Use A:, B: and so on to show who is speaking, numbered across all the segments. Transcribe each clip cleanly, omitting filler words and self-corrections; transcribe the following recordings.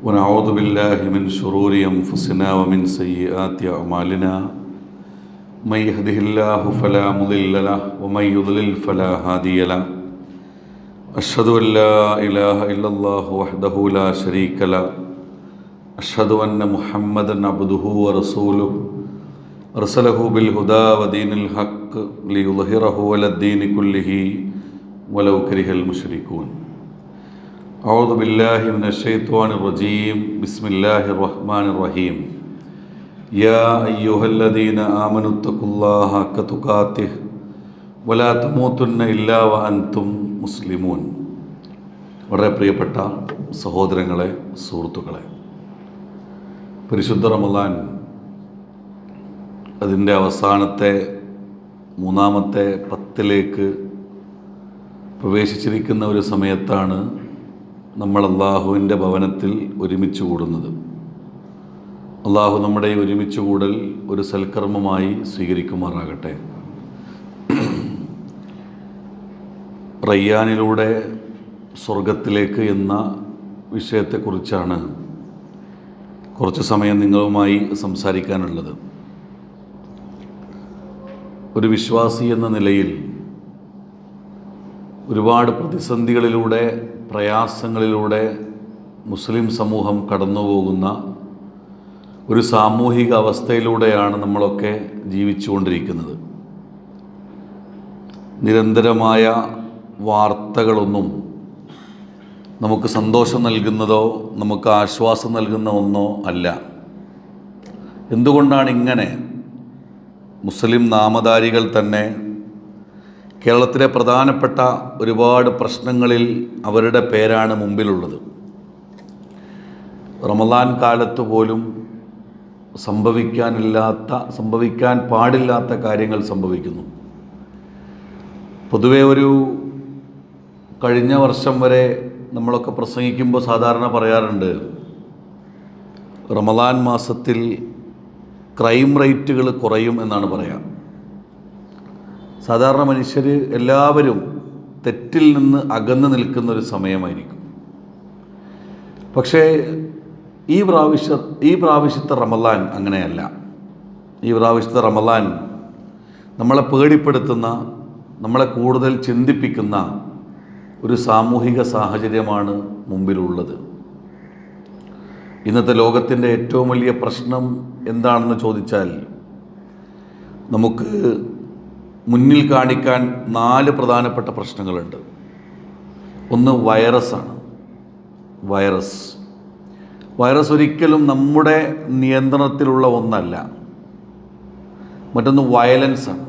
A: ونعوذ بالله من شرور أنفسنا ومن سيئات أعمالنا من يهده الله فلا مضل له ومن يضلل فلا هادي له أشهد أن لا إله إلا الله وحده لا شريك له أشهد أن محمدا عبده ورسوله أرسله بالهدى ودين الحق ليظهره على الدين كله ولو كره المشركون. أعوذ بالله من الشيطان الرجيم. بسم الله الرحمن الرحيم. يا أيها الذين آمنوا اتقوا الله حق تقاته ولا تموتن إلا وأنتم മുസ്ലിമൂൻ. വളരെ പ്രിയപ്പെട്ട സഹോദരങ്ങളെ, സുഹൃത്തുക്കളെ, പരിശുദ്ധ റമളാൻ അതിൻ്റെ അവസാനത്തെ മൂന്നാമത്തെ പത്തിലേക്ക് പ്രവേശിച്ചിരിക്കുന്ന ഒരു സമയത്താണ് നമ്മൾ അള്ളാഹുവിൻ്റെ ഭവനത്തിൽ ഒരുമിച്ച് കൂടുന്നത്. അള്ളാഹു നമ്മുടെ ഈ ഒരുമിച്ച് കൂടൽ ഒരു സൽക്കർമ്മമായി സ്വീകരിക്കുമാറാകട്ടെ. റയ്യാനിലൂടെ സ്വർഗത്തിലേക്ക് എന്ന വിഷയത്തെക്കുറിച്ചാണ് കുറച്ച് സമയം നിങ്ങളുമായി സംസാരിക്കാനുള്ളത്. ഒരു വിശ്വാസി എന്ന നിലയിൽ ഒരുപാട് പ്രതിസന്ധികളിലൂടെ, പ്രയാസങ്ങളിലൂടെ മുസ്ലിം സമൂഹം കടന്നുപോകുന്ന ഒരു സാമൂഹിക അവസ്ഥയിലൂടെയാണ് നമ്മളൊക്കെ ജീവിച്ചുകൊണ്ടിരിക്കുന്നത്. നിരന്തരമായ വാർത്തകളൊന്നും നമുക്ക് സന്തോഷം നൽകുന്നതോ നമുക്ക് ആശ്വാസം നൽകുന്ന ഒന്നോ അല്ല. എന്തുകൊണ്ടാണ് ഇങ്ങനെ? മുസ്ലിം നാമധാരികൾ തന്നെ കേരളത്തിലെ പ്രധാനപ്പെട്ട ഒരുപാട് പ്രശ്നങ്ങളിൽ അവരുടെ പേരാണ് മുമ്പിലുള്ളത്. റമളാൻ കാലത്ത് പോലും സംഭവിക്കാൻ പാടില്ലാത്ത കാര്യങ്ങൾ സംഭവിക്കുന്നു. പൊതുവെ കഴിഞ്ഞ വർഷം വരെ നമ്മളൊക്കെ പ്രസംഗിക്കുമ്പോൾ സാധാരണ പറയാറുണ്ട്, റമളാൻ മാസത്തിൽ ക്രൈം റേറ്റുകൾ കുറയും എന്നാണ് പറയാം. സാധാരണ മനുഷ്യർ എല്ലാവരും തെറ്റിൽ നിന്ന് അകന്നു നിൽക്കുന്നൊരു സമയമായിരിക്കും. പക്ഷേ ഈ പ്രാവശ്യത്തെ റമളാൻ അങ്ങനെയല്ല. ഈ പ്രാവശ്യത്തെ റമളാൻ നമ്മളെ പേടിപ്പെടുത്തുന്ന, നമ്മളെ കൂടുതൽ ചിന്തിപ്പിക്കുന്ന ഒരു സാമൂഹിക സാഹചര്യമാണ് മുമ്പിലുള്ളത്. ഇന്നത്തെ ലോകത്തിൻ്റെ ഏറ്റവും വലിയ പ്രശ്നം എന്താണെന്ന് ചോദിച്ചാൽ നമുക്ക് മുന്നിൽ കാണിക്കാൻ 4 പ്രധാനപ്പെട്ട പ്രശ്നങ്ങളുണ്ട്. ഒന്ന് വൈറസാണ്. വൈറസ് ഒരിക്കലും നമ്മുടെ നിയന്ത്രണത്തിലുള്ള ഒന്നല്ല. മറ്റൊന്ന് വയലൻസാണ്.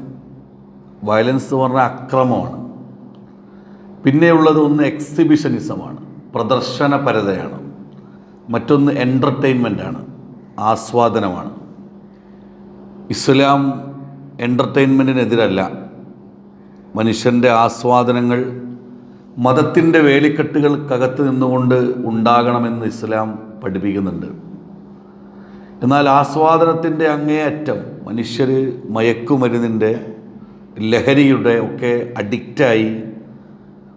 A: വയലൻസ് എന്ന് പറഞ്ഞാൽ അക്രമമാണ്. പിന്നെയുള്ളത് ഒന്ന് എക്സിബിഷനിസമാണ്, പ്രദർശനപരതയാണ്. മറ്റൊന്ന് എൻ്റർടൈൻമെൻറ്റാണ്, ആസ്വാദനമാണ്. ഇസ്ലാം എൻ്റർടൈൻമെൻറ്റിനെതിരല്ല. മനുഷ്യൻ്റെ ആസ്വാദനങ്ങൾ മതത്തിൻ്റെ വേലിക്കെട്ടുകൾക്കകത്ത് നിന്നുകൊണ്ട് ഉണ്ടാകണമെന്ന് ഇസ്ലാം പഠിപ്പിക്കുന്നുണ്ട്. എന്നാൽ ആസ്വാദനത്തിൻ്റെ അങ്ങേയറ്റം മനുഷ്യർ മയക്കുമരുന്നിൻ്റെ, ലഹരിയുടെ ഒക്കെ അഡിക്റ്റായി,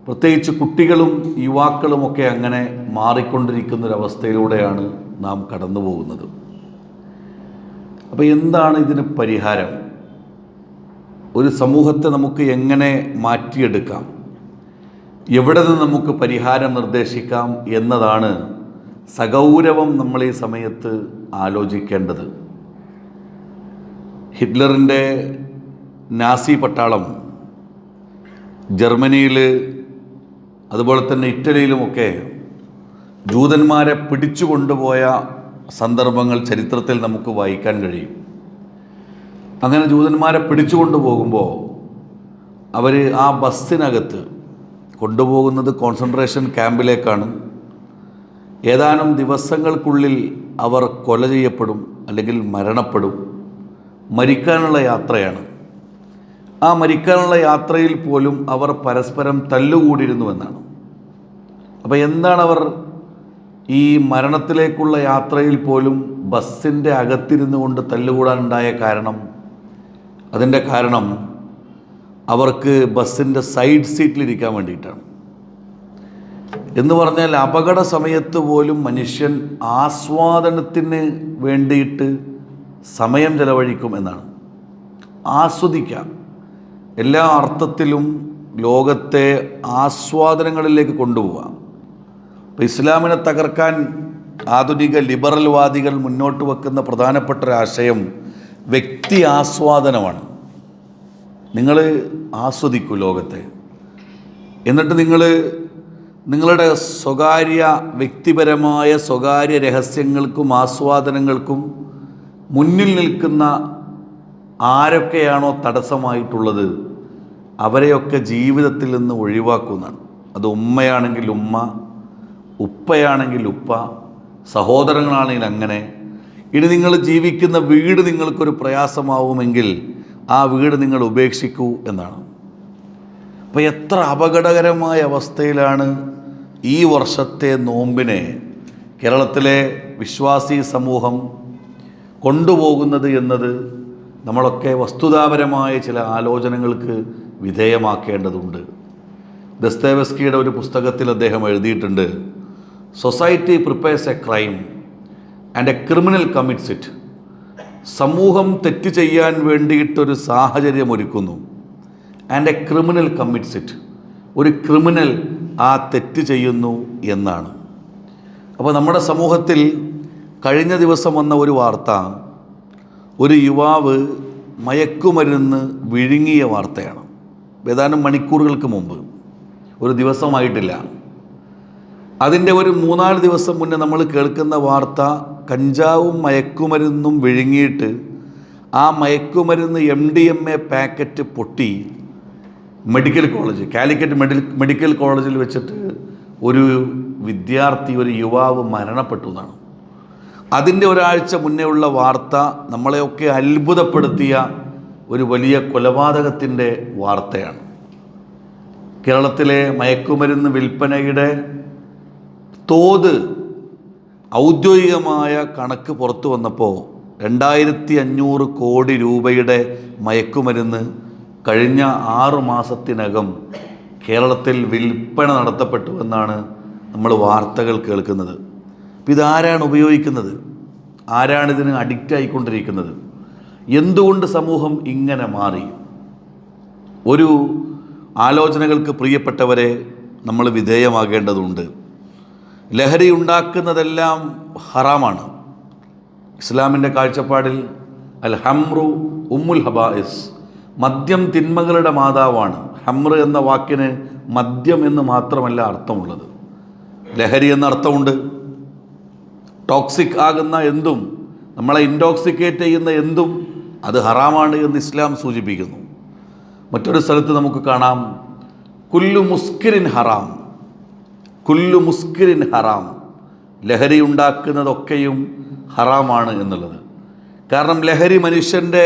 A: പ്രത്യേകിച്ച് കുട്ടികളും യുവാക്കളുമൊക്കെ അങ്ങനെ മാറിക്കൊണ്ടിരിക്കുന്നൊരവസ്ഥയിലൂടെയാണ് നാം കടന്നു പോകുന്നത്. അപ്പോൾ എന്താണ് ഇതിന് പരിഹാരം? ഒരു സമൂഹത്തെ നമുക്ക് എങ്ങനെ മാറ്റിയെടുക്കാം, എവിടെ നിന്ന് നമുക്ക് പരിഹാരം നിർദ്ദേശിക്കാം എന്നതാണ് സഗൗരവം നമ്മൾ ഈ സമയത്ത് ആലോചിക്കേണ്ടത്. ഹിറ്റ്ലറിൻ്റെ നാസി പട്ടാളം ജർമ്മനിയിൽ, അതുപോലെ തന്നെ ഇറ്റലിയിലുമൊക്കെ ജൂതന്മാരെ പിടിച്ചു കൊണ്ടുപോയ സന്ദർഭങ്ങൾ ചരിത്രത്തിൽ നമുക്ക് വായിക്കാൻ കഴിയും. അങ്ങനെ ജൂതന്മാരെ പിടിച്ചു കൊണ്ടുപോകുമ്പോൾ അവർ ആ ബസ്സിനകത്ത് കൊണ്ടുപോകുന്നത് കോൺസെൻട്രേഷൻ ക്യാമ്പിലേക്കാണ്. ഏതാനും ദിവസങ്ങൾക്കുള്ളിൽ അവർ കൊല ചെയ്യപ്പെടും, അല്ലെങ്കിൽ മരണപ്പെടും. മരിക്കാനുള്ള യാത്രയാണ്. ആ മരിക്കാനുള്ള യാത്രയിൽ പോലും അവർ പരസ്പരം തല്ലുകൂടിയിരുന്നുവെന്നാണ്. അപ്പോൾ എന്താണ് അവർ ഈ മരണത്തിലേക്കുള്ള യാത്രയിൽ പോലും ബസ്സിൻ്റെ അകത്തിരുന്നു കൊണ്ട് തല്ലുകൂടാനുണ്ടായ കാരണം? അതിൻ്റെ കാരണം അവർക്ക് ബസ്സിൻ്റെ സൈഡ് സീറ്റിലിരിക്കാൻ വേണ്ടിയിട്ടാണ്. എന്ന് പറഞ്ഞാൽ അപകട സമയത്ത് പോലും മനുഷ്യൻ ആസ്വാദനത്തിന് വേണ്ടിയിട്ട് സമയം ചെലവഴിക്കും എന്നാണ്. ആസ്വദിക്കാം, എല്ലാ അർത്ഥത്തിലും ലോകത്തെ ആസ്വാദനങ്ങളിലേക്ക് കൊണ്ടുപോകാം. ഇപ്പോൾ ഇസ്ലാമിനെ തകർക്കാൻ ആധുനിക ലിബറൽവാദികൾ മുന്നോട്ട് വെക്കുന്ന പ്രധാനപ്പെട്ട ഒരു ആശയം വ്യക്തി ആസ്വാദനമാണ്. നിങ്ങൾ ആസ്വദിക്കൂ ലോകത്തെ, എന്നിട്ട് നിങ്ങളുടെ വ്യക്തിപരമായ സ്വകാര്യ രഹസ്യങ്ങൾക്കും ആസ്വാദനങ്ങൾക്കും മുന്നിൽ നിൽക്കുന്ന ആരൊക്കെയാണോ തടസ്സമായിട്ടുള്ളത് അവരെയൊക്കെ ജീവിതത്തിൽ നിന്ന് ഒഴിവാക്കുന്നതാണ്. അത് ഉമ്മയാണെങ്കിൽ ഉമ്മ, ഉപ്പയാണെങ്കിൽ ഉപ്പ, സഹോദരങ്ങളാണെങ്കിൽ അങ്ങനെ. ഇനി നിങ്ങൾ ജീവിക്കുന്ന വീട് നിങ്ങൾക്കൊരു പ്രയാസമാവുമെങ്കിൽ ആ വീട് നിങ്ങൾ ഉപേക്ഷിക്കൂ എന്നാണ്. അപ്പോൾ എത്ര അപകടകരമായ അവസ്ഥയിലാണ് ഈ വർഷത്തെ നോമ്പിനെ കേരളത്തിലെ വിശ്വാസി സമൂഹം കൊണ്ടുപോകുന്നത് എന്നത് നമ്മളൊക്കെ വസ്തുതാപരമായ ചില ആലോചനകൾക്ക് വിധേയമാക്കേണ്ടതുണ്ട്. ദസ്തേവസ്കിയുടെ ഒരു പുസ്തകത്തിൽ അദ്ദേഹം എഴുതിയിട്ടുണ്ട്, society prepares a crime and a criminal commits it. സമൂഹം തെറ്റ് ചെയ്യാൻ വേണ്ടിയിട്ടൊരു സാഹചര്യം ഒരുക്കുന്നു, and a criminal commits it. ഒരു ക്രിമിനൽ ആ തെറ്റ് ചെയ്യുന്നു എന്നാണ്. അപ്പോൾ നമ്മുടെ സമൂഹത്തിൽ കഴിഞ്ഞ ദിവസം വന്ന ഒരു വാർത്ത, ഒരു യുവാവ് മയക്കുമരുന്ന് വിഴുങ്ങിയ വാർത്തയാണ്. ഏതാനും മണിക്കൂറുകൾക്ക് മുമ്പ്, ഒരു ദിവസമായിട്ടില്ല. അതിൻ്റെ ഒരു 3-4 ദിവസം മുന്നേ നമ്മൾ കേൾക്കുന്ന വാർത്ത, കഞ്ചാവും മയക്കുമരുന്നും വിഴുങ്ങിയിട്ട് ആ മയക്കുമരുന്ന് MDMA പാക്കറ്റ് പൊട്ടി മെഡിക്കൽ കോളേജ്, കാലിക്കറ്റ് മെഡിക്കൽ കോളേജിൽ വെച്ചിട്ട് ഒരു വിദ്യാർത്ഥി, ഒരു യുവാവ് മരണപ്പെട്ടു എന്നാണ്. അതിൻ്റെ ഒരാഴ്ച മുന്നേ ഉള്ള വാർത്ത നമ്മളെയൊക്കെ അത്ഭുതപ്പെടുത്തിയ ഒരു വലിയ കൊലപാതകത്തിൻ്റെ വാർത്തയാണ്. കേരളത്തിലെ മയക്കുമരുന്ന് വിൽപ്പനയുടെ തോത് ഔദ്യോഗികമായ കണക്ക് പുറത്തു വന്നപ്പോൾ 2500 കോടി രൂപയുടെ മയക്കുമരുന്ന് കഴിഞ്ഞ 6 മാസത്തിനകം കേരളത്തിൽ വിൽപ്പന നടത്തപ്പെട്ടു എന്നാണ് നമ്മൾ വാർത്തകൾ കേൾക്കുന്നത്. അപ്പോൾ ഇതാരാണ് ഉപയോഗിക്കുന്നത്? ആരാണിതിന് അഡിക്റ്റ് ആയിക്കൊണ്ടിരിക്കുന്നത്? എന്തുകൊണ്ട് സമൂഹം ഇങ്ങനെ മാറി? ഒരു ആലോചനകൾക്ക് പ്രിയപ്പെട്ടവരെ നമ്മൾ വിധേയമാകേണ്ടതുണ്ട്. ലഹരി ഉണ്ടാക്കുന്നതെല്ലാം ഹറാമാണ്. ഇസ്ലാമിൻ്റെ കാഴ്ചപ്പാടിൽ അൽ ഹംറു ഉമ്മുൽ ഹബായിസ്, മദ്യം തിന്മകളുടെ മാതാവാണ്. ഹംർ എന്ന വാക്കിന് മദ്യം എന്ന് മാത്രമല്ല അർത്ഥമുള്ളത്, ലഹരി എന്ന അർത്ഥമുണ്ട്. ടോക്സിക് ആകുന്ന എന്തും, നമ്മളെ ഇൻടോക്സിക്കേറ്റ് ചെയ്യുന്ന എന്തും അത് ഹറാമാണ് എന്ന് ഇസ്ലാം സൂചിപ്പിക്കുന്നു. മറ്റൊരു സ്ഥലത്ത് നമുക്ക് കാണാം, കുല്ലു മുസ്കിരിൻ ഹറാം, കുല്ലു മുസ്കിരിൻ ഹറാം, ലഹരി ഉണ്ടാക്കുന്നതൊക്കെയും ഹറാമാണ് എന്നുള്ളത്. കാരണം ലഹരി മനുഷ്യൻ്റെ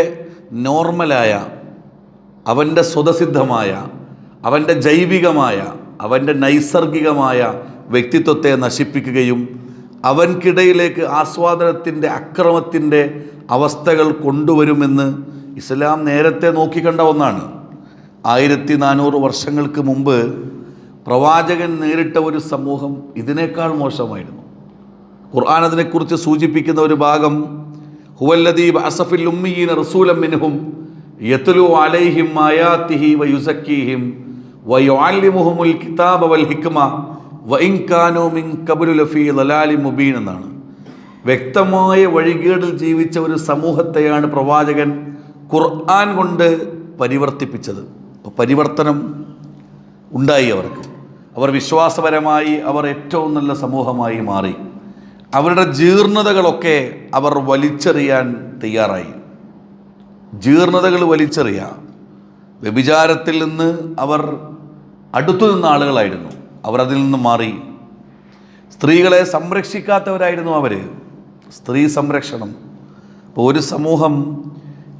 A: നോർമലായ, അവൻ്റെ സ്വതസിദ്ധമായ, അവൻ്റെ ജൈവികമായ, അവൻ്റെ നൈസർഗികമായ വ്യക്തിത്വത്തെ നശിപ്പിക്കുകയും അവൻക്കിടയിലേക്ക് ആസ്വാദനത്തിൻ്റെ, അക്രമത്തിൻ്റെ അവസ്ഥകൾ കൊണ്ടുവരുമെന്ന് ഇസ്ലാം നേരത്തെ നോക്കിക്കണ്ട ഒന്നാണ്. 1400 വർഷങ്ങൾക്ക് മുമ്പ് പ്രവാചകൻ നേരിട്ട ഒരു സമൂഹം ഇതിനേക്കാൾ മോശമായിരുന്നു. ഖുർആൻ അതിനെക്കുറിച്ച് സൂചിപ്പിക്കുന്ന ഒരു ഭാഗം, ഹുവല്ലദീ ബഅസ ഫിൽ ഉമ്മീന റസൂലൻ മിൻഹും യത്ലു അലൈഹിം ആയാതിഹി വയുസക്കീഹിം വയുഅല്ലിമുഹുൽ കിതാബ വൽ ഹിക്മ വഇൻ കാനൂ മിൻ ഖബ്ലു ലഫീ ളലാലിൻ മുബീൻ എന്നാണ്. വ്യക്തമായ വഴികേടിൽ ജീവിച്ച ഒരു സമൂഹത്തെയാണ് പ്രവാചകൻ ഖുർആൻ കൊണ്ട് പരിവർത്തിപ്പിച്ചത്. പരിവർത്തനം ഉണ്ടായി അവർക്ക്. അവർ വിശ്വാസപരമായി അവർ ഏറ്റവും നല്ല സമൂഹമായി മാറി. അവരുടെ ജീർണതകളൊക്കെ അവർ വലിച്ചെറിയാൻ തയ്യാറായി. ജീർണതകൾ വലിച്ചെറിയാം. വ്യഭിചാരത്തിൽ നിന്ന് അവർ അടുത്തു നിന്ന ആളുകളായിരുന്നു, അവർ അതിൽ നിന്ന് മാറി. സ്ത്രീകളെ സംരക്ഷിക്കാത്തവരായിരുന്നു അവർ. സ്ത്രീ സംരക്ഷണം. ഇപ്പോൾ ഒരു സമൂഹം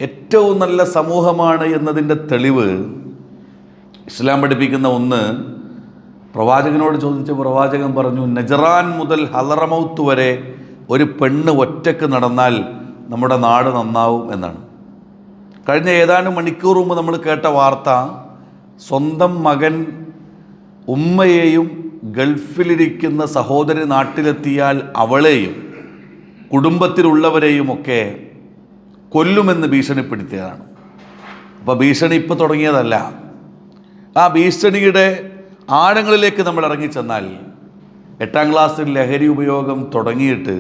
A: ഏറ്റവും നല്ല സമൂഹമാണ് എന്നതിൻ്റെ തെളിവ് ഇസ്ലാം പഠിപ്പിക്കുന്ന ഒന്ന്, പ്രവാചകനോട് ചോദിച്ച പ്രവാചകൻ പറഞ്ഞു, നജറാൻ മുതൽ ഹലറമൗത്ത് വരെ ഒരു പെണ്ണ് ഒറ്റക്ക് നടന്നാൽ നമ്മുടെ നാട് നന്നാവും എന്നാണ്. കഴിഞ്ഞ ഏതാനും മണിക്കൂർ മുമ്പ് നമ്മൾ കേട്ട വാർത്ത, സ്വന്തം മകൻ ഉമ്മയെയും ഗൾഫിലിരിക്കുന്ന സഹോദരി നാട്ടിലെത്തിയാൽ അവളെയും കുടുംബത്തിലുള്ളവരെയുമൊക്കെ കൊല്ലുമെന്ന് ഭീഷണിപ്പെടുത്തിയതാണ്. അപ്പോൾ ഭീഷണി ഇപ്പോൾ തുടങ്ങിയതല്ല. ആ ഭീഷണിയുടെ ആഴങ്ങളിലേക്ക് നമ്മൾ ഇറങ്ങിച്ചെന്നാൽ 8ാം ക്ലാസ്സിൽ ലഹരി ഉപയോഗം തുടങ്ങിയിട്ട്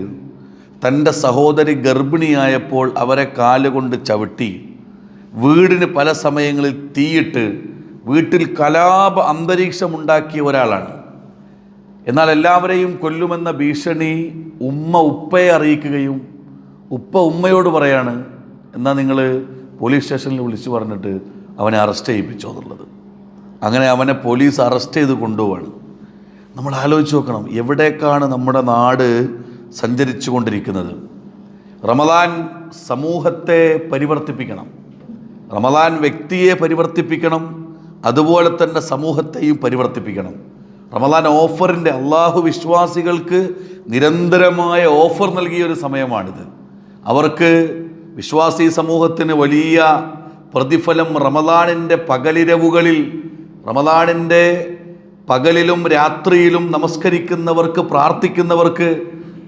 A: തൻ്റെ സഹോദരി ഗർഭിണിയായപ്പോൾ അവരെ കാലുകൊണ്ട് ചവിട്ടി, വീടിന് പല സമയങ്ങളിൽ തീയിട്ട് വീട്ടിൽ കലാപ അന്തരീക്ഷമുണ്ടാക്കിയ ഒരാളാണ്. എന്നാൽ എല്ലാവരെയും കൊല്ലുമെന്ന ഭീഷണി ഉപ്പയെ അറിയിക്കുകയും ഉപ്പ ഉമ്മയോട് പറയാണ്, എന്നാൽ നിങ്ങൾ പോലീസ് സ്റ്റേഷനിൽ വിളിച്ചു പറഞ്ഞിട്ട് അവനെ അറസ്റ്റ് ചെയ്യിപ്പിച്ചോ എന്നുള്ളത്. അങ്ങനെ അവനെ പോലീസ് അറസ്റ്റ് ചെയ്ത് കൊണ്ടുപോവാണ്. നമ്മൾ ആലോചിച്ച് നോക്കണം, എവിടേക്കാണ് നമ്മുടെ നാട് സഞ്ചരിച്ചു കൊണ്ടിരിക്കുന്നത്. റമദാൻ സമൂഹത്തെ പരിവർത്തിപ്പിക്കണം, റമദാൻ വ്യക്തിയെ പരിവർത്തിപ്പിക്കണം, അതുപോലെ തന്നെ സമൂഹത്തെയും പരിവർത്തിപ്പിക്കണം. റമദാൻ ഓഫറിൻ്റെ അള്ളാഹു വിശ്വാസികൾക്ക് നിരന്തരമായ ഓഫർ നൽകിയ ഒരു സമയമാണിത്. അവർക്ക് വിശ്വാസി സമൂഹത്തിന് വലിയ പ്രതിഫലം റമദാനിൻ്റെ പകലിരവുകളിൽ, റമദാനിൻ്റെ പകലിലും രാത്രിയിലും നമസ്കരിക്കുന്നവർക്ക്, പ്രാർത്ഥിക്കുന്നവർക്ക്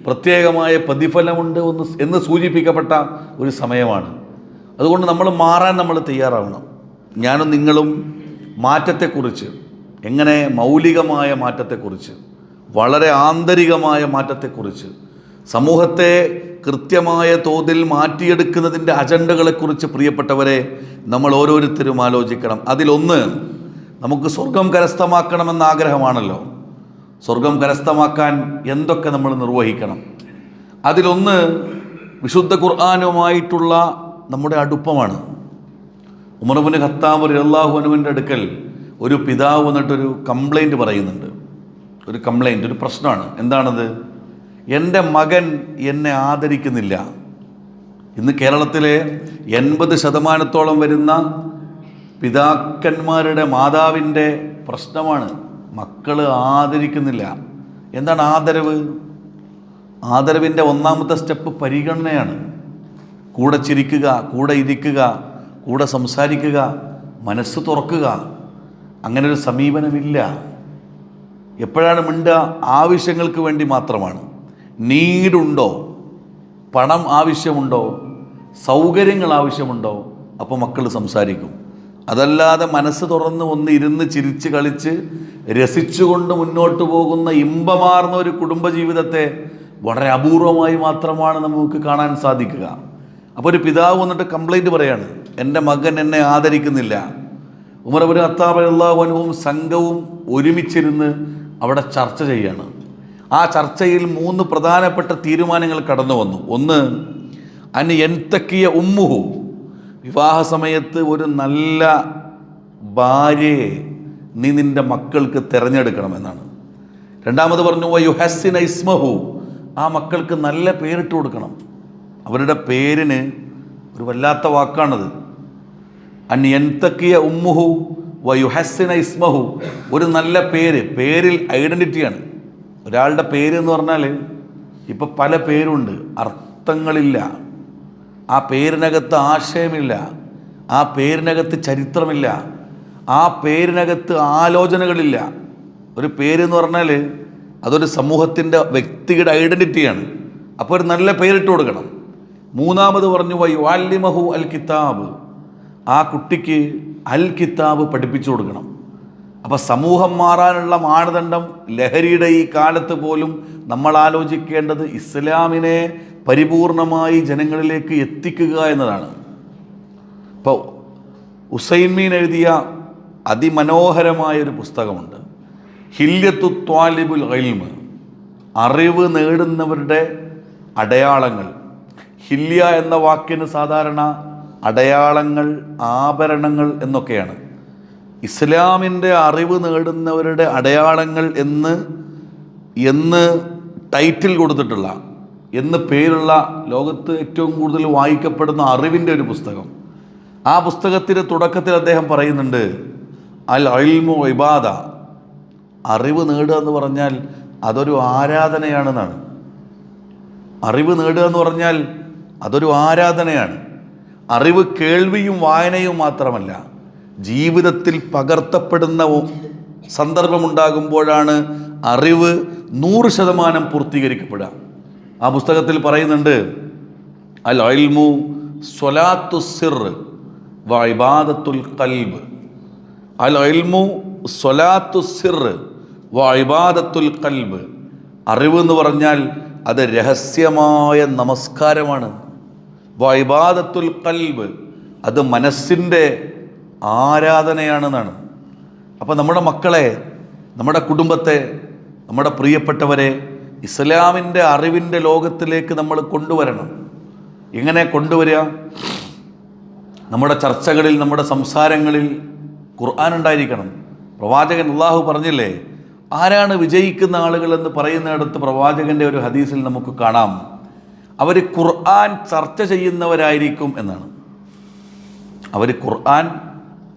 A: പ്രത്യേകമായ പ്രതിഫലമുണ്ട് എന്ന് സൂചിപ്പിക്കപ്പെട്ട ഒരു സമയമാണ്. അതുകൊണ്ട് നമ്മൾ മാറാൻ നമ്മൾ തയ്യാറാവണം. ഞാനും നിങ്ങളും മാറ്റത്തെക്കുറിച്ച്, എങ്ങനെ മൗലികമായ മാറ്റത്തെക്കുറിച്ച്, വളരെ ആന്തരികമായ മാറ്റത്തെക്കുറിച്ച്, സമൂഹത്തെ കൃത്യമായ തോതിൽ മാറ്റിയെടുക്കുന്നതിൻ്റെ അജണ്ടകളെക്കുറിച്ച് പ്രിയപ്പെട്ടവരെ നമ്മൾ ഓരോരുത്തരും ആലോചിക്കണം. അതിലൊന്ന്, നമുക്ക് സ്വർഗം കരസ്ഥമാക്കണമെന്ന ആഗ്രഹമാണല്ലോ. സ്വർഗം കരസ്ഥമാക്കാൻ എന്തൊക്കെ നമ്മൾ നിർവഹിക്കണം? അതിലൊന്ന് വിശുദ്ധ ഖുർആനുമായിട്ടുള്ള നമ്മുടെ അടുപ്പമാണ്. ഉമർ ഇബ്നു ഖത്താബ് റളിയല്ലാഹു അൻഹുവിൻ്റെ അടുക്കൽ ഒരു പിതാവ് വന്നിട്ടൊരു കംപ്ലൈൻറ്റ് പറയുന്നുണ്ട്. ഒരു പ്രശ്നമാണ്. എന്താണത്? എൻ്റെ മകൻ എന്നെ ആദരിക്കുന്നില്ല. ഇന്ന് കേരളത്തിലെ 80% വരുന്ന പിതാക്കന്മാരുടെ മാതാവിൻ്റെ പ്രശ്നമാണ്, മക്കൾ ആദരിക്കുന്നില്ല. എന്താണ് ആദരവ്? ആദരവിൻ്റെ ഒന്നാമത്തെ സ്റ്റെപ്പ് പരിഗണനയാണ്. കൂടെ ചിരിക്കുക, കൂടെ ഇരിക്കുക, കൂടെ സംസാരിക്കുക, മനസ്സ് തുറക്കുക. അങ്ങനെ ഒരു സമീപനമില്ല. എപ്പോഴാണ് മിണ്ടുക? ആവശ്യങ്ങൾക്ക് വേണ്ടി മാത്രമാണ്. നീടുണ്ടോ, പണം ആവശ്യമുണ്ടോ, സൗകര്യങ്ങൾ ആവശ്യമുണ്ടോ, അപ്പോൾ മക്കൾ സംസാരിക്കും. അതല്ലാതെ മനസ്സ് തുറന്ന് ഒന്ന് ഇരുന്ന് ചിരിച്ച് കളിച്ച് രസിച്ചുകൊണ്ട് മുന്നോട്ട് പോകുന്ന ഇമ്പമാർന്ന ഒരു കുടുംബജീവിതത്തെ വളരെ അപൂർവമായി മാത്രമാണ് നമുക്ക് കാണാൻ സാധിക്കുക. അപ്പോൾ ഒരു പിതാവ് വന്നിട്ട് കംപ്ലൈൻറ്റ് പറയാണ്, എൻ്റെ മകൻ എന്നെ ആദരിക്കുന്നില്ല. ഉമർ ഇബ്നു ഖത്താബ് റളിയല്ലാഹു അൻഹുവും സംഘവും ഒരുമിച്ചിരുന്ന് അവിടെ ചർച്ച ചെയ്യാണ്. ആ ചർച്ചയിൽ 3 പ്രധാനപ്പെട്ട തീരുമാനങ്ങൾ കടന്നു വന്നു. ഒന്ന്, അൻ യൻതക്കിയ ഉമ്മുഹു, വിവാഹ സമയത്ത് ഒരു നല്ല ഭാര്യയെ നീ നിൻ്റെ മക്കൾക്ക് തിരഞ്ഞെടുക്കണമെന്നാണ്. രണ്ടാമത് പറഞ്ഞു വയുഹസ്സിന ഇസ്മഹു, ആ മക്കൾക്ക് നല്ല പേരിട്ട് കൊടുക്കണം. അവരുടെ പേരിന് ഒരു വല്ലാത്ത വാക്കാണത്. അൻ യൻതക്കിയ ഉമ്മുഹു വയുഹസ്സിന ഇസ്മഹു, ഒരു നല്ല പേര്, പേരിൽ ഐഡൻറ്റിറ്റിയാണ്. ഒരാളുടെ പേര് എന്ന് പറഞ്ഞാൽ ഇപ്പം പല പേരുണ്ട്, അർത്ഥങ്ങളില്ല. ആ പേരിനകത്ത് ആശയമില്ല, ആ പേരിനകത്ത് ചരിത്രമില്ല, ആ പേരിനകത്ത് ആലോചനകളില്ല. ഒരു പേരെന്ന് പറഞ്ഞാൽ അതൊരു സമൂഹത്തിൻ്റെ വ്യക്തിയുടെ ഐഡൻറ്റിറ്റിയാണ്. അപ്പോൾ ഒരു നല്ല പേരിട്ട് കൊടുക്കണം. മൂന്നാമത് പറഞ്ഞു വയുഅല്ലിമഹു അൽ കിതാബ്, ആ കുട്ടിക്ക് അൽ കിതാബ് പഠിപ്പിച്ചു കൊടുക്കണം. അപ്പോൾ സമൂഹം മാറാനുള്ള മാനദണ്ഡം ലഹരിയുടെ ഈ കാലത്ത് പോലും നമ്മൾ ആലോചിക്കേണ്ടത് ഇസ്ലാമിനെ പരിപൂർണമായി ജനങ്ങളിലേക്ക് എത്തിക്കുക എന്നതാണ്. ഇപ്പോൾ ഉസൈമീൻ എഴുതിയ അതിമനോഹരമായൊരു പുസ്തകമുണ്ട്, ഹില്യത്തു ത്വാലിബുൽ ഇൽമ്, അറിവ് നേടുന്നവരുടെ അടയാളങ്ങൾ. ഹില്യ എന്ന വാക്കിന് സാധാരണ അടയാളങ്ങൾ, ആഭരണങ്ങൾ എന്നൊക്കെയാണ്. ഇസ്ലാമിൻ്റെ അറിവ് നേടുന്നവരുടെ അടയാളങ്ങൾ എന്ന് ടൈറ്റിൽ കൊടുത്തിട്ടുള്ള, എന്ന് പേരുള്ള, ലോകത്ത് ഏറ്റവും കൂടുതൽ വായിക്കപ്പെടുന്ന അറിവിൻ്റെ ഒരു പുസ്തകം. ആ പുസ്തകത്തിൻ്റെ തുടക്കത്തിൽ അദ്ദേഹം പറയുന്നുണ്ട്, അൽ ഇൽമു ഇബാദ, അറിവ് നേടുക എന്ന് പറഞ്ഞാൽ അതൊരു ആരാധനയാണെന്നാണ്. അറിവ് നേടുക എന്ന് പറഞ്ഞാൽ അതൊരു ആരാധനയാണ്. അറിവ് കേൾവിയും വായനയും മാത്രമല്ല, ജീവിതത്തിൽ പകർത്തപ്പെടുന്ന സന്ദർഭമുണ്ടാകുമ്പോഴാണ് അറിവ് 100% പൂർത്തീകരിക്കപ്പെടുക. ആ പുസ്തകത്തിൽ പറയുന്നുണ്ട്, അൽ ഇൽമു സ്വലാത്തു സിർ വ ഇബാദത്തുൽ ഖൽബ്. അൽ ഇൽമു സ്വലാത്തു സിർ വ ഇബാദത്തുൽ ഖൽബ്. അറിവ് എന്ന് പറഞ്ഞാൽ അത് രഹസ്യമായ നമസ്കാരമാണ്. വ ഇബാദത്തുൽ ഖൽബ്, അത് മനസ്സിൻ്റെ ആരാധനയാണെന്നാണ്. അപ്പോൾ നമ്മുടെ മക്കളെ, നമ്മുടെ കുടുംബത്തെ, നമ്മുടെ പ്രിയപ്പെട്ടവരെ ഇസ്ലാമിൻ്റെ അറിവിൻ്റെ ലോകത്തിലേക്ക് നമ്മൾ കൊണ്ടുവരണം. എങ്ങനെ കൊണ്ടുവരിക? നമ്മുടെ ചർച്ചകളിൽ, നമ്മുടെ സംസാരങ്ങളിൽ ഖുർആൻ ഉണ്ടായിരിക്കണം. പ്രവാചകൻ അല്ലാഹു പറഞ്ഞില്ലേ, ആരാണ് വിജയിക്കുന്ന ആളുകൾ എന്ന് പറയുന്നിടത്ത് പ്രവാചകൻ്റെ ഒരു ഹദീസിൽ നമുക്ക് കാണാം, അവർ ഖുർആൻ ചർച്ച ചെയ്യുന്നവരായിരിക്കും എന്നാണ്. അവർ ഖുർആൻ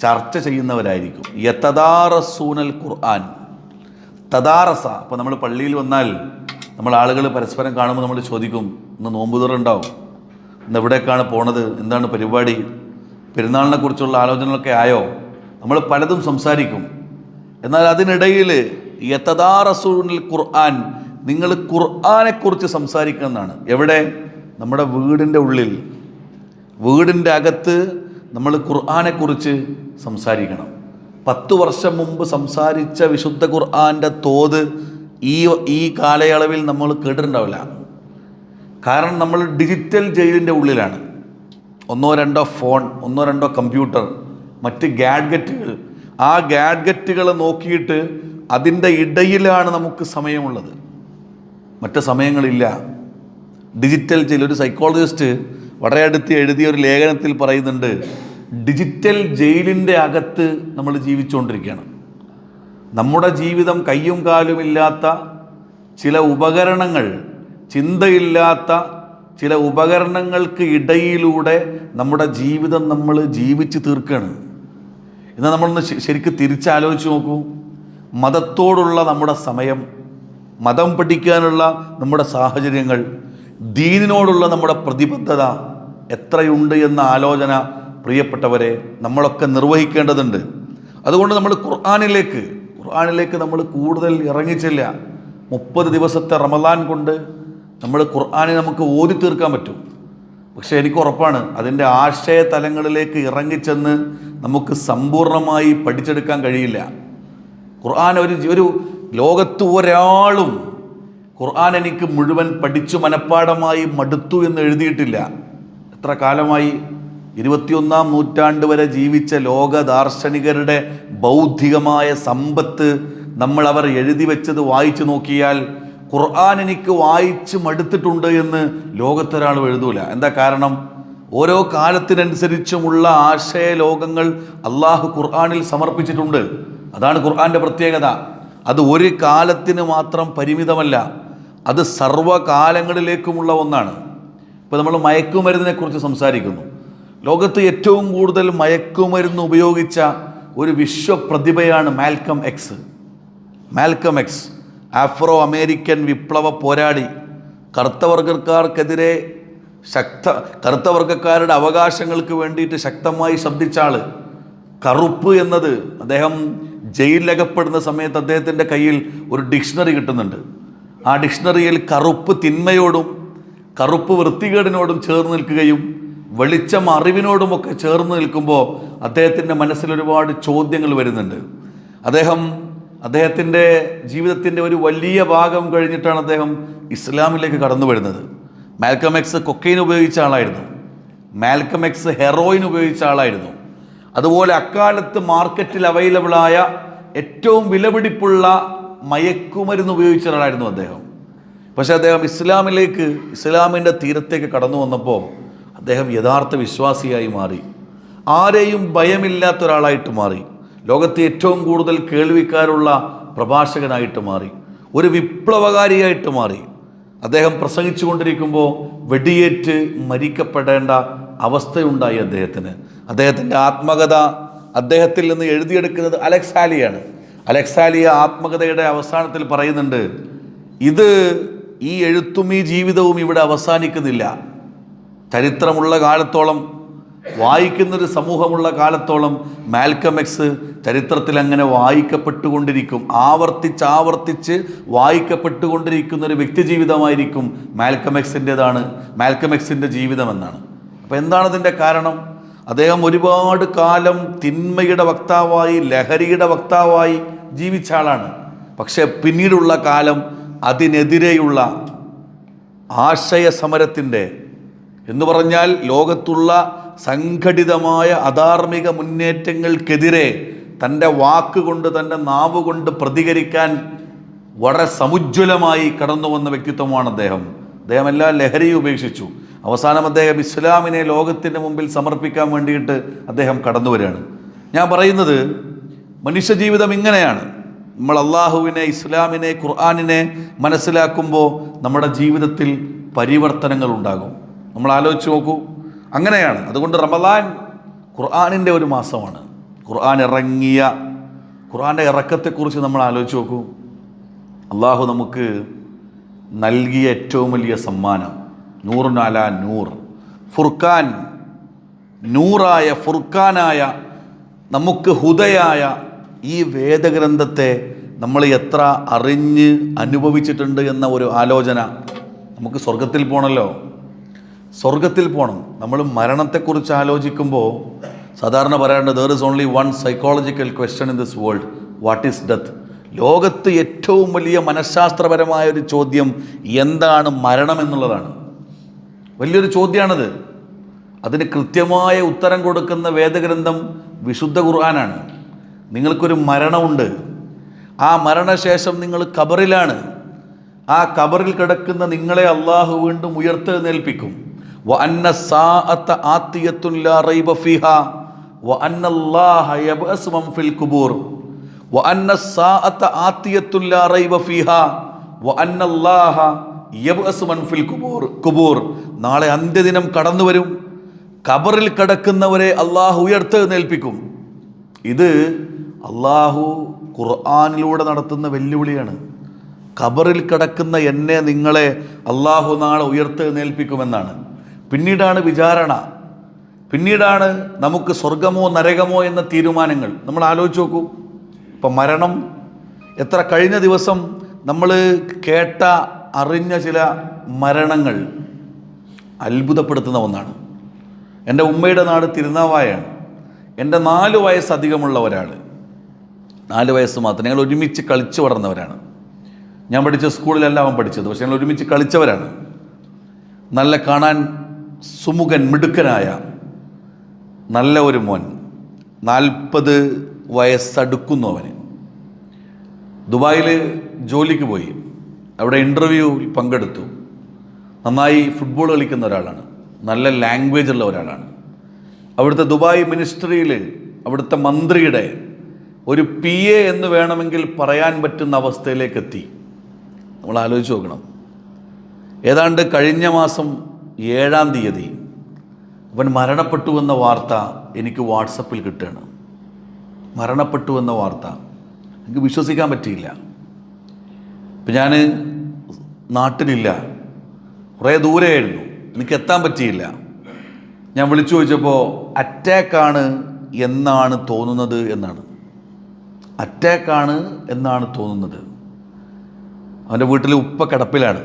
A: ചർച്ച ചെയ്യുന്നവരായിരിക്കും. യതദാറസൂനൽ ഖുർആൻ. തദാറസ. അപ്പോൾ നമ്മൾ പള്ളിയിൽ വന്നാൽ നമ്മൾ ആളുകൾ പരസ്പരം കാണുമ്പോൾ നമ്മൾ ചോദിക്കും, ഇന്ന് നോമ്പ് തുറ ഉണ്ടാവും, ഇന്ന് എവിടേക്കാണ് പോണത്, എന്താണ് പരിപാടി, പെരുന്നാളിനെ കുറിച്ചുള്ള ആലോചനകളൊക്കെ ആയോ, നമ്മൾ പലതും സംസാരിക്കും. എന്നാൽ അതിനിടയിൽ യതദാറസൂനൽ ഖുർആൻ, നിങ്ങൾ ഖുർആനെക്കുറിച്ച് സംസാരിക്കുന്നതാണ്. എവിടെ? നമ്മുടെ വീടിൻ്റെ ഉള്ളിൽ, വീടിൻ്റെ അകത്ത് നമ്മൾ ഖുർആനെക്കുറിച്ച് സംസാരിക്കണം. 10 വർഷം മുമ്പ് സംസാരിച്ച വിശുദ്ധ ഖുർആൻ്റെ തോത് ഈ കാലയളവിൽ നമ്മൾ കേട്ടിട്ടുണ്ടാവില്ല. കാരണം നമ്മൾ ഡിജിറ്റൽ ജയിലിൻ്റെ ഉള്ളിലാണ്. 1-2 ഫോൺ, 1-2 കമ്പ്യൂട്ടർ, മറ്റ് ഗാഡ്ഗറ്റുകൾ. ആ ഗാഡ്ഗറ്റുകൾ നോക്കിയിട്ട് അതിൻ്റെ ഇടയിലാണ് നമുക്ക് സമയമുള്ളത്, മറ്റ് സമയങ്ങളില്ല. Digital jail. ഒരു സൈക്കോളജിസ്റ്റ് വളരെ അടുത്ത് എഴുതിയ ഒരു ലേഖനത്തിൽ പറയുന്നുണ്ട്, ഡിജിറ്റൽ ജയിലിൻ്റെ അകത്ത് നമ്മൾ ജീവിച്ചുകൊണ്ടിരിക്കുകയാണ്. നമ്മുടെ ജീവിതം കയ്യും കാലുമില്ലാത്ത ചില ഉപകരണങ്ങൾ, ചിന്തയില്ലാത്ത ചില ഉപകരണങ്ങൾക്ക് ഇടയിലൂടെ നമ്മുടെ ജീവിതം നമ്മൾ ജീവിച്ച് തീർക്കുകയാണ്. എന്നാൽ നമ്മളൊന്ന് ശരിക്കും തിരിച്ചാലോചിച്ച് നോക്കൂ. മതത്തോടുള്ള നമ്മുടെ സമയം, മതം പഠിക്കാനുള്ള നമ്മുടെ സാഹചര്യങ്ങൾ, ദീനിനോടുള്ള നമ്മുടെ പ്രതിബദ്ധത എത്രയുണ്ട് എന്ന ആലോചന പ്രിയപ്പെട്ടവരെ നമ്മളൊക്കെ നിർവഹിക്കേണ്ടതുണ്ട്. അതുകൊണ്ട് നമ്മൾ ഖുർആനിലേക്ക് നമ്മൾ കൂടുതൽ ഇറങ്ങിച്ചില്ല. 30 ദിവസത്തെ റമദാൻ കൊണ്ട് നമ്മൾ ഖുർആനെ നമുക്ക് ഓതി തീർക്കാൻ പറ്റും. പക്ഷേ എനിക്ക് ഉറപ്പാണ്, അതിൻ്റെ ആശയ തലങ്ങളിലേക്ക് ഇറങ്ങിച്ചെന്ന് നമുക്ക് സമ്പൂർണ്ണമായി പഠിച്ചെടുക്കാൻ കഴിയില്ല. ഖുർആൻ ഒരു ലോകത്ത് ഒരാളും ഖുർആൻ എനിക്ക് മുഴുവൻ പഠിച്ചു മനഃപ്പാഠമായി മടുത്തു എന്ന് എഴുതിയിട്ടില്ല. എത്ര കാലമായി? 21-ാം നൂറ്റാണ്ട് വരെ ജീവിച്ച ലോക ദാർശനികരുടെ ബൗദ്ധികമായ സമ്പത്ത് നമ്മൾ അവർ എഴുതി വെച്ചത് വായിച്ചു നോക്കിയാൽ ഖുർആൻ എനിക്ക് വായിച്ച് മടുത്തിട്ടുണ്ട് എന്ന് ലോകത്തൊരാൾ എഴുതൂല. എന്താ കാരണം? ഓരോ കാലത്തിനനുസരിച്ചുമുള്ള ആശയ ലോകങ്ങൾ അള്ളാഹു ഖുർആനിൽ സമർപ്പിച്ചിട്ടുണ്ട്. അതാണ് ഖുർആൻ്റെ പ്രത്യേകത. അത് ഒരു കാലത്തിന് മാത്രം പരിമിതമല്ല, അത് സർവ്വകാലങ്ങളിലേക്കുമുള്ള ഒന്നാണ്. ഇപ്പോൾ നമ്മൾ മയക്കുമരുന്നിനെ കുറിച്ച് സംസാരിക്കുന്നു. ലോകത്ത് ഏറ്റവും കൂടുതൽ മയക്കുമരുന്ന് ഉപയോഗിച്ച ഒരു വിശ്വപ്രതിഭയാണ് മാൽക്കം എക്സ്. ആഫ്രോ അമേരിക്കൻ വിപ്ലവ പോരാളി, കറുത്തവർഗക്കാർക്കെതിരെ കറുത്തവർഗക്കാരുടെ അവകാശങ്ങൾക്ക് വേണ്ടിയിട്ട് ശക്തമായി ശബ്ദിച്ച ആൾ. കറുപ്പ് എന്നത്, അദ്ദേഹം ജയിലിലകപ്പെടുന്ന സമയത്ത് അദ്ദേഹത്തിൻ്റെ കയ്യിൽ ഒരു ഡിക്ഷണറി കിട്ടുന്നുണ്ട്. ആ ഡിക്ഷണറിയിൽ കറുപ്പ് തിന്മയോടും കറുപ്പ് വൃത്തികേടിനോടും ചേർന്ന് നിൽക്കുകയും വെളിച്ചം അറിവിനോടുമൊക്കെ ചേർന്ന് നിൽക്കുമ്പോൾ അദ്ദേഹത്തിൻ്റെ മനസ്സിൽ ഒരുപാട് ചോദ്യങ്ങൾ വരുന്നുണ്ട്. അദ്ദേഹത്തിൻ്റെ ജീവിതത്തിൻ്റെ ഒരു വലിയ ഭാഗം കഴിഞ്ഞിട്ടാണ് അദ്ദേഹം ഇസ്ലാമിലേക്ക് കടന്നു വരുന്നത്. മാൽക്കം എക്സ് കൊക്കൈൻ ഉപയോഗിച്ച ആളായിരുന്നു. മാൽക്കം എക്സ് ഹെറോയിൻ ഉപയോഗിച്ച ആളായിരുന്നു. അതുപോലെ അക്കാലത്ത് മാർക്കറ്റിൽ അവൈലബിളായ ഏറ്റവും വിലപിടിപ്പുള്ള മയക്കുമരുന്ന് ഉപയോഗിച്ച ഒരാളായിരുന്നു അദ്ദേഹം. പക്ഷേ അദ്ദേഹം ഇസ്ലാമിൻ്റെ തീരത്തേക്ക് കടന്നു വന്നപ്പോൾ അദ്ദേഹം യഥാർത്ഥ വിശ്വാസിയായി മാറി. ആരെയും ഭയമില്ലാത്ത ഒരാളായിട്ട് മാറി. ലോകത്തെ ഏറ്റവും കൂടുതൽ കേൾവിക്കാരുള്ള പ്രഭാഷകനായിട്ട് മാറി. ഒരു വിപ്ലവകാരിയായിട്ട് മാറി. അദ്ദേഹം പ്രസംഗിച്ചു കൊണ്ടിരിക്കുമ്പോൾ വെടിയേറ്റ് മരിക്കപ്പെടേണ്ട അവസ്ഥയുണ്ടായി അദ്ദേഹത്തിന്. അദ്ദേഹത്തിൻ്റെ ആത്മകഥ അദ്ദേഹത്തിൽ നിന്ന് എഴുതിയെടുക്കുന്നത് അലക്സ് ഹാലിയാണ്. അലക്സ് ഹാലിയ ആത്മകഥയുടെ അവസാനത്തിൽ പറയുന്നുണ്ട്, ഈ എഴുത്തും ഈ ജീവിതവും ഇവിടെ അവസാനിക്കുന്നില്ല. ചരിത്രമുള്ള കാലത്തോളം വായിക്കുന്നൊരു സമൂഹമുള്ള കാലത്തോളം മാൽക്കം എക്സ് ചരിത്രത്തിൽ അങ്ങനെ വായിക്കപ്പെട്ടുകൊണ്ടിരിക്കും. ആവർത്തിച്ച് വായിക്കപ്പെട്ടുകൊണ്ടിരിക്കുന്ന ഒരു വ്യക്തി ജീവിതമായിരിക്കും മാൽക്കം എക്സിൻ്റെ ജീവിതമെന്നാണ്. അപ്പോൾ എന്താണ് ഇതിൻ്റെ കാരണം? അദ്ദേഹം ഒരുപാട് കാലം തിന്മയുടെ വക്താവായി, ലഹരിയുടെ വക്താവായി ജീവിച്ച ആളാണ്. പക്ഷെ പിന്നീടുള്ള കാലം അതിനെതിരെയുള്ള ആശയ സമരത്തിൻ്റെ, എന്ന് പറഞ്ഞാൽ ലോകത്തുള്ള സംഘടിതമായ അധാർമിക മുന്നേറ്റങ്ങൾക്കെതിരെ തൻ്റെ വാക്കുകൊണ്ട്, തൻ്റെ നാവ് കൊണ്ട് പ്രതികരിക്കാൻ വളരെ സമുജ്വലമായി കടന്നു വന്ന വ്യക്തിത്വമാണ് അദ്ദേഹം. എല്ലാ ലഹരിയും ഉപേക്ഷിച്ചു. അവസാനം അദ്ദേഹം ഇസ്ലാമിനെ ലോകത്തിൻ്റെ മുമ്പിൽ സമർപ്പിക്കാൻ വേണ്ടിയിട്ട് അദ്ദേഹം കടന്നു വരികയാണ്. ഞാൻ പറയുന്നത്, മനുഷ്യജീവിതം ഇങ്ങനെയാണ്. നമ്മൾ അള്ളാഹുവിനെ, ഇസ്ലാമിനെ, ഖുർആനിനെ മനസ്സിലാക്കുമ്പോൾ നമ്മുടെ ജീവിതത്തിൽ പരിവർത്തനങ്ങൾ ഉണ്ടാകും. നമ്മൾ ആലോചിച്ച് നോക്കൂ, അങ്ങനെയാണ്. അതുകൊണ്ട് റമദാൻ ഖുർആനിൻ്റെ ഒരു മാസമാണ്. ഖുർആൻ്റെ ഇറക്കത്തെക്കുറിച്ച് നമ്മൾ ആലോചിച്ച് നോക്കൂ. അള്ളാഹു നമുക്ക് നൽകിയ ഏറ്റവും വലിയ സമ്മാനം നൂറുൻ അലാ നൂർ, ഫുർഖാൻ, നൂറായ ഫുർഖാനായ, നമുക്ക് ഹുദയായ ഈ വേദഗ്രന്ഥത്തെ നമ്മൾ എത്ര അറിഞ്ഞ് അനുഭവിച്ചിട്ടുണ്ട് എന്ന ഒരു ആലോചന. നമുക്ക് സ്വർഗത്തിൽ പോകണമല്ലോ, സ്വർഗത്തിൽ പോകണം. നമ്മൾ മരണത്തെക്കുറിച്ച് ആലോചിക്കുമ്പോൾ സാധാരണ പറയാറുണ്ട്, there is only one psychological question in this world, what is death? ലോകത്ത് ഏറ്റവും വലിയ മനഃശാസ്ത്രപരമായ ഒരു ചോദ്യം എന്താണ് മരണം എന്നുള്ളതാണ്. വലിയൊരു ചോദ്യമാണത്. അതിന് കൃത്യമായ ഉത്തരം കൊടുക്കുന്ന വേദഗ്രന്ഥം വിശുദ്ധ ഖുർആനാണ്. നിങ്ങൾക്കൊരു മരണമുണ്ട്. ആ മരണശേഷം നിങ്ങൾ ഖബറിലാണ്. ആ ഖബറിൽ കിടക്കുന്ന നിങ്ങളെ അള്ളാഹു വീണ്ടും ഉയർത്തെഴുന്നേൽപ്പിക്കും. വഅന്ന സാഅത ആതിയത്തുൻ ലാ റൈബ ഫീഹാ വഅന്നല്ലാഹ യബ്അസു മൻ ഫിൽ ഖുബൂർ വഅന്ന സാഅത ആതിയത്തുൻ ലാ റൈബ ഫീഹാ വഅന്നല്ലാഹ യബ്അസു മൻ ഫിൽ ഖുബൂർ. നാളെ അന്ത്യദിനം കടന്നു വരും. ഖബറിൽ കിടക്കുന്നവരെ അള്ളാഹു ഉയർത്തെഴുന്നേൽപ്പിക്കും. ഇത് അള്ളാഹു ഖുർആനിലൂടെ നടത്തുന്ന വെല്ലുവിളിയാണ്. ഖബറിൽ കിടക്കുന്ന എന്നെ, നിങ്ങളെ അള്ളാഹു നാളെ ഉയർത്തെഴുന്നേൽപ്പിക്കുമെന്നാണ്. പിന്നീടാണ് വിചാരണ, പിന്നീടാണ് നമുക്ക് സ്വർഗമോ നരകമോ എന്ന തീരുമാനങ്ങൾ. നമ്മൾ ആലോചിച്ച് നോക്കൂ. ഇപ്പം മരണം എത്ര, കഴിഞ്ഞ ദിവസം നമ്മൾ കേട്ട അറിഞ്ഞ ചില മരണങ്ങൾ അത്ഭുതപ്പെടുത്തുന്ന ഒന്നാണ്. എൻ്റെ ഉമ്മയുടെ നാട് തിരുനാവായാണ്. എൻ്റെ 4 വയസ്സധികമുള്ള ഒരാൾ, 4 വയസ്സ് മാത്രം. ഞങ്ങൾ ഒരുമിച്ച് കളിച്ചു വളർന്നവരാണ്. ഞാൻ പഠിച്ച സ്കൂളിലല്ല അവൻ പഠിച്ചത്, പക്ഷെ ഞങ്ങൾ ഒരുമിച്ച് കളിച്ചവരാണ്. നല്ല കാണാൻ സുമുഖൻ, മിടുക്കനായ നല്ല ഒരു മോൻ. 40 വയസ്സടുക്കുന്നു അവന്. ദുബായിൽ ജോലിക്ക് പോയി. അവിടെ ഇൻ്റർവ്യൂവിൽ പങ്കെടുത്തു. നന്നായി ഫുട്ബോൾ കളിക്കുന്ന ഒരാളാണ്. നല്ല ലാംഗ്വേജ് ഉള്ള ഒരാളാണ്. അവിടുത്തെ ദുബായ് മിനിസ്ട്രിയിൽ അവിടുത്തെ മന്ത്രിയുടെ ഒരു PA എന്ന് വേണമെങ്കിൽ പറയാൻ പറ്റുന്ന അവസ്ഥയിലേക്ക് എത്തി. നമ്മൾ ആലോചിച്ച് നോക്കണം. ഏതാണ്ട് കഴിഞ്ഞ മാസം 7-ാം തീയതി അവൻ മരണപ്പെട്ടു എന്ന വാർത്ത എനിക്ക് വാട്സപ്പിൽ കിട്ടുകയാണ്. മരണപ്പെട്ടു എന്ന വാർത്ത എനിക്ക് വിശ്വസിക്കാൻ പറ്റിയില്ല. ഇപ്പം ഞാൻ നാട്ടിലില്ല, കുറേ ദൂരെയായിരുന്നു, എനിക്ക് എത്താൻ പറ്റിയില്ല. ഞാൻ വിളിച്ചു ചോദിച്ചപ്പോൾ അറ്റാക്കാണ് എന്നാണ് തോന്നുന്നത് എന്നാണ്. അറ്റാക്കാണ് എന്നാണ് തോന്നുന്നത്. അവൻ്റെ വീട്ടിൽ ഉപ്പ കിടപ്പിലാണ്.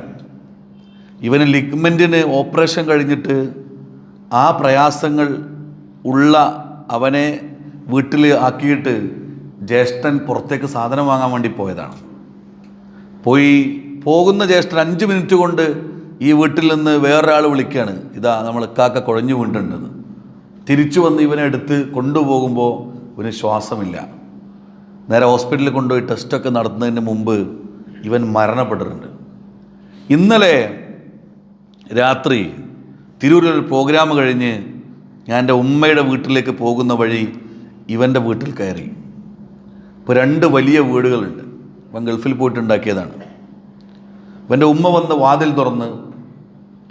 A: ഇവന് ലിഗ്മെൻറ്റിന് ഓപ്പറേഷൻ കഴിഞ്ഞിട്ട് ആ പ്രയാസങ്ങൾ ഉള്ള അവനെ വീട്ടിൽ ആക്കിയിട്ട് ജ്യേഷ്ഠൻ പുറത്തേക്ക് സാധനം വാങ്ങാൻ വേണ്ടി പോയതാണ്. പോകുന്ന ജ്യേഷ്ഠൻ 5 മിനിറ്റ് കൊണ്ട് ഈ വീട്ടിൽ നിന്ന് വേറൊരാൾ വിളിക്കുകയാണ്, ഇതാ നമ്മൾ കാക്ക കുഴഞ്ഞു വീണ്ടുണ്ടെന്ന്. തിരിച്ചു വന്ന് ഇവനെ എടുത്ത് കൊണ്ടുപോകുമ്പോൾ ഇവന് ശ്വാസമില്ല. നേരെ ഹോസ്പിറ്റലിൽ കൊണ്ടുപോയി ടെസ്റ്റൊക്കെ നടത്തുന്നതിന് മുമ്പ് ഇവൻ മരണപ്പെട്ടിട്ടുണ്ട്. ഇന്നലെ രാത്രി തിരൂരിലൊരു പ്രോഗ്രാം കഴിഞ്ഞ് ഞാൻ എൻ്റെ ഉമ്മയുടെ വീട്ടിലേക്ക് പോകുന്ന വഴി ഇവൻ്റെ വീട്ടിൽ കയറി. ഇപ്പോൾ 2 വലിയ വീടുകളുണ്ട്. ഇവൻ ഗൾഫിൽ പോയിട്ടുണ്ടാക്കിയതാണ്. ഇവൻ്റെ ഉമ്മ വന്ന് വാതിൽ തുറന്ന്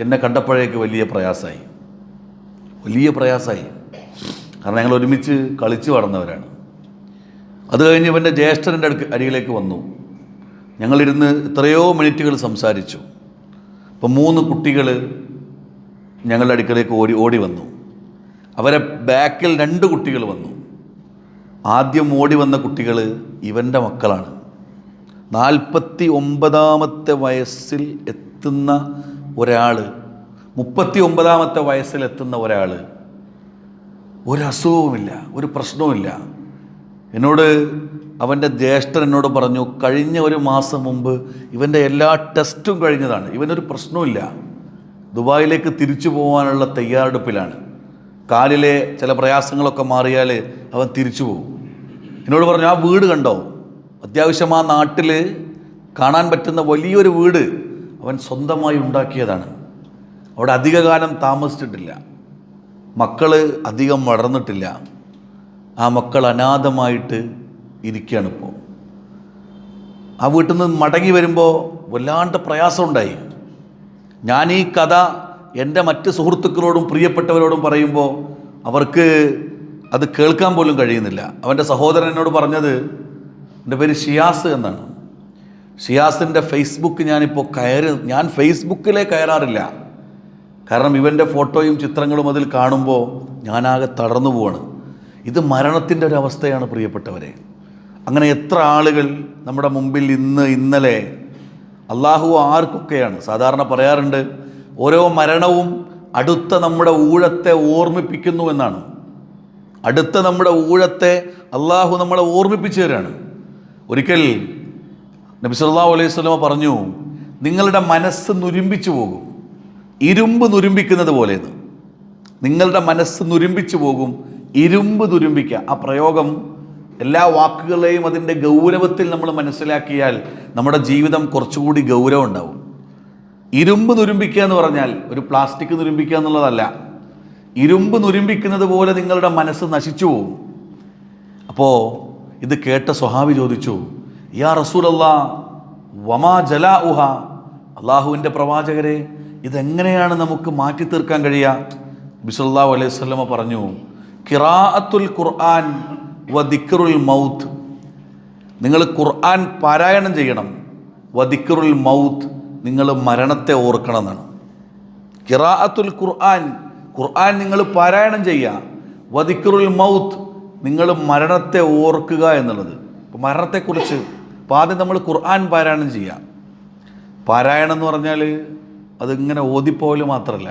A: എന്നെ കണ്ടപ്പോഴേക്ക് വലിയ പ്രയാസമായി. കാരണം ഞങ്ങൾ ഒരുമിച്ച് കളിച്ച് വളർന്നവരാണ്. അത് കഴിഞ്ഞ് ഇവൻ്റെ ജ്യേഷ്ഠൻ്റെ അരികിലേക്ക് വന്നു. ഞങ്ങളിരുന്ന് എത്രയോ മിനിറ്റുകൾ സംസാരിച്ചു. അപ്പോൾ 3 കുട്ടികൾ ഞങ്ങളുടെ അടുക്കലേക്ക് ഓടി വന്നു. അവരെ ബാക്കിൽ 2 കുട്ടികൾ വന്നു. ആദ്യം ഓടി വന്ന കുട്ടികൾ ഇവൻ്റെ മക്കളാണ്. 49ാമത്തെ വയസ്സിൽ എത്തുന്ന ഒരാൾ, 39ാമത്തെ വയസ്സിലെത്തുന്ന ഒരാൾ, ഒരസുഖവുമില്ല, ഒരു പ്രശ്നവുമില്ല. എന്നോട് അവൻ്റെ ജ്യേഷ്ഠൻ എന്നോട് പറഞ്ഞു, കഴിഞ്ഞ 1 മാസം മുമ്പ് ഇവൻ്റെ എല്ലാ ടെസ്റ്റും കഴിഞ്ഞതാണ്, ഇവനൊരു പ്രശ്നവുമില്ല, ദുബായിലേക്ക് തിരിച്ചു പോകാനുള്ള തയ്യാറെടുപ്പിലാണ്, കാലിലെ ചില പ്രയാസങ്ങളൊക്കെ മാറിയാൽ അവൻ തിരിച്ചു പോകും. എന്നോട് പറഞ്ഞു, ആ വീട് കണ്ടോ, അത്യാവശ്യം ആ നാട്ടിൽ കാണാൻ പറ്റുന്ന വലിയൊരു വീട് അവൻ സ്വന്തമായി ഉണ്ടാക്കിയതാണ്. അവിടെ അധികകാലം താമസിച്ചിട്ടില്ല, മക്കൾ അധികം വളർന്നിട്ടില്ല, ആ മക്കൾ അനാഥമായിട്ട് ഇരിക്കുകയാണിപ്പോൾ. ആ വീട്ടിൽ നിന്ന് മടങ്ങി വരുമ്പോൾ വല്ലാണ്ട് പ്രയാസമുണ്ടായി. ഞാൻ ഈ കഥ എൻ്റെ മറ്റ് സുഹൃത്തുക്കളോടും പ്രിയപ്പെട്ടവരോടും പറയുമ്പോൾ അവർക്ക് അത് കേൾക്കാൻ പോലും കഴിയുന്നില്ല. അവൻ്റെ സഹോദരൻ എന്നോട് പറഞ്ഞത്, എൻ്റെ പേര് ഷിയാസ് എന്നാണ്, ഷിയാസിൻ്റെ ഫേസ്ബുക്ക് ഞാൻ ഫേസ്ബുക്കിലേ കയറാറില്ല, കാരണം ഇവൻ്റെ ഫോട്ടോയും ചിത്രങ്ങളും അതിൽ കാണുമ്പോൾ ഞാനാകെ തളർന്നു പോവാണ്. ഇത് മരണത്തിൻ്റെ ഒരു അവസ്ഥയാണ് പ്രിയപ്പെട്ടവരെ. അങ്ങനെ എത്ര ആളുകൾ നമ്മുടെ മുമ്പിൽ ഇന്നലെ അള്ളാഹു ആർക്കൊക്കെയാണ്. സാധാരണ പറയാറുണ്ട്, ഓരോ മരണവും അടുത്ത നമ്മുടെ ഊഴത്തെ ഓർമ്മിപ്പിക്കുന്നു എന്നാണ്. അടുത്ത നമ്മുടെ ഊഴത്തെ അള്ളാഹു നമ്മളെ ഓർമ്മിപ്പിച്ചു തരാണ്. ഒരിക്കൽ നബി സല്ലല്ലാഹു അലൈഹി വസല്ലം പറഞ്ഞു, നിങ്ങളുടെ മനസ്സ് നുരുമ്പിച്ചു പോകും, ഇരുമ്പ് നുരുമ്പിക്കുന്നത് പോലെയെന്ന്. നിങ്ങളുടെ മനസ്സ് നുരുമ്പിച്ചു പോകും, ഇരുമ്പ് തുരുമ്പിക്കുക. ആ പ്രയോഗം എല്ലാ വാക്കുകളെയും അതിൻ്റെ ഗൗരവത്തിൽ നമ്മൾ മനസ്സിലാക്കിയാൽ നമ്മുടെ ജീവിതം കുറച്ചുകൂടി ഗൗരവം ഉണ്ടാവും. ഇരുമ്പ് നുരുമ്പിക്കുക എന്ന് പറഞ്ഞാൽ ഒരു പ്ലാസ്റ്റിക് നുരുമ്പിക്കുക എന്നുള്ളതല്ല. ഇരുമ്പ് നുരുമ്പിക്കുന്നത് പോലെ നിങ്ങളുടെ മനസ്സ് നശിച്ചു പോകും. അപ്പോൾ ഇത് കേട്ട സ്വഹാബി ചോദിച്ചു, യാ റസൂലല്ലാഹ് വമാ ജലാഉഹ, അള്ളാഹുവിൻ്റെ പ്രവാചകരെ, ഇതെങ്ങനെയാണ് നമുക്ക് മാറ്റി തീർക്കാൻ കഴിയുക? നബി സല്ലല്ലാഹു അലൈഹി വസല്ലമ പറഞ്ഞു, ഖിറാഅത്തുൽ ഖുർആൻ വ ദിക്റുൽ മൗത്ത്, നിങ്ങൾ ഖുർആൻ പാരായണം ചെയ്യണം, വ ദിക്റുൽ മൗത്ത്, നിങ്ങൾ മരണത്തെ ഓർക്കണം എന്നാണ്. ഖിറാഅത്തുൽ ഖുർആൻ, ഖുർആൻ നിങ്ങൾ പാരായണം ചെയ്യുക, വ ദിക്റുൽ മൗത്ത്, നിങ്ങൾ മരണത്തെ ഓർക്കുക എന്നുള്ളത്. അപ്പോൾ മരണത്തെക്കുറിച്ച് ആദ്യം നമ്മൾ ഖുർആൻ പാരായണം ചെയ്യുക. പാരായണം എന്ന് പറഞ്ഞാൽ അതിങ്ങനെ ഓതിപ്പോല് മാത്രമല്ല.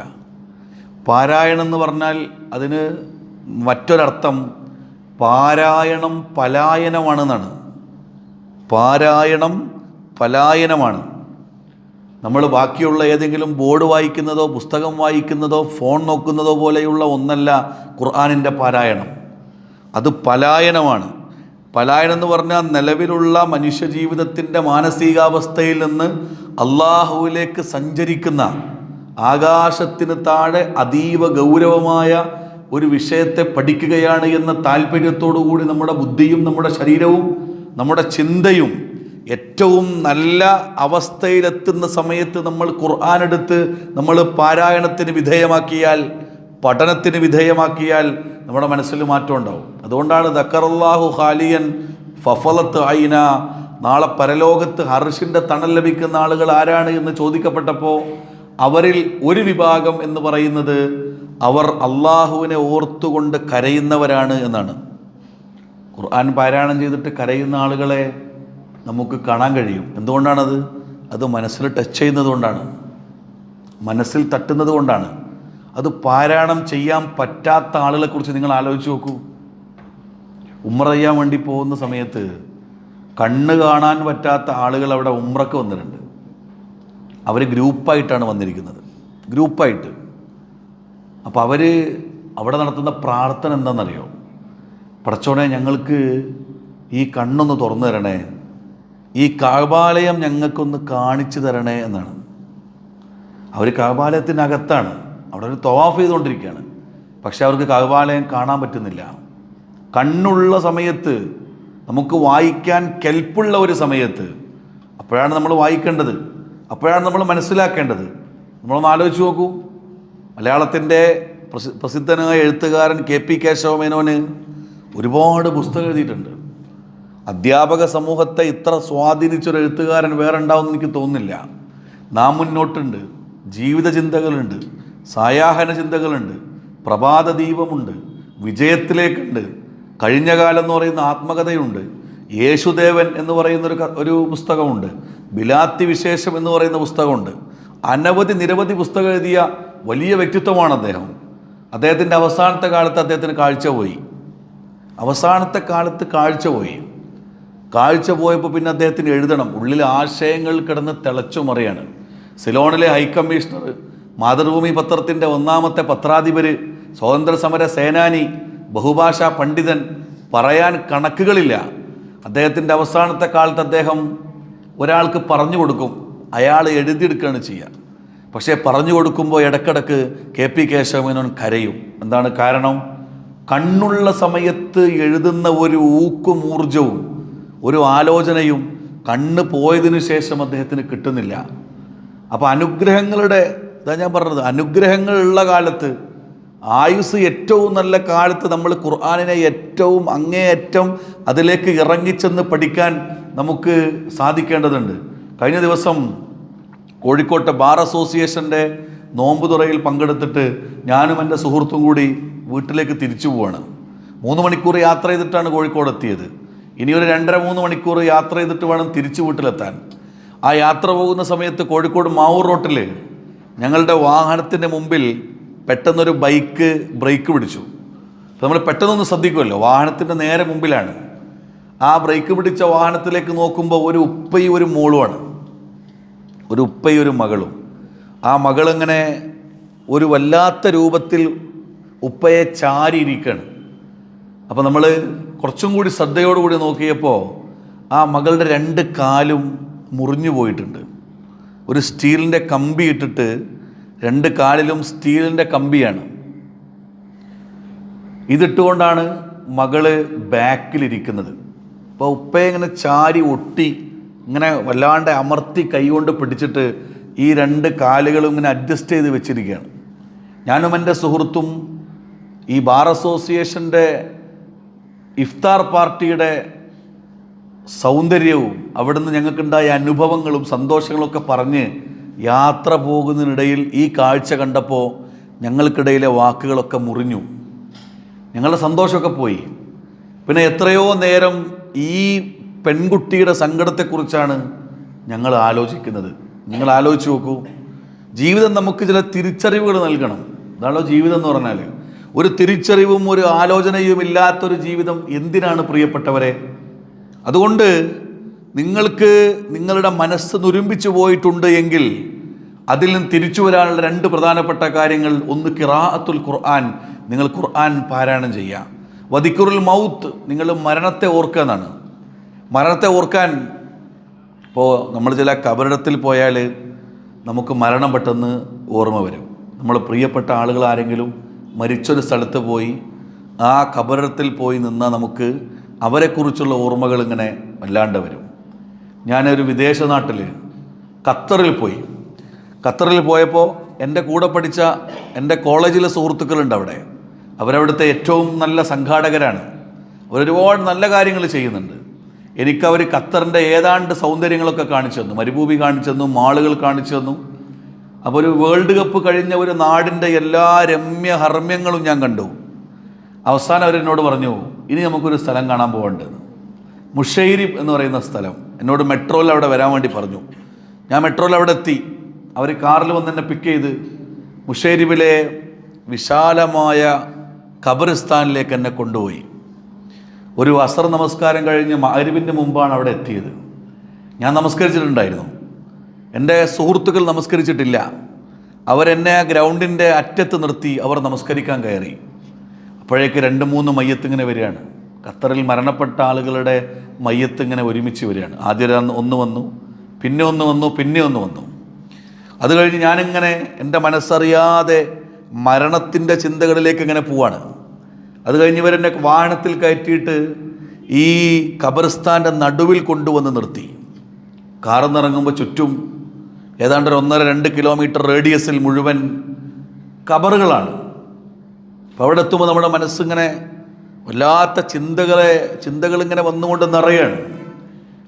A: പാരായണം എന്ന് പറഞ്ഞാൽ അതിന് മറ്റൊരർത്ഥം പാരായണം പലായനമാണെന്നാണ്. പാരായണം പലായനമാണ്. നമ്മൾ ബാക്കിയുള്ള ഏതെങ്കിലും ബോർഡ് വായിക്കുന്നതോ പുസ്തകം വായിക്കുന്നതോ ഫോൺ നോക്കുന്നതോ പോലെയുള്ള ഒന്നല്ല ഖുർആനിൻ്റെ പാരായണം. അത് പലായനമാണ്. പലായനം എന്ന് പറഞ്ഞാൽ നിലവിലുള്ള മനുഷ്യജീവിതത്തിൻ്റെ മാനസികാവസ്ഥയിൽ നിന്ന് അള്ളാഹുവിലേക്ക് സഞ്ചരിക്കുന്ന, ആകാശത്തിന് താഴെ അതീവ ഗൗരവമായ ഒരു വിഷയത്തെ പഠിക്കുകയാണ് എന്ന താല്പര്യത്തോടു കൂടി നമ്മുടെ ബുദ്ധിയും നമ്മുടെ ശരീരവും നമ്മുടെ ചിന്തയും ഏറ്റവും നല്ല അവസ്ഥയിലെത്തുന്ന സമയത്ത് നമ്മൾ ഖുർആൻ എടുത്ത് നമ്മൾ പാരായണത്തിന് വിധേയമാക്കിയാൽ, പഠനത്തിന് വിധേയമാക്കിയാൽ നമ്മുടെ മനസ്സിൽ മാറ്റം ഉണ്ടാവും. അതുകൊണ്ടാണ് ദക്കറല്ലാഹു ഖാലിയൻ ഫഫലത്ത് ഐന, നാളെ പരലോകത്ത് അർശിൻ്റെ തണൽ ലഭിക്കുന്ന ആളുകൾ ആരാണ് എന്ന് ചോദിക്കപ്പെട്ടപ്പോൾ അവരിൽ ഒരു വിഭാഗം എന്ന് പറയുന്നത് അവർ അള്ളാഹുവിനെ ഓർത്തുകൊണ്ട് കരയുന്നവരാണ് എന്നാണ്. ഖുർആൻ പാരായണം ചെയ്തിട്ട് കരയുന്ന ആളുകളെ നമുക്ക് കാണാൻ കഴിയും. എന്തുകൊണ്ടാണത്? അത് മനസ്സിൽ ടച്ച് ചെയ്യുന്നത് കൊണ്ടാണ്, മനസ്സിൽ തട്ടുന്നത് കൊണ്ടാണ്. അത് പാരായണം ചെയ്യാൻ പറ്റാത്ത ആളുകളെക്കുറിച്ച് നിങ്ങൾ ആലോചിച്ച് നോക്കൂ. ഉംറ ചെയ്യാൻ വേണ്ടി പോകുന്ന സമയത്ത് കണ്ണ് കാണാൻ പറ്റാത്ത ആളുകൾ അവിടെ ഉംറക്ക് വന്നിട്ടുണ്ട്. അവർ ഗ്രൂപ്പായിട്ടാണ് വന്നിരിക്കുന്നത്, ഗ്രൂപ്പായിട്ട്. അപ്പോൾ അവർ അവിടെ നടത്തുന്ന പ്രാർത്ഥന എന്താണെന്നറിയോ? പടച്ചോനെ, ഞങ്ങൾക്ക് ഈ കണ്ണൊന്ന് തുറന്നു തരണേ, ഈ കഅബാലയം ഞങ്ങൾക്കൊന്ന് കാണിച്ചു തരണേ എന്നാണ്. അവർ കഅബാലയത്തിനകത്താണ്, അവിടെ ഒരു തവാഫ് ചെയ്തുകൊണ്ടിരിക്കുകയാണ്. പക്ഷെ അവർക്ക് കഅബാലയം കാണാൻ പറ്റുന്നില്ല. കണ്ണുള്ള സമയത്ത്, നമുക്ക് വായിക്കാൻ കെൽപ്പുള്ള ഒരു സമയത്ത്, അപ്പോഴാണ് നമ്മൾ വായിക്കേണ്ടത്, അപ്പോഴാണ് നമ്മൾ മനസ്സിലാക്കേണ്ടത്. നമ്മളൊന്ന് ആലോചിച്ച് നോക്കൂ. മലയാളത്തിൻ്റെ പ്രസിദ്ധനായ എഴുത്തുകാരൻ KP കേശവമേനോന് ഒരുപാട് പുസ്തകം എഴുതിയിട്ടുണ്ട്. അധ്യാപക സമൂഹത്തെ ഇത്ര സ്വാധീനിച്ചൊരു എഴുത്തുകാരൻ വേറെ ഉണ്ടാവുമെന്ന് എനിക്ക് തോന്നുന്നില്ല. നാം മുന്നോട്ടുണ്ട്, ജീവിത ചിന്തകളുണ്ട്, സായാഹ്ന ചിന്തകളുണ്ട്, പ്രഭാത ദീപമുണ്ട്, വിജയത്തിലേക്കുണ്ട്, കഴിഞ്ഞ കാലം എന്ന് പറയുന്ന ആത്മകഥയുണ്ട്, യേശുദേവൻ എന്ന് പറയുന്നൊരു ഒരു പുസ്തകമുണ്ട്, ബിലാത്തി വിശേഷം എന്ന് പറയുന്ന പുസ്തകമുണ്ട്. നിരവധി പുസ്തകം എഴുതിയ വലിയ വ്യക്തിത്വമാണ് അദ്ദേഹം. അദ്ദേഹത്തിൻ്റെ അവസാനത്തെ കാലത്ത് അദ്ദേഹത്തിന് കാഴ്ച പോയി. കാഴ്ച പോയപ്പോൾ പിന്നെ അദ്ദേഹത്തിന് എഴുതണം. ഉള്ളിൽ ആശയങ്ങൾ കിടന്ന് തിളച്ചു മറിയാണ്. സിലോണിലെ ഹൈക്കമ്മീഷണർ, മാതൃഭൂമി പത്രത്തിൻ്റെ ഒന്നാമത്തെ പത്രാധിപർ, സ്വാതന്ത്ര്യ സമര സേനാനി, ബഹുഭാഷാ പണ്ഡിതൻ, പറയാൻ കണക്കുകളില്ല. അദ്ദേഹത്തിൻ്റെ അവസാനത്തെ കാലത്ത് അദ്ദേഹം ഒരാൾക്ക് പറഞ്ഞു കൊടുക്കും, അയാൾ എഴുതിയെടുക്കുകയാണ് ചെയ്യുക. പക്ഷേ പറഞ്ഞു കൊടുക്കുമ്പോൾ ഇടക്കിടക്ക് KP കേശവമേനോൻ കരയും. എന്താണ് കാരണം? കണ്ണുള്ള സമയത്ത് എഴുതുന്ന ഒരു ഊക്കും ഊർജവും ഒരു ആലോചനയും കണ്ണ് പോയതിനു ശേഷം അദ്ദേഹത്തിന് കിട്ടുന്നില്ല. അപ്പോൾ ഇതാ ഞാൻ പറഞ്ഞത്, അനുഗ്രഹങ്ങളുള്ള കാലത്ത്, ആയുസ് ഏറ്റവും നല്ല കാലത്ത് നമ്മൾ ഖുർആനിനെ ഏറ്റവും അങ്ങേയറ്റം അതിലേക്ക് ഇറങ്ങിച്ചെന്ന് പഠിക്കാൻ നമുക്ക് സാധിക്കേണ്ടതുണ്ട്. കഴിഞ്ഞ ദിവസം കോഴിക്കോട്ടെ ബാർ അസോസിയേഷൻ്റെ നോമ്പ് തുറയിൽ പങ്കെടുത്തിട്ട് ഞാനും എൻ്റെ സുഹൃത്തും കൂടി വീട്ടിലേക്ക് തിരിച്ചു പോവാണ്. 3 മണിക്കൂർ യാത്ര ചെയ്തിട്ടാണ് കോഴിക്കോട് എത്തിയത്. ഇനി ഒരു 2.5-3 മണിക്കൂർ യാത്ര ചെയ്തിട്ട് വേണം തിരിച്ചു വീട്ടിലെത്താൻ. ആ യാത്ര പോകുന്ന സമയത്ത് കോഴിക്കോട് മാവൂർ റോട്ടിൽ ഞങ്ങളുടെ വാഹനത്തിൻ്റെ മുമ്പിൽ പെട്ടെന്നൊരു ബൈക്ക് ബ്രേക്ക് പിടിച്ചു. അപ്പോൾ നമ്മൾ പെട്ടെന്നൊന്ന് ശ്രദ്ധിക്കുമല്ലോ, വാഹനത്തിൻ്റെ നേരെ മുമ്പിലാണ്. ആ ബ്രേക്ക് പിടിച്ച വാഹനത്തിലേക്ക് നോക്കുമ്പോൾ ഒരു ഉപ്പയും ഒരു മോളുമാണ്, ഒരു ഉപ്പയും ഒരു മകളും. ആ മകളിങ്ങനെ ഒരു വല്ലാത്ത രൂപത്തിൽ ഉപ്പയെ ചാരിയിരിക്കുകയാണ്. അപ്പോൾ നമ്മൾ കുറച്ചും കൂടി ശ്രദ്ധയോടുകൂടി നോക്കിയപ്പോൾ ആ മകളുടെ 2 കാലും മുറിഞ്ഞു പോയിട്ടുണ്ട്. ഒരു സ്റ്റീലിൻ്റെ കമ്പി ഇട്ടിട്ട് 2 കാലിലും സ്റ്റീലിൻ്റെ കമ്പിയാണ്. ഇതിട്ടുകൊണ്ടാണ് മകള് ബാക്കിലിരിക്കുന്നത്. അപ്പോൾ ഉപ്പയെ ഇങ്ങനെ ചാരി ഒട്ടി ഇങ്ങനെ വല്ലാണ്ട് അമർത്തി കൈകൊണ്ട് പിടിച്ചിട്ട് ഈ 2 കാലുകളും ഇങ്ങനെ അഡ്ജസ്റ്റ് ചെയ്ത് വെച്ചിരിക്കുകയാണ്. ഞാനും എൻ്റെ സുഹൃത്തും ഈ ബാർ അസോസിയേഷൻ്റെ ഇഫ്താർ പാർട്ടിയുടെ സൗന്ദര്യവും അവിടുന്ന് ഞങ്ങൾക്കുണ്ടായ അനുഭവങ്ങളും സന്തോഷങ്ങളും ഒക്കെ പറഞ്ഞ് യാത്ര പോകുന്നതിനിടയിൽ ഈ കാഴ്ച കണ്ടപ്പോൾ ഞങ്ങൾക്കിടയിലെ വാക്കുകളൊക്കെ മുറിഞ്ഞു. ഞങ്ങളുടെ സന്തോഷമൊക്കെ പോയി. പിന്നെ എത്രയോ നേരം ഈ പെൺകുട്ടിയുടെ സങ്കടത്തെക്കുറിച്ചാണ് ഞങ്ങൾ ആലോചിക്കുന്നത്. നിങ്ങൾ ആലോചിച്ച് നോക്കൂ, ജീവിതം നമുക്ക് ചില തിരിച്ചറിവുകൾ നൽകണം. അതാണല്ലോ ജീവിതം എന്ന് പറഞ്ഞാൽ. ഒരു തിരിച്ചറിവും ഒരു ആലോചനയും ഇല്ലാത്തൊരു ജീവിതം എന്തിനാണ് പ്രിയപ്പെട്ടവരെ? അതുകൊണ്ട് നിങ്ങൾക്ക് നിങ്ങളുടെ മനസ്സ് നുരുമ്പിച്ചു പോയിട്ടുണ്ട് എങ്കിൽ അതിൽ നിന്ന് തിരിച്ചു വരാനുള്ള 2 പ്രധാനപ്പെട്ട കാര്യങ്ങൾ. ഒന്ന്, ഖിറാഅത്തുൽ ഖുർആൻ, നിങ്ങൾ ഖുർആൻ പാരായണം ചെയ്യുക. വദിക്റുൽ മൗത്ത്, നിങ്ങൾ മരണത്തെ ഓർക്കുക എന്നാണ്. മരണത്തെ ഓർക്കാൻ ഇപ്പോൾ നമ്മൾ ചില കബറിടത്തിൽ പോയാൽ നമുക്ക് മരണം പെട്ടെന്ന് ഓർമ്മ വരും. നമ്മൾ പ്രിയപ്പെട്ട ആളുകൾ ആരെങ്കിലും മരിച്ചൊരു സ്ഥലത്ത് പോയി ആ കബറിടത്തിൽ പോയി നിന്നാൽ നമുക്ക് അവരെക്കുറിച്ചുള്ള ഓർമ്മകൾ ഇങ്ങനെ വല്ലാണ്ട് വരും. ഞാനൊരു വിദേശ നാട്ടിൽ ഖത്തറിൽ പോയപ്പോൾ എൻ്റെ കൂടെ പഠിച്ച എൻ്റെ കോളേജിലെ സുഹൃത്തുക്കളുണ്ട് അവിടെ. അവരവിടുത്തെ ഏറ്റവും നല്ല സംഘാടകരാണ്. അവരൊരുപാട് നല്ല കാര്യങ്ങൾ ചെയ്യുന്നുണ്ട്. എനിക്കവർ ഖത്തറിൻ്റെ ഏതാണ്ട് സൗന്ദര്യങ്ങളൊക്കെ കാണിച്ചു തന്നു. മരുഭൂമി കാണിച്ചു തന്നു, മാളുകൾ കാണിച്ചു തന്നു. അപ്പോൾ ഒരു വേൾഡ് കപ്പ് കഴിഞ്ഞ ഒരു നാടിൻ്റെ എല്ലാ രമ്യഹർമ്മ്യങ്ങളും ഞാൻ കണ്ടു. അവസാനം അവരെന്നോട് പറഞ്ഞു, ഇനി നമുക്കൊരു സ്ഥലം കാണാൻ പോകേണ്ടത് മുഷൈരിബ് എന്ന് പറയുന്ന സ്ഥലം. എന്നോട് മെട്രോയിൽ അവിടെ വരാൻ വേണ്ടി പറഞ്ഞു. ഞാൻ മെട്രോയിൽ അവിടെ എത്തി. അവർ കാറിൽ വന്ന് എന്നെ പിക്ക് ചെയ്ത് മുഷൈരിബിലെ വിശാലമായ ഖബറിസ്ഥാനിലേക്ക് എന്നെ കൊണ്ടുപോയി. ഒരു അസർ നമസ്കാരം കഴിഞ്ഞ് മഗ്‌രിബിൻ്റെ മുമ്പാണ് അവിടെ എത്തിയത്. ഞാൻ നമസ്കരിച്ചിട്ടുണ്ടായിരുന്നു. എൻ്റെ സുഹൃത്തുക്കൾ നമസ്കരിച്ചിട്ടില്ല. അവരെന്നെ ആ ഗ്രൗണ്ടിൻ്റെ അറ്റത്ത് നിർത്തി അവർ നമസ്കരിക്കാൻ കയറി. അപ്പോഴേക്ക് 2-3 മയ്യത്ത് ഇങ്ങനെ വരികയാണ്. ഖത്തറിൽ മരണപ്പെട്ട ആളുകളുടെ മയ്യത്ത് ഇങ്ങനെ ഒരുമിച്ച് വരികയാണ്. ആദ്യം ഒന്ന് വന്നു, പിന്നെ ഒന്ന് വന്നു. അത് കഴിഞ്ഞ് ഞാനിങ്ങനെ എൻ്റെ മനസ്സറിയാതെ മരണത്തിൻ്റെ ചിന്തകളിലേക്ക് ഇങ്ങനെ പോവാണ്. അത് കഴിഞ്ഞ് ഇവരെന്നെ വാഹനത്തിൽ കയറ്റിയിട്ട് ഈ ഖബറിസ്ഥാൻ്റെ നടുവിൽ കൊണ്ടുവന്ന് നിർത്തി. കാറിൽ നിന്നിറങ്ങുമ്പോൾ ചുറ്റും ഏതാണ്ട് 1.5-2 കിലോമീറ്റർ റേഡിയസിൽ മുഴുവൻ ഖബറുകളാണ്. അപ്പോൾ അവിടെ എത്തുമ്പോൾ നമ്മുടെ മനസ്സിങ്ങനെ വല്ലാത്ത ചിന്തകളിങ്ങനെ വന്നുകൊണ്ട് നിറയാണ്.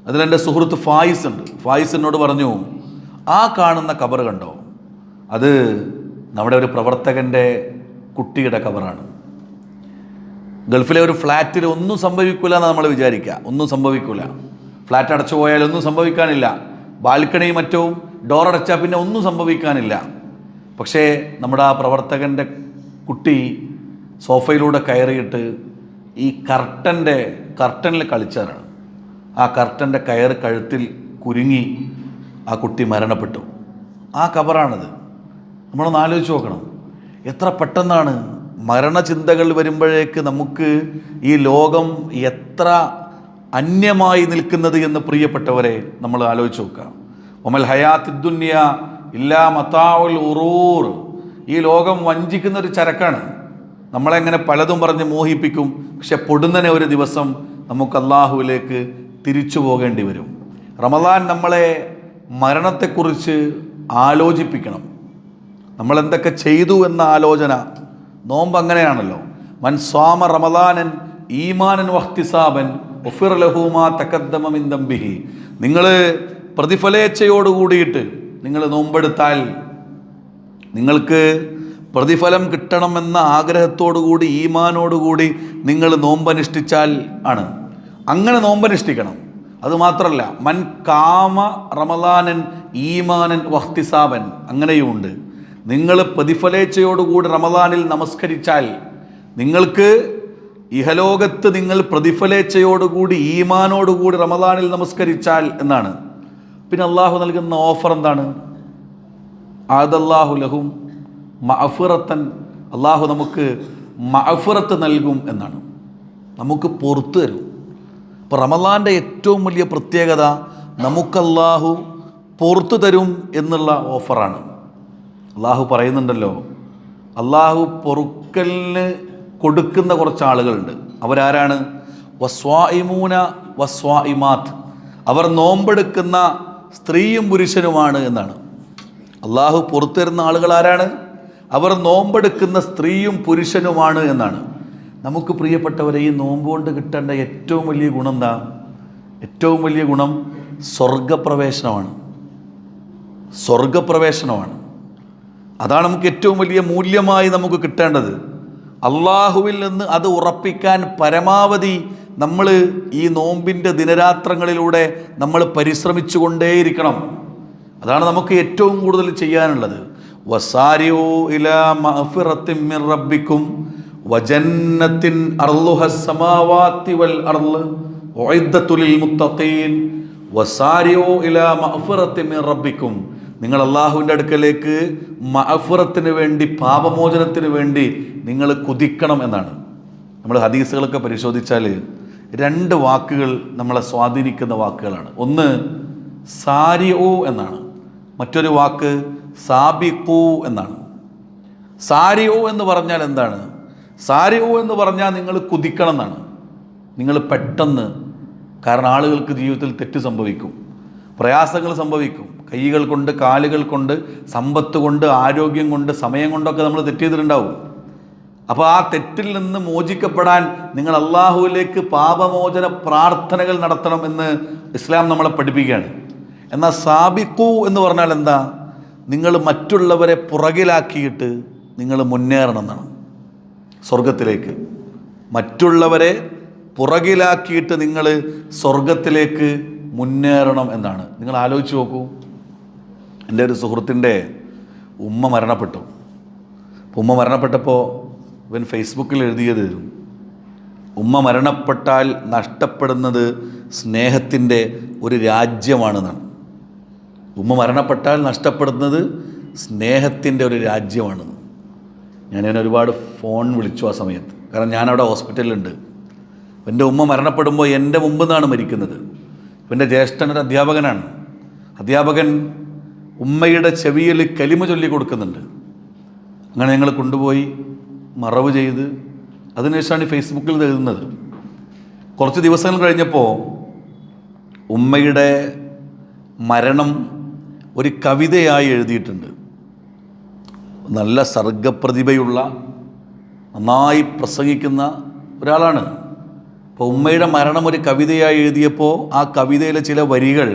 A: അതിലെൻ്റെ സുഹൃത്ത് ഫായിസ് ഉണ്ട്. ഫായിസ് എന്നോട് പറഞ്ഞു, ആ കാണുന്ന ഖബർ കണ്ടോ, അത് നമ്മുടെ ഒരു പ്രവർത്തകൻ്റെ കുട്ടിയുടെ കബറാണ്. ഗൾഫിലെ ഒരു ഫ്ലാറ്റിൽ ഒന്നും സംഭവിക്കില്ല എന്ന് നമ്മൾ വിചാരിക്കുക. ഒന്നും സംഭവിക്കില്ല. ഫ്ലാറ്റ് അടച്ചു പോയാൽ ഒന്നും സംഭവിക്കാനില്ല. ബാൽക്കണി മറ്റവും ഡോറടച്ചാൽ പിന്നെ ഒന്നും സംഭവിക്കാനില്ല. പക്ഷേ നമ്മുടെ ആ പ്രവർത്തകൻ്റെ കുട്ടി സോഫയിലൂടെ കയറിയിട്ട് ഈ കർട്ടനിൽ കളിച്ചാറാണ്. ആ കർട്ടൻ്റെ കയറ് കഴുത്തിൽ കുരുങ്ങി ആ കുട്ടി മരണപ്പെട്ടു. ആ കബറാണത്. നമ്മളൊന്ന് ആലോചിച്ച് നോക്കണം. എത്ര പെട്ടെന്നാണ് മരണചിന്തകൾ വരുമ്പോഴേക്ക് നമുക്ക് ഈ ലോകം എത്ര അന്യമായി നിൽക്കുന്നത് എന്ന് പ്രിയപ്പെട്ടവരെ നമ്മൾ ആലോചിച്ച് നോക്കുക. ഒമൽ ഹയാത്തി ദുനിയ ഇല്ലാ മതാഉൽ ഉറൂർ. ഈ ലോകം വഞ്ചിക്കുന്നൊരു ചരക്കാണ്. നമ്മളെങ്ങനെ പലതും പറഞ്ഞ് മോഹിപ്പിക്കും. പക്ഷെ പൊടുന്നനെ ഒരു ദിവസം നമുക്ക് അള്ളാഹുവിലേക്ക് തിരിച്ചു പോകേണ്ടി വരും. റമദാൻ നമ്മളെ മരണത്തെക്കുറിച്ച് ആലോചിപ്പിക്കണം. നമ്മളെന്തൊക്കെ ചെയ്തു എന്ന ആലോചന. നോമ്പ് അങ്ങനെയാണല്ലോ. മൻ സ്വാമ റമദാനൻ ഈമാനൻ വഹ്തിസാബൻ ഉഫിർ ലഹു മാ തഖദ്ദമ മിൻ ദംബിഹി. നിങ്ങൾ പ്രതിഫലേച്ഛയോട് കൂടിയിട്ട് നിങ്ങൾ നോമ്പെടുത്താൽ, നിങ്ങൾക്ക് പ്രതിഫലം കിട്ടണമെന്ന ആഗ്രഹത്തോടുകൂടി ഈമാനോടുകൂടി നിങ്ങൾ നോമ്പനുഷ്ഠിച്ചാൽ ആണ്. അങ്ങനെ നോമ്പനുഷ്ഠിക്കണം. അതുമാത്രമല്ല, മൻ കാമ റമദാനൻ ഈമാനൻ വഹ്തിസാബൻ, അങ്ങനെയുമുണ്ട്. നിങ്ങൾ പ്രതിഫലേച്ഛയോടുകൂടി റമദാനിൽ നമസ്കരിച്ചാൽ, നിങ്ങൾക്ക് ഇഹലോകത്ത് നിങ്ങൾ പ്രതിഫലേച്ഛയോടുകൂടി ഈമാനോടുകൂടി റമദാനിൽ നമസ്കരിച്ചാൽ എന്നാണ്. പിന്നെ അള്ളാഹു നൽകുന്ന ഓഫർ എന്താണ്? ആദല്ലാഹു ലഹും മഅഫിറത്തൻ, അള്ളാഹു നമുക്ക് മഅഫിറത്ത് നൽകും എന്നാണ്. നമുക്ക് പുറത്തു തരും. ഇപ്പോൾ റമദാൻ്റെ ഏറ്റവും വലിയ പ്രത്യേകത നമുക്കല്ലാഹു പുറത്തു തരും എന്നുള്ള ഓഫറാണ്. അള്ളാഹു പറയുന്നുണ്ടല്ലോ, അള്ളാഹു പൊറുക്കലിന് കൊടുക്കുന്ന കുറച്ച് ആളുകളുണ്ട്. അവരാരാണ്? വസ്വാഇമൂന വസ്വാഇമാത്ത്, അവർ നോമ്പെടുക്കുന്ന സ്ത്രീയും പുരുഷനുമാണ് എന്നാണ്. അള്ളാഹു പുറത്തു തരുന്ന ആളുകൾ ആരാണ്? അവർ നോമ്പെടുക്കുന്ന സ്ത്രീയും പുരുഷനുമാണ് എന്നാണ്. നമുക്ക് പ്രിയപ്പെട്ടവരെ, ഈ നോമ്പ് കൊണ്ട് കിട്ടേണ്ട ഏറ്റവും വലിയ ഗുണം എന്താ? ഏറ്റവും വലിയ ഗുണം സ്വർഗപ്രവേശനമാണ്. സ്വർഗപ്രവേശനമാണ്. അതാണ് നമുക്ക് ഏറ്റവും വലിയ മൂല്യമായി നമുക്ക് കിട്ടേണ്ടത്. അള്ളാഹുവിൽ നിന്ന് അത് ഉറപ്പിക്കാൻ പരമാവധി നമ്മൾ ഈ നോമ്പിൻ്റെ ദിനരാത്രങ്ങളിലൂടെ നമ്മൾ പരിശ്രമിച്ചു കൊണ്ടേയിരിക്കണം. അതാണ് നമുക്ക് ഏറ്റവും കൂടുതൽ ചെയ്യാനുള്ളത്. വസാരിഊ ഇലാ മഗ്ഫിറത്തിൻ മിർ റബ്ബിക്കും വജന്നത്തിൻ അർളുഹസ് സമാവാതി വൽ അർള് ഉഇദ്ദത്തുൽ മുത്തഖീൻ. വസാരിഊ ഇലാ മഗ്ഫിറത്തിൻ മിർ റബ്ബിക്കും, നിങ്ങൾ അള്ളാഹുവിൻ്റെ അടുക്കലേക്ക് മഅഫിറത്തിന് വേണ്ടി, പാപമോചനത്തിന് വേണ്ടി നിങ്ങൾ കുതിക്കണം എന്നാണ്. നമ്മൾ ഹദീസുകളൊക്കെ പരിശോധിച്ചാൽ രണ്ട് വാക്കുകൾ നമ്മളെ സ്വാധീനിക്കുന്ന വാക്കുകളാണ്. ഒന്ന് സാരിഊ എന്നാണ്, മറ്റൊരു വാക്ക് സാബിഖൂ എന്നാണ്. സാരിഊ എന്ന് പറഞ്ഞാൽ എന്താണ്? സാരിഊ എന്ന് പറഞ്ഞാൽ നിങ്ങൾ കുതിക്കണം എന്നാണ്. നിങ്ങൾ പെട്ടെന്ന്, കാരണം ആളുകൾക്ക് ജീവിതത്തിൽ തെറ്റ് സംഭവിക്കും, പ്രയാസങ്ങൾ സംഭവിക്കും. കൈകൾ കൊണ്ട്, കാലുകൾ കൊണ്ട്, സമ്പത്ത് കൊണ്ട്, ആരോഗ്യം കൊണ്ട്, സമയം കൊണ്ടൊക്കെ നമ്മൾ തെറ്റ് ചെയ്തിട്ടുണ്ടാവും. അപ്പോൾ ആ തെറ്റിൽ നിന്ന് മോചിക്കപ്പെടാൻ നിങ്ങൾ അള്ളാഹുവിലേക്ക് പാപമോചന പ്രാർത്ഥനകൾ നടത്തണം എന്ന് ഇസ്ലാം നമ്മളെ പഠിപ്പിക്കുകയാണ്. എന്നാൽ സാബിഖൂ എന്ന് പറഞ്ഞാൽ എന്താ? നിങ്ങൾ മറ്റുള്ളവരെ പുറകിലാക്കിയിട്ട് നിങ്ങൾ മുന്നേറണം എന്നാണ്. സ്വർഗത്തിലേക്ക് മറ്റുള്ളവരെ പുറകിലാക്കിയിട്ട് നിങ്ങൾ സ്വർഗത്തിലേക്ക് മുന്നേറണം എന്നാണ്. നിങ്ങൾ ആലോചിച്ച് നോക്കൂ. എൻ്റെ ഒരു സുഹൃത്തിൻ്റെ ഉമ്മ മരണപ്പെട്ടു. ഉമ്മ മരണപ്പെട്ടപ്പോൾ ഇവൻ ഫേസ്ബുക്കിൽ എഴുതിയത്, ഉമ്മ മരണപ്പെട്ടാൽ നഷ്ടപ്പെടുന്നത് സ്നേഹത്തിൻ്റെ ഒരു രാജ്യമാണെന്നാണ്. ഉമ്മ മരണപ്പെട്ടാൽ നഷ്ടപ്പെടുന്നത് സ്നേഹത്തിൻ്റെ ഒരു രാജ്യമാണെന്ന്. ഞാനതിനെ ഒരുപാട് ഫോൺ വിളിച്ചു ആ സമയത്ത്. കാരണം ഞാനവിടെ ഹോസ്പിറ്റലിലുണ്ട്. എൻ്റെ ഉമ്മ മരണപ്പെടുമ്പോൾ എൻ്റെ മുമ്പ് നിന്നാണ് മരിക്കുന്നത്. എൻ്റെ ജ്യേഷ്ഠൻ ഒരു അധ്യാപകനാണ്. അധ്യാപകൻ ഉമ്മയുടെ ചെവിയിൽ കലിമ ചൊല്ലി കൊടുക്കുന്നുണ്ട്. അങ്ങനെ ഞങ്ങൾ കൊണ്ടുപോയി മറവ് ചെയ്ത് അതിനുശേഷമാണ് ഈ ഫേസ്ബുക്കിൽ ഇത് എഴുതുന്നത്. കുറച്ച് ദിവസങ്ങൾ കഴിഞ്ഞപ്പോൾ ഉമ്മയുടെ മരണം ഒരു കവിതയായി എഴുതിയിട്ടുണ്ട്. നല്ല സർഗപ്രതിഭയുള്ള, നന്നായി പ്രസംഗിക്കുന്ന ഒരാളാണ്. അപ്പോൾ ഉമ്മയുടെ മരണം ഒരു കവിതയായി എഴുതിയപ്പോൾ ആ കവിതയിലെ ചില വരികൾ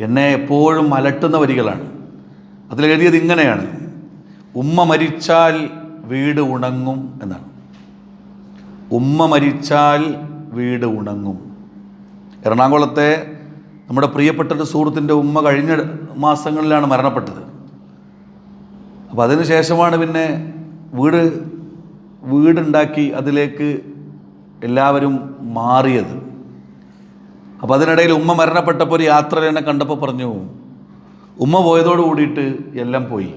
A: എന്നെ എപ്പോഴും അലട്ടുന്ന വരികളാണ്. അതിലെഴുതിയത് ഇങ്ങനെയാണ്: ഉമ്മ മരിച്ചാൽ വീട് ഉണങ്ങും എന്നാണ്. ഉമ്മ മരിച്ചാൽ വീട് ഉണങ്ങും. എറണാകുളത്തെ നമ്മുടെ പ്രിയപ്പെട്ട സുഹൃത്തിൻ്റെ ഉമ്മ കഴിഞ്ഞ മാസങ്ങളിലാണ് മരണപ്പെട്ടത്. അപ്പോൾ അതിന് ശേഷമാണ് പിന്നെ വീടുണ്ടാക്കി അതിലേക്ക് എല്ലാവരും മാറിയത്. അപ്പോൾ അതിനിടയിൽ ഉമ്മ മരണപ്പെട്ടപ്പോൾ ഒരു യാത്രയിൽ എന്നെ കണ്ടപ്പോൾ പറഞ്ഞു, ഉമ്മ പോയതോട് കൂടിയിട്ട് എല്ലാം പോയി,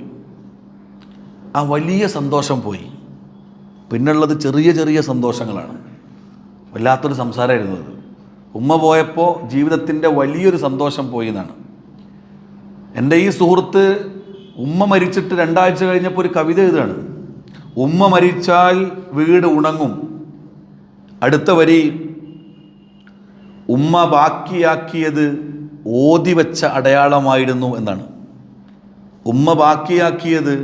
A: ആ വലിയ സന്തോഷം പോയി. പിന്നുള്ളത് ചെറിയ ചെറിയ സന്തോഷങ്ങളാണ്. വല്ലാത്തൊരു സംസാരമായിരുന്നു അത്. ഉമ്മ പോയപ്പോൾ ജീവിതത്തിൻ്റെ വലിയൊരു സന്തോഷം പോയി എന്നാണ്. എൻ്റെ ഈ സുഹൃത്ത് ഉമ്മ മരിച്ചിട്ട് 2 ആഴ്ച കഴിഞ്ഞപ്പോൾ ഒരു കവിത എഴുതുകയാണ്. ഉമ്മ മരിച്ചാൽ വീട് ഉണങ്ങും. അടുത്ത വരി, ഉമ്മ ബാക്കിയാക്കിയത് ഓതിവെച്ച അടയാളമായിരുന്നു എന്നാണ്. ഉമ്മ ബാക്കിയാക്കിയത്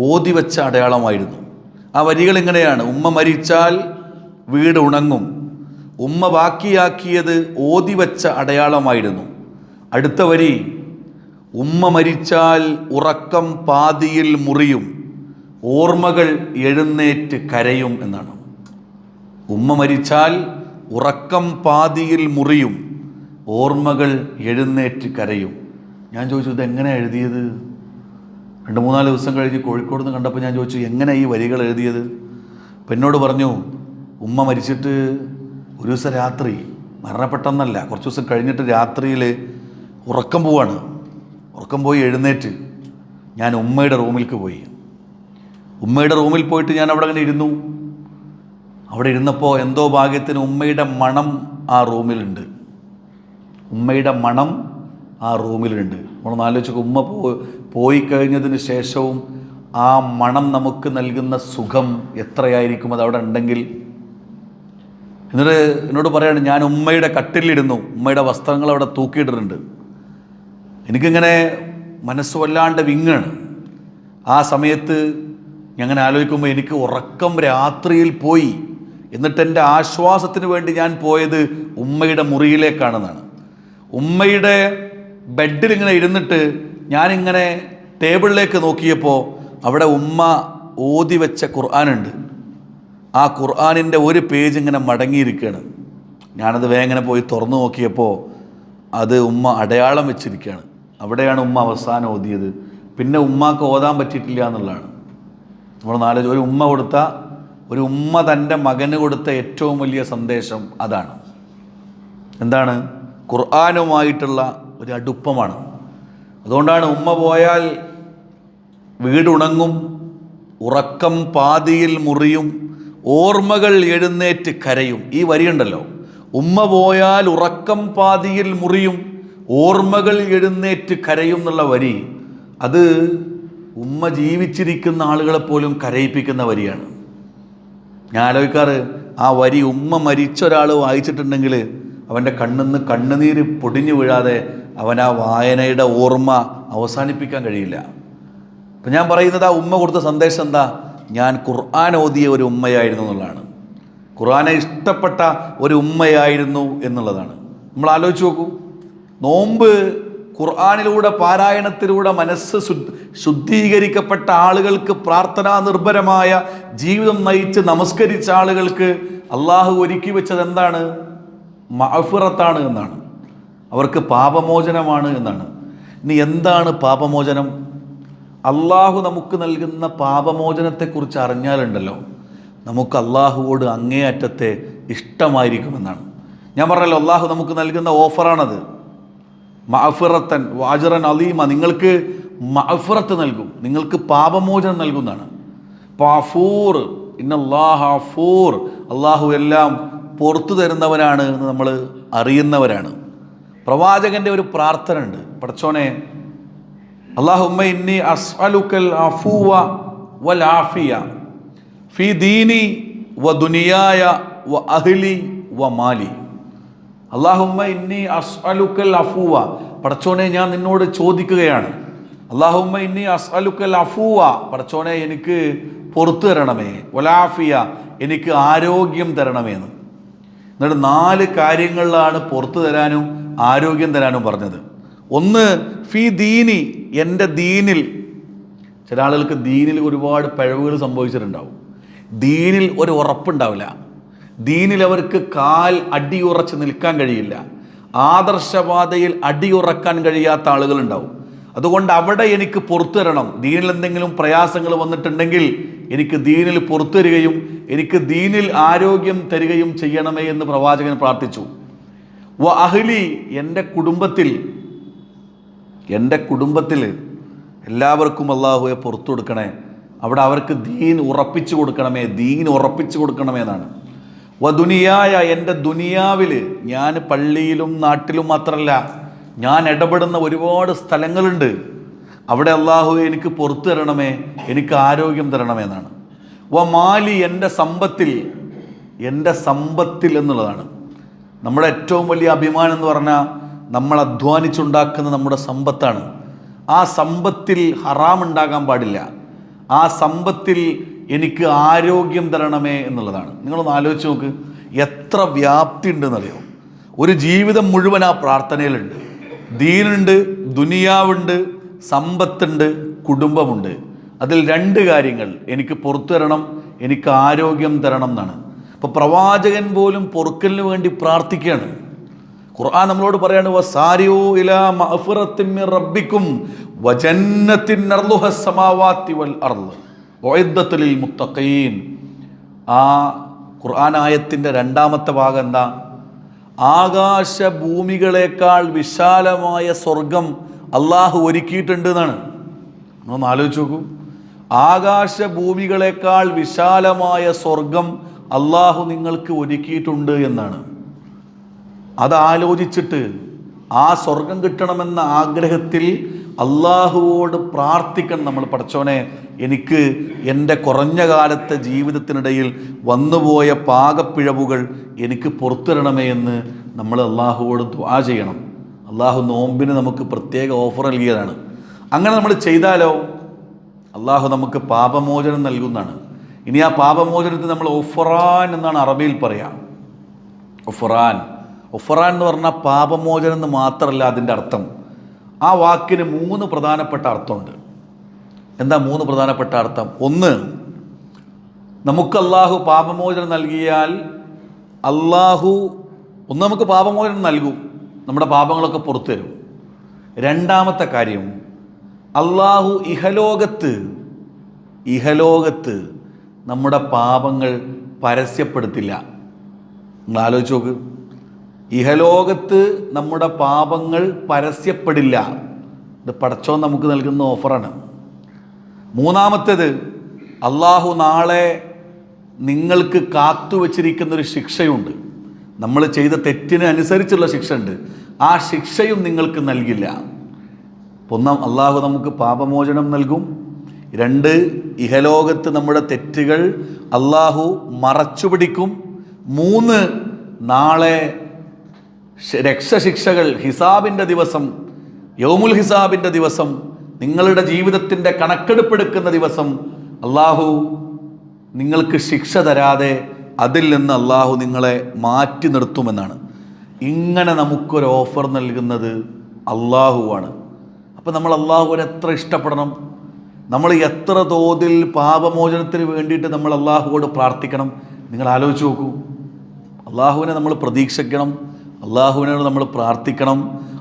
A: ഓതിവെച്ച അടയാളമായിരുന്നു. ആ വരികൾ ഇങ്ങനെയാണ്: ഉമ്മ മരിച്ചാൽ വീട് ഉണങ്ങും, ഉമ്മ ബാക്കിയാക്കിയത് ഓതിവെച്ച അടയാളമായിരുന്നു. അടുത്ത വരി, ഉമ്മ മരിച്ചാൽ ഉറക്കം പാതിയിൽ മുറിയും, ഓർമ്മകൾ എഴുന്നേറ്റ് കരയും എന്നാണ്. ഉമ്മ മരിച്ചാൽ ഉറക്കം പാതിയിൽ മുറിയും, ഓർമ്മകൾ എഴുന്നേറ്റ് കരയും. ഞാൻ ചോദിച്ചു, ഇതെങ്ങനെ എഴുതിയത്? 2-3 ദിവസം കഴിഞ്ഞ് കോഴിക്കോട് നിന്ന് കണ്ടപ്പോൾ ഞാൻ ചോദിച്ചു, എങ്ങനെ ഈ വരികൾ എഴുതിയത്? അപ്പം എന്നോട് പറഞ്ഞു, ഉമ്മ മരിച്ചിട്ട് ഒരു ദിവസം രാത്രി, മരണപ്പെട്ടെന്നല്ല, കുറച്ച് ദിവസം കഴിഞ്ഞിട്ട് രാത്രിയിൽ ഉറക്കം പോവാണ്. ഉറക്കം പോയി എഴുന്നേറ്റ് ഞാൻ ഉമ്മയുടെ റൂമിലേക്ക് പോയി. ഉമ്മയുടെ റൂമിൽ പോയിട്ട് ഞാൻ അവിടെ അങ്ങനെ ഇരുന്നു. അവിടെ ഇരുന്നപ്പോൾ എന്തോ ഭാഗ്യത്തിന് ഉമ്മയുടെ മണം ആ റൂമിലുണ്ട്. ഉമ്മയുടെ മണം ആ റൂമിലുണ്ട്. നമ്മളൊന്ന് ആലോചിച്ച്, ഉമ്മ പോയി കഴിഞ്ഞതിന് ശേഷവും ആ മണം നമുക്ക് നൽകുന്ന സുഖം എത്രയായിരിക്കും അത് അവിടെ ഉണ്ടെങ്കിൽ. എന്നിട്ട് എന്നോട് പറയാണ്, ഞാൻ ഉമ്മയുടെ കട്ടിലിരുന്നു, ഉമ്മയുടെ വസ്ത്രങ്ങൾ അവിടെ തൂക്കിയിട്ടിട്ടുണ്ട്. എനിക്കിങ്ങനെ മനസ്സ് വല്ലാണ്ട് വിങ്ങാണ്. ആ സമയത്ത് ഞാൻ ആലോചിക്കുമ്പോൾ എനിക്ക് ഉറക്കം രാത്രിയിൽ പോയി. എന്നിട്ട് എൻ്റെ ആശ്വാസത്തിന് വേണ്ടി ഞാൻ പോയത് ഉമ്മയുടെ മുറിയിലേക്കാണെന്നാണ്. ഉമ്മയുടെ ബെഡിൽ ഇങ്ങനെ ഇരുന്നിട്ട് ഞാനിങ്ങനെ ടേബിളിലേക്ക് നോക്കിയപ്പോൾ അവിടെ ഉമ്മ ഓതി വെച്ച ഖുർആനുണ്ട്. ആ ഖുർആനിൻ്റെ ഒരു പേജ് ഇങ്ങനെ മടങ്ങിയിരിക്കുകയാണ്. ഞാനത് വേഗം പോയി തുറന്നു നോക്കിയപ്പോൾ അത് ഉമ്മ അടയാളം വെച്ചിരിക്കുകയാണ്. അവിടെയാണ് ഉമ്മ അവസാനം ഓതിയത്. പിന്നെ ഉമ്മാക്ക് ഓതാൻ പറ്റിയിട്ടില്ല എന്നുള്ളതാണ്. നമ്മൾ ഒരു ഉമ്മ തൻ്റെ മകന് കൊടുത്ത ഏറ്റവും വലിയ സന്ദേശം അതാണ്. എന്താണ്? ഖുർആനുമായിട്ടുള്ള ഒരു അടുപ്പമാണ്. അതുകൊണ്ടാണ് ഉമ്മ പോയാൽ വീടുണങ്ങും, ഉറക്കം പാതിയിൽ മുറിയും, ഓർമ്മകൾ എഴുന്നേറ്റ് കരയും. ഈ വരിയുണ്ടല്ലോ, ഉമ്മ പോയാൽ ഉറക്കം പാതിയിൽ മുറിയും, ഓർമ്മകൾ എഴുന്നേറ്റ് കരയും എന്നുള്ള വരി, അത് ഉമ്മ ജീവിച്ചിരിക്കുന്ന ആളുകളെപ്പോലും കരയിപ്പിക്കുന്ന വരിയാണ്. ഞാൻ ആലോചിക്കാറ്, ആ വരി ഉമ്മ മരിച്ച ഒരാൾ വായിച്ചിട്ടുണ്ടെങ്കിൽ അവൻ്റെ കണ്ണിന്ന് കണ്ണുനീര് പൊടിഞ്ഞു വീഴാതെ അവൻ ആ വായനയുടെ ഓർമ്മ അവസാനിപ്പിക്കാൻ കഴിയില്ല. അപ്പം ഞാൻ പറയുന്നത്, ആ ഉമ്മ കൊടുത്ത സന്ദേശം എന്താ? ഞാൻ ഖുർആൻ ഓതിയ ഒരു ഉമ്മയായിരുന്നു എന്നുള്ളതാണ്. ഖുർആനെ ഇഷ്ടപ്പെട്ട ഒരു ഉമ്മയായിരുന്നു എന്നുള്ളതാണ്. നമ്മൾ ആലോചിച്ച് നോക്കൂ, നോമ്പ് ഖുർആനിലൂടെ, പാരായണത്തിലൂടെ മനസ്സ് ശുദ്ധീകരിക്കപ്പെട്ട ആളുകൾക്ക്, പ്രാർത്ഥനാ നിർഭരമായ ജീവിതം നയിച്ച് നമസ്കരിച്ച ആളുകൾക്ക് അള്ളാഹു ഒരുക്കി വെച്ചത് എന്താണ്? മഅ്ഫിറത്താണ് എന്നാണ്. അവർക്ക് പാപമോചനമാണ് എന്നാണ്. ഇനി എന്താണ് പാപമോചനം? അള്ളാഹു നമുക്ക് നൽകുന്ന പാപമോചനത്തെക്കുറിച്ച് അറിഞ്ഞാലുണ്ടല്ലോ, നമുക്ക് അള്ളാഹുവോട് അങ്ങേയറ്റത്തെ ഇഷ്ടമായിരിക്കുമെന്നാണ്. ഞാൻ പറഞ്ഞല്ലോ, അള്ളാഹു നമുക്ക് നൽകുന്ന ഓഫറാണത്. മഅ്ഫിറത്തൻ വാജറൻ അലീമ, നിങ്ങൾക്ക് മഅ്ഫിറത്ത് നൽകും, നിങ്ങൾക്ക് പാപമോചനം നൽകുന്നതാണ്. ഗഫൂർ, ഇന്നല്ലാഹ ഗഫൂർ, അള്ളാഹു എല്ലാം പുറത്തു തരുന്നവനാണ് എന്ന് നമ്മൾ അറിയുന്നവരാണ്. പ്രവാചകൻ്റെ ഒരു പ്രാർത്ഥന ഉണ്ട്, പടച്ചോനെ, അല്ലാഹുമ്മ ഇന്നി അസ്അലുക്കൽ അഫൂവ വൽ ആഫിയ ഫീ ദീനി വ ദുനിയായ വ അഹ്ലി വ മാലി. അല്ലാഹുമ്മ ഇന്നി അസ്അലുക്കൽ അഫൂവ, പടച്ചോനെ ഞാൻ നിന്നോട് ചോദിക്കുകയാണ്. അല്ലാഹുമ്മ ഇന്നി അസ്അലുക്കൽ അഫൂവ, പടച്ചോനെ എനിക്ക് പുറത്തു തരണമേ, വലാഫിയ, എനിക്ക് ആരോഗ്യം തരണമേന്ന്. എന്നിട്ട് 4 കാര്യങ്ങളിലാണ് പുറത്തു തരാനും ആരോഗ്യം തരാനും പറഞ്ഞത്. ഒന്ന്, ഫീ ദീനി, എൻ്റെ ദീനിൽ.
B: ചില ആളുകൾക്ക് ദീനിൽ ഒരുപാട് പിഴവുകൾ സംഭവിച്ചിട്ടുണ്ടാവും. ദീനിൽ ഒരു ഉറപ്പുണ്ടാവില്ല. ദീനിൽ അവർക്ക് കാൽ അടിയുറച്ച് നിൽക്കാൻ കഴിയില്ല. ആദർശപാതയിൽ അടിയുറക്കാൻ കഴിയാത്ത ആളുകളുണ്ടാവും. അതുകൊണ്ട് അവിടെ എനിക്ക് പുറത്തു തരണം, ദീനിൽ എന്തെങ്കിലും പ്രയാസങ്ങൾ വന്നിട്ടുണ്ടെങ്കിൽ എനിക്ക് ദീനിൽ പുറത്തു തരികയും എനിക്ക് ദീനിൽ ആരോഗ്യം തരികയും ചെയ്യണമേ എന്ന് പ്രവാചകൻ പ്രാർത്ഥിച്ചു. വ അഹ്ലി, എൻ്റെ കുടുംബത്തിൽ എല്ലാവർക്കും അള്ളാഹുവെ പുറത്തു കൊടുക്കണേ, അവിടെ അവർക്ക് ദീൻ ഉറപ്പിച്ചു കൊടുക്കണമേ എന്നാണ്. വ ദുനിയായ, എൻ്റെ ദുനിയാവിൽ, ഞാൻ പള്ളിയിലും നാട്ടിലും മാത്രമല്ല, ഞാൻ ഇടപെടുന്ന ഒരുപാട് സ്ഥലങ്ങളുണ്ട്, അവിടെ അള്ളാഹുവെ എനിക്ക് പുറത്തു തരണമേ, എനിക്ക് ആരോഗ്യം തരണമേ എന്നാണ്. വ മാലി, എൻ്റെ സമ്പത്തിൽ എന്നുള്ളതാണ്. നമ്മുടെ ഏറ്റവും വലിയ അഭിമാനം എന്ന് പറഞ്ഞാൽ നമ്മൾ അധ്വാനിച്ചുണ്ടാക്കുന്ന നമ്മുടെ സമ്പത്താണ്. ആ സമ്പത്തിൽ ഹറാം ഉണ്ടാകാൻ പാടില്ല. ആ സമ്പത്തിൽ എനിക്ക് ആരോഗ്യം തരണമേ എന്നുള്ളതാണ്. നിങ്ങളൊന്ന് ആലോചിച്ച് നോക്ക്, എത്ര വ്യാപ്തി ഉണ്ടെന്നറിയോ. ഒരു ജീവിതം മുഴുവൻ ആ പ്രാർത്ഥനയിലുണ്ട്. ദീനുണ്ട്, ദുനിയാവുണ്ട്, സമ്പത്തുണ്ട്, കുടുംബമുണ്ട്. അതിൽ 2 കാര്യങ്ങൾ, എനിക്ക് പുറത്തു തരണം, എനിക്ക് ആരോഗ്യം തരണം എന്നാണ്. അപ്പോൾ പ്രവാചകൻ പോലും പൊറുക്കലിന് വേണ്ടി പ്രാർത്ഥിക്കുകയാണ്. ഖുർആൻ നമ്മളോട് പറയാണ്, വസാരിഊ ഇലാ മഗ്ഫിറത്തിൻ മിർ റബ്ബിക്കും വജന്നത്തിൻ അർളുഹസ് സമാവാതി വൽ അർള് ഉഇദ്ദത്ത് ലിൽ മുത്തഖീൻ. ആ ഖുർആൻ ആയത്തിൻ്റെ 2ാമത്തെ ഭാഗം എന്താ? ആകാശ ഭൂമികളെക്കാൾ വിശാലമായ സ്വർഗം അള്ളാഹു ഒരുക്കിയിട്ടുണ്ട് എന്നാണ്. ഒന്ന് ആലോചിച്ച് നോക്കൂ. ആകാശ ഭൂമികളെക്കാൾ വിശാലമായ സ്വർഗം അള്ളാഹു നിങ്ങൾക്ക് ഒരുക്കിയിട്ടുണ്ട് എന്നാണ്. അതാലോചിച്ചിട്ട് ആ സ്വർഗം കിട്ടണമെന്ന ആഗ്രഹത്തിൽ അള്ളാഹുവോട് പ്രാർത്ഥിക്കണം നമ്മൾ. പടച്ചോനെ, എനിക്ക് എൻ്റെ കുറഞ്ഞ കാലത്തെ ജീവിതത്തിനിടയിൽ വന്നുപോയ പാകപ്പിഴവുകൾ എനിക്ക് പുറത്തിരണമേ എന്ന് നമ്മൾ അള്ളാഹുവോട് ദുആ ചെയ്യണം. അള്ളാഹു നോമ്പിന് നമുക്ക് പ്രത്യേക ഓഫർ നൽകിയതാണ്. അങ്ങനെ നമ്മൾ ചെയ്താലോ അള്ളാഹു നമുക്ക് പാപമോചനം നൽകുന്നതാണ്. ഇനി ആ പാപമോചനത്തിന് നമ്മൾ ഒഫറാൻ എന്നാണ് അറബിയിൽ പറയാം. ഒഫറാൻ എന്ന് പറഞ്ഞാൽ പാപമോചനം എന്ന് മാത്രമല്ല അതിൻ്റെ അർത്ഥം. ആ വാക്കിന് 3 പ്രധാനപ്പെട്ട അർത്ഥമുണ്ട്. എന്താ 3 പ്രധാനപ്പെട്ട അർത്ഥം? ഒന്ന്, നമുക്ക് അള്ളാഹു പാപമോചനം നൽകിയാൽ നമുക്ക് പാപമോചനം നൽകും, നമ്മുടെ പാപങ്ങളൊക്കെ പുറത്തു തരും. 2ാമത്തെ കാര്യം, അള്ളാഹു ഇഹലോകത്ത് നമ്മുടെ പാപങ്ങൾ പരസ്യപ്പെടുത്തില്ല. നിങ്ങൾ ആലോചിച്ച് നോക്ക്, ഇഹലോകത്ത് നമ്മുടെ പാപങ്ങൾ പരസ്യപ്പെടില്ല. ഇത് പടച്ചോൻ നമുക്ക് നൽകുന്ന ഓഫറാണ്. 3ാമത്തേത്, അള്ളാഹു നാളെ നിങ്ങൾക്ക് കാത്തുവച്ചിരിക്കുന്നൊരു ശിക്ഷയുണ്ട്. നമ്മൾ ചെയ്ത തെറ്റിന് അനുസരിച്ചുള്ള ശിക്ഷ ഉണ്ട്. ആ ശിക്ഷയും നിങ്ങൾക്ക് നൽകില്ല. ഒന്നാം, അള്ളാഹു നമുക്ക് പാപമോചനം നൽകും. 2, ഇഹലോകത്ത് നമ്മുടെ തെറ്റുകൾ അള്ളാഹു മറച്ചുപിടിക്കും. 3, നാളെ രക്ഷശിക്ഷകൾ, ഹിസാബിൻ്റെ ദിവസം, യൗമുൽ ഹിസാബിൻ്റെ ദിവസം, നിങ്ങളുടെ ജീവിതത്തിൻ്റെ കണക്കെടുപ്പെടുക്കുന്ന ദിവസം അള്ളാഹു നിങ്ങൾക്ക് ശിക്ഷ തരാതെ അതിൽ നിന്ന് അള്ളാഹു നിങ്ങളെ മാറ്റി നിർത്തുമെന്നാണ്. ഇങ്ങനെ നമുക്കൊരു ഓഫർ നൽകുന്നത് അള്ളാഹുവാണ്. അപ്പോൾ നമ്മൾ അള്ളാഹുവിനെ എത്ര ഇഷ്ടപ്പെടണം, നമ്മൾ എത്ര തോതിൽ പാപമോചനത്തിന് വേണ്ടിയിട്ട് നമ്മൾ അള്ളാഹുവോട് പ്രാർത്ഥിക്കണം. നിങ്ങൾ ആലോചിച്ച് നോക്കൂ. അള്ളാഹുവിനെ നമ്മൾ പ്രതീക്ഷിക്കണം, അള്ളാഹുവിനോട് നമ്മൾ പ്രാർത്ഥിക്കണം,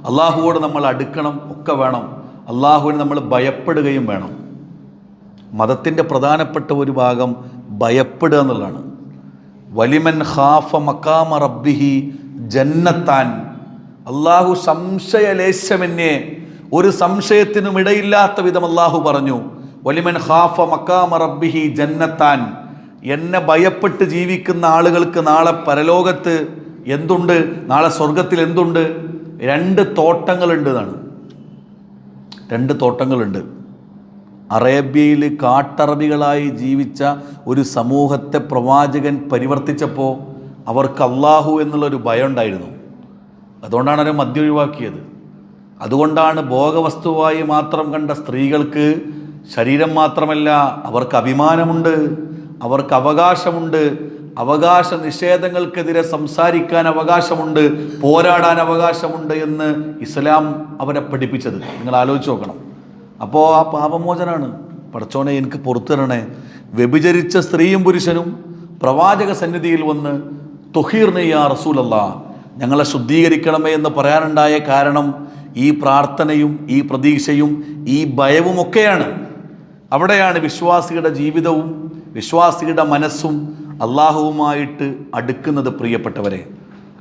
B: അള്ളാഹുവോട് നമ്മൾ അടുക്കണം, ഒക്കെ വേണം. അള്ളാഹുവിനെ നമ്മൾ ഭയപ്പെടുകയും വേണം. മതത്തിൻ്റെ പ്രധാനപ്പെട്ട ഒരു ഭാഗം ഭയപ്പെടുക എന്നുള്ളതാണ്. വലിമൻ ഖാഫ മഖാമ റബ്ബിഹി ജന്നത്താൻ. അള്ളാഹു സംശയലേശമെന്നെ, ഒരു സംശയത്തിനും ഇടയില്ലാത്ത വിധം അള്ളാഹു പറഞ്ഞു, വലിമൻ ഖാഫ മഖാമ റബ്ബിഹി ജന്നത്താൻ. എന്നെ ഭയപ്പെട്ട് ജീവിക്കുന്ന ആളുകൾക്ക് നാളെ പരലോകത്ത് എന്തുണ്ട്, നാളെ സ്വർഗത്തിൽ എന്തുണ്ട്? 2 തോട്ടങ്ങളുണ്ട് എന്നാണ്. 2 തോട്ടങ്ങളുണ്ട്. അറേബ്യയിൽ കാട്ടറബികളായി ജീവിച്ച ഒരു സമൂഹത്തെ പ്രവാചകൻ പരിവർത്തിച്ചപ്പോൾ അവർക്ക് അള്ളാഹു എന്നുള്ളൊരു ഭയം ഉണ്ടായിരുന്നു. അതുകൊണ്ടാണ് അവർ മദ്യം ഒഴിവാക്കിയത്. അതുകൊണ്ടാണ് ഭോഗവസ്തുവായി മാത്രം കണ്ട സ്ത്രീകൾക്ക് ശരീരം മാത്രമല്ല, അവർക്ക് അഭിമാനമുണ്ട്, അവർക്ക് അവകാശമുണ്ട്, അവകാശ നിഷേധങ്ങൾക്കെതിരെ സംസാരിക്കാൻ അവകാശമുണ്ട്, പോരാടാൻ അവകാശമുണ്ട് എന്ന് ഇസ്ലാം അവരെ പഠിപ്പിച്ചത്. നിങ്ങൾ ആലോചിച്ച് നോക്കണം. അപ്പോൾ ആ പാപമോചനമാണ്. പടച്ചോനെ എനിക്ക് പുറത്തു തരണേ. വ്യഭിചരിച്ച സ്ത്രീയും പുരുഷനും പ്രവാചക സന്നിധിയിൽ വന്ന് തൊഹീർനെ യാ റസൂലല്ലാ, ഞങ്ങളെ ശുദ്ധീകരിക്കണമേ എന്ന് പറയാനുണ്ടായ കാരണം ഈ പ്രാർത്ഥനയും ഈ പ്രതീക്ഷയും ഈ ഭയവുമൊക്കെയാണ്. അവിടെയാണ് വിശ്വാസിയുടെ ജീവിതവും വിശ്വാസിയുടെ മനസ്സും അള്ളാഹുവുമായിട്ട് അടുക്കുന്നത്. പ്രിയപ്പെട്ടവരെ,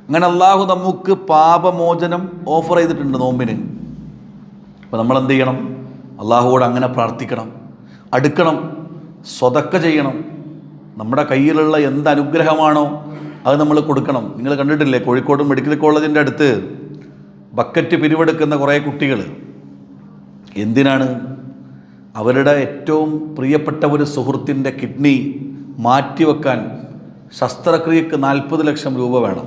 B: അങ്ങനെ അള്ളാഹു നമുക്ക് പാപമോചനം ഓഫർ ചെയ്തിട്ടുണ്ട് നോമ്പിന്. അപ്പോൾ നമ്മൾ എന്ത് ചെയ്യണം? അള്ളാഹുവോട് അങ്ങനെ പ്രാർത്ഥിക്കണം, അടുക്കണം, സ്വതക്ക ചെയ്യണം. നമ്മുടെ കയ്യിലുള്ള എന്ത് അനുഗ്രഹമാണോ അത് നമ്മൾ കൊടുക്കണം. നിങ്ങൾ കണ്ടിട്ടില്ലേ, കോഴിക്കോട് മെഡിക്കൽ കോളേജിൻ്റെ അടുത്ത് ബക്കറ്റ് പിരിവെടുക്കുന്ന കുറേ കുട്ടികൾ. എന്തിനാണ്? അവരുടെ ഏറ്റവും പ്രിയപ്പെട്ട ഒരു സുഹൃത്തിൻ്റെ കിഡ്നി മാറ്റിവെക്കാൻ ശസ്ത്രക്രിയക്ക് 40 ലക്ഷം രൂപ വേണം.